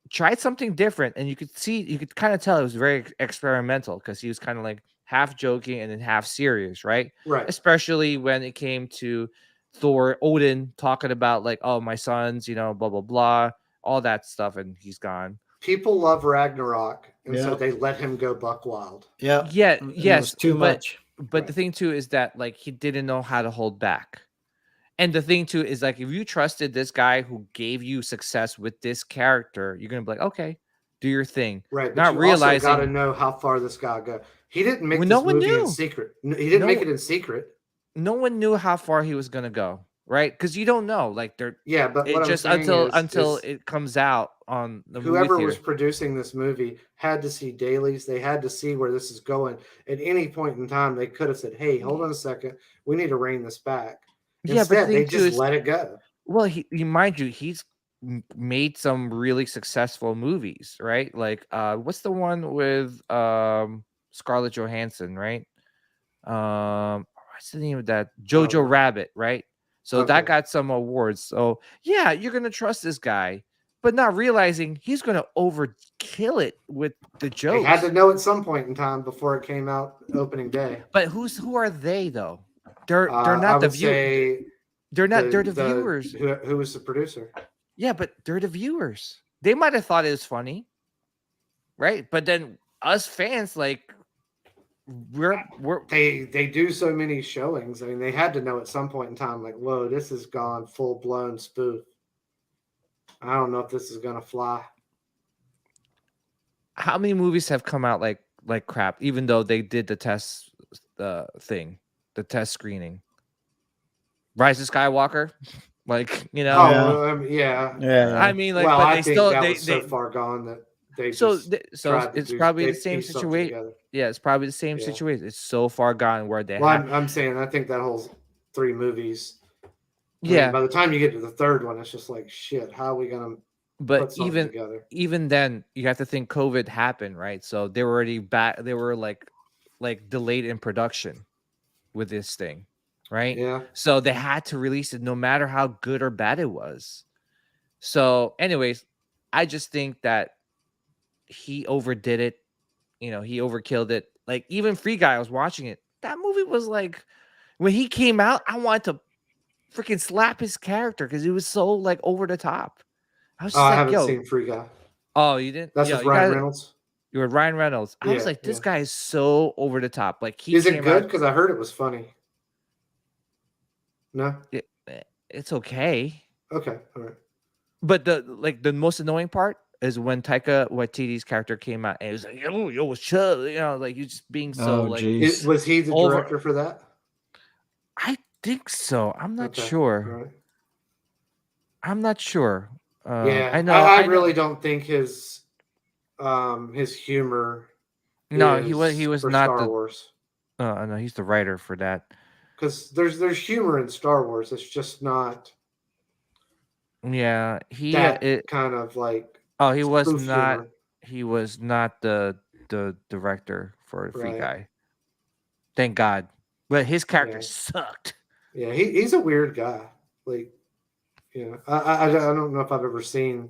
tried something different, and you could kind of tell it was very experimental because he was kind of like half joking and then half serious, right? Right. Especially when it came to Thor, Odin talking about like, oh, my sons, blah blah blah, all that stuff, and he's gone. People love Ragnarok, and so they let him go buck wild. Yeah. Yes. It was too much. But the thing too is that like he didn't know how to hold back. And the thing too is like if you trusted this guy who gave you success with this character, you're gonna be like, okay, do your thing. Right. But not you realizing also got to know how far this guy go. He didn't make this no one movie knew. in secret. He didn't make it in secret. No one knew how far he was gonna go, right? Because you don't know. Like they're but it what just I'm saying until is it comes out on the whoever movie was theater. producing this movie had to see dailies. They had to see where this is going. At any point in time, they could have said, "Hey, hold on a second. We need to rein this back." Instead, they just let it go. Well, mind you, he's made some really successful movies, right? Like, what's the one with Scarlett Johansson, right? What's the name of that? Jojo Rabbit, right? So that got some awards. So yeah, you're gonna trust this guy, but not realizing he's gonna overkill it with the jokes. They had to know at some point in time before it came out opening day. But who are they though? They're not the viewers. They're not. They're the viewers. Who was the producer? Yeah, but they're the viewers. They might have thought it was funny, right? But then us fans, like, they do so many showings. I mean, they had to know at some point in time, like, whoa, this has gone full blown spoof. I don't know if this is gonna fly. How many movies have come out like crap? Even though they did the test thing, the test screening. Rise of Skywalker, like yeah. I mean, like, well, but I they think still that they was so far gone that they so tried it's to probably the same situation. Yeah, it's probably the same situation. It's so far gone where they. Well, I'm saying I think that whole 3 movies. Yeah. By the time you get to the 3rd one, it's just like shit. How are we gonna? But put something together? even then, you have to think COVID happened, right? So they were already back. They were like like delayed in production with this thing, right? Yeah. So they had to release it no matter how good or bad it was. So, anyways, I just think that he overdid it. You know, he overkilled it. Like even Free Guy, I was watching it. That movie was like when he came out, I wanted to freaking slap his character because he was so like over the top. I was Oh, just I like, haven't yo, seen Free Guy. oh, you didn't? That's Yo, with you Ryan guys, Reynolds. you were Ryan Reynolds. I was Yeah, like, this yeah. guy is so over the top. Like he Is it came good? out. Because I heard it was funny. No. It's okay. Okay. All right. But the most annoying part is when Taika Waititi's character came out and it was like, yo, what's up? You know, like you just being so Oh, like geez. Was he the Over- director for that? I think so. I'm not Okay. sure. All right. I'm not sure. Yeah, I know. I know. really don't think his humor. No, is he was for not Star the. Wars. No, he's the writer for that. Because there's humor in Star Wars. It's just not Yeah, that kind of like. Oh, he was spoof not. humor. He was not the director for Free Right. Guy. Thank God. But his character Yeah. sucked. Yeah, he's a weird guy. Like, you know, I don't know if I've ever seen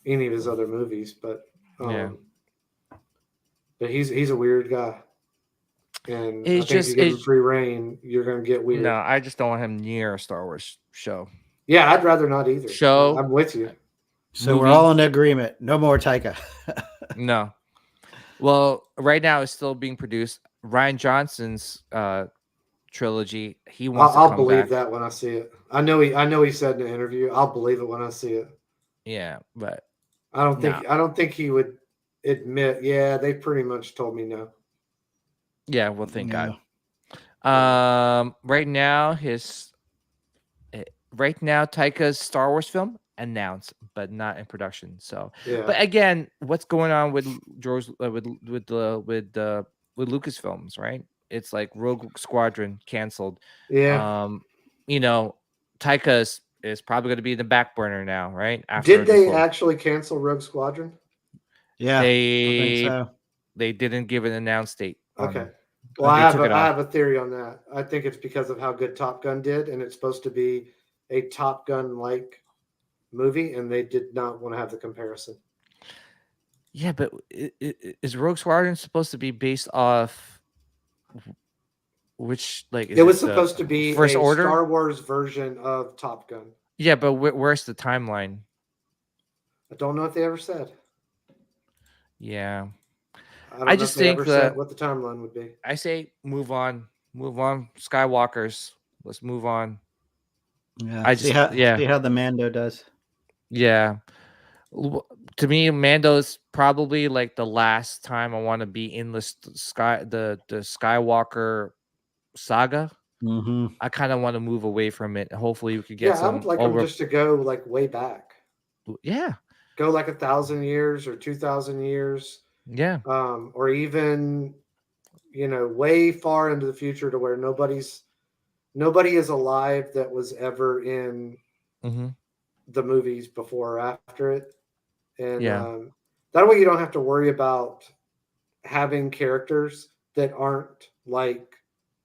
any of his other movies, but Yeah. But he's a weird guy, and It's I think just- you give him it's- free reign, you're gonna get weird. No, I just don't want him near a Star Wars show. Yeah, I'd rather not either. Show. I'm with you. So we're movie. all in agreement. No more Taika. No. Well, right now it's still being produced. Ryan Johnson's trilogy. He wants I'll to come believe back. that when I see it. I know he said in an interview, I'll believe it when I see it. Yeah, but I don't think he would admit, yeah, they pretty much told me no. yeah, well, thank Yeah. God. Right now Taika's Star Wars film announced, but not in production. So, Yeah. but again, what's going on with George with Lucasfilms, right? It's like Rogue Squadron canceled. Yeah. You know, Taika is probably going to be in the back burner now, right? Did they actually cancel Rogue Squadron? Yeah. I think They so. they didn't give an announced date. Okay. Well, they I took it off. have a theory on that. I think it's because of how good Top Gun did, and it's supposed to be a Top Gun like movie, and they did not want to have the comparison. Yeah, but is Rogue Squadron supposed to be based off which like? It was supposed to be First a Order? Star Wars version of Top Gun. Yeah, but where's the timeline? I don't know if they ever said. Yeah, I don't I know just if they think ever said what the timeline would be. I say move on, Skywalkers. Let's move on. Yeah. See how the Mando does. Yeah. To me, Mando's probably like the last time I want to be in the Skywalker saga. Mm-hmm. I kind of want to move away from it. Hopefully, we could get some. I would like them just to go like way back. Yeah. Go like 1,000 years or 2,000 years. Yeah. Or even, way far into the future to where nobody is alive that was ever in the movies before or after it. And that way you don't have to worry about having characters that aren't like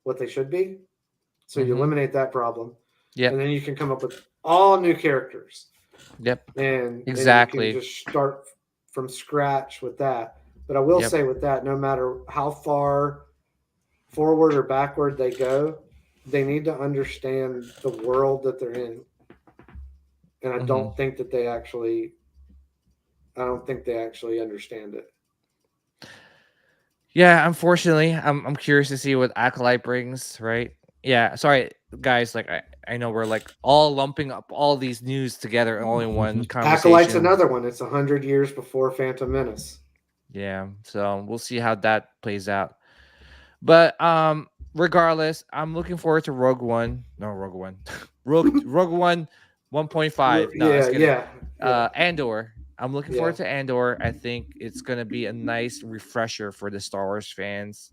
what they should be. So you eliminate that problem. Yeah. And then you can come up with all new characters. Yep. And exactly. you can just start from scratch with that. But I will say with that, no matter how far forward or backward they go, they need to understand the world that they're in. And I don't think that they actually understand it. Yeah, unfortunately, I'm curious to see what Acolyte brings, right? Yeah, sorry, guys. Like, I know we're like all lumping up all these news together all in one conversation. Acolyte's another one. It's 100 years before Phantom Menace. Yeah, so we'll see how that plays out. But regardless, I'm looking forward to Rogue One. Rogue One 1.5. No, Andor. I'm looking forward to Andor. I think it's gonna be a nice refresher for the Star Wars fans.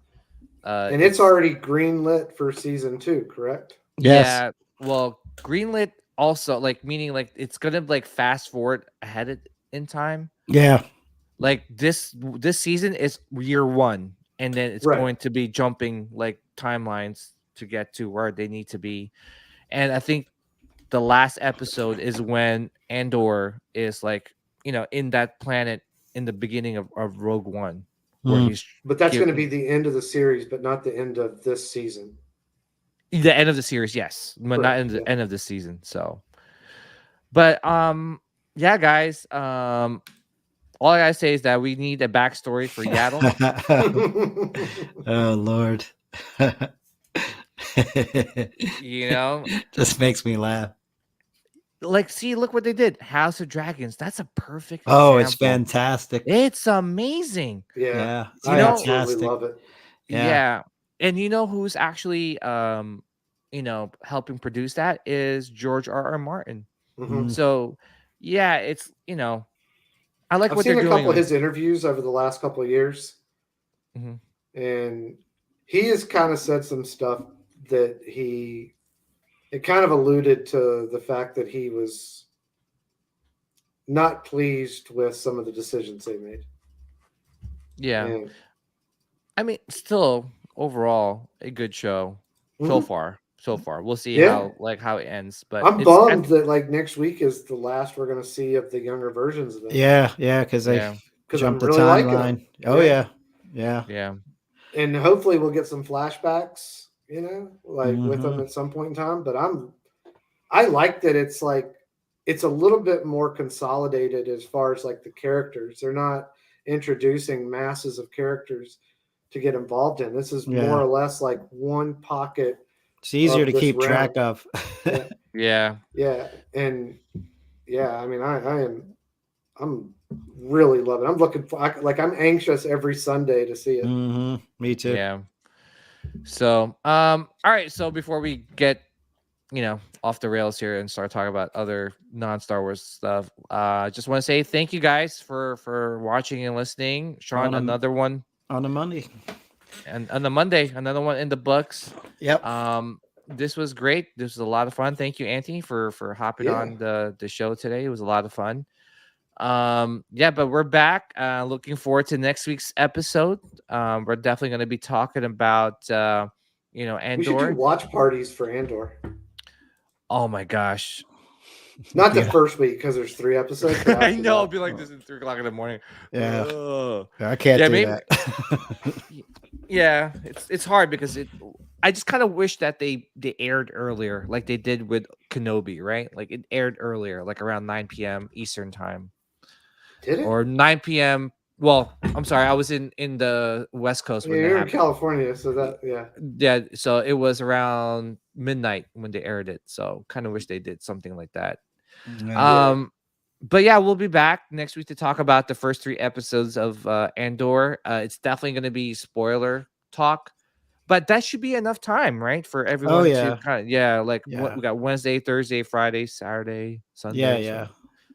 And it's already greenlit for season 2, correct? Yes. Yeah. Well, greenlit also, like, meaning like it's gonna like fast forward ahead in time. Yeah. Like this season is year 1 and then it's Right. going to be jumping like timelines to get to where they need to be. And I think the last episode is when Andor is like, in that planet in the beginning of Rogue One, where he's. But that's going to be the end of the series, but not the end of this season. The end of the series, yes, but not in the end of the season. So, but yeah, guys, all I gotta say is that we need a backstory for Yaddle. Oh Lord. Just makes me laugh. Like, see, look what they did. House of Dragons. That's a perfect example. It's fantastic. It's amazing. Yeah. I absolutely love it. Yeah. And you know who's actually helping produce that is George R.R. Martin. Mm-hmm. So yeah, it's I like I've what seen they're doing. a couple of his interviews over the last couple of years. Mm-hmm. And he has kind of said some stuff that it kind of alluded to the fact that he was not pleased with some of the decisions they made. Yeah. And, I mean, still overall a good show so far. We'll see how it ends. But I'm bummed that like next week is the last we're going to see of the younger versions of it. Yeah, because they jumped the timeline. Oh yeah. And hopefully we'll get some flashbacks, with them at some point in time. But I like that it's like it's a little bit more consolidated as far as like the characters. They're not introducing masses of characters to get involved in. This is more or less like one pocket. It's easier to keep track of. Yeah. And I mean, I'm really loving it. I'm looking for, I'm anxious every Sunday to see it. Mm-hmm. Me too. Yeah. So, all right. So before we get, off the rails here and start talking about other non-Star Wars stuff, just want to say thank you guys for watching and listening. Sean, another one on a Monday. And on the Monday, another one in the books. Yep. This was great. This was a lot of fun. Thank you, Anthony, for hopping on the show today. It was a lot of fun. But we're back. Looking forward to next week's episode. We're definitely going to be talking about Andor. We should do watch parties for Andor. Oh my gosh. Not the first week because there's 3 episodes. I know. It'll be like this at 3 o'clock in the morning. Yeah. I can't do that. Yeah, it's hard because I just kind of wish that they aired earlier, like they did with Kenobi, right? Like it aired earlier, like around 9 p.m. Eastern time. Did it? Or 9 p.m. Well, I'm sorry, I was in the West Coast when you're in California, so that yeah. So it was around midnight when they aired it. So kind of wish they did something like that. Yeah. But yeah, we'll be back next week to talk about the first 3 episodes of Andor. It's definitely going to be spoiler talk, but that should be enough time, right, for everyone to kind of we got Wednesday, Thursday, Friday, Saturday, Sunday.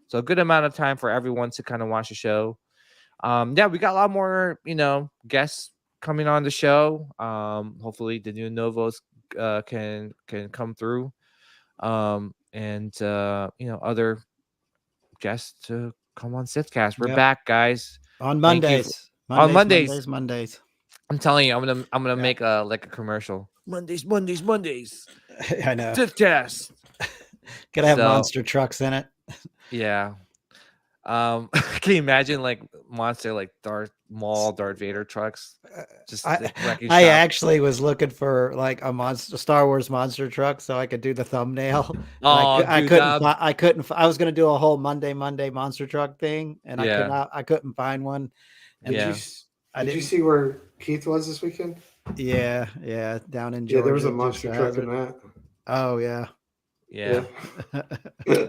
So a good amount of time for everyone to kind of watch the show. We got a lot more, guests coming on the show. Hopefully the new Novos can come through, and other guests to come on Sithcast. We're back, guys. On Mondays. Mondays. I'm telling you, I'm gonna make a commercial. Mondays. I know. Sithcast. Gotta have monster trucks in it. Yeah. Can you imagine like monster like Darth Vader trucks? Just I actually was looking for like a Star Wars monster truck so I could do the thumbnail. I couldn't. I was gonna do a whole Monday monster truck thing, and I couldn't find one. And did you see where Keith was this weekend? Yeah, down in Georgia. Yeah, there was a monster truck in that. Oh yeah.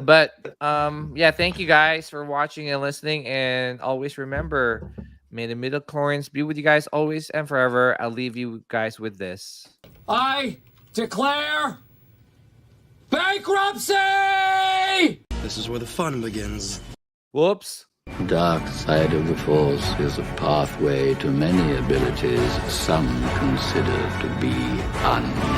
But thank you guys for watching and listening, and always remember, may the midichlorians be with you guys always and forever. I'll leave you guys with this. I declare bankruptcy! This is where the fun begins. Whoops. Dark side of the Force is a pathway to many abilities some consider to be unnatural.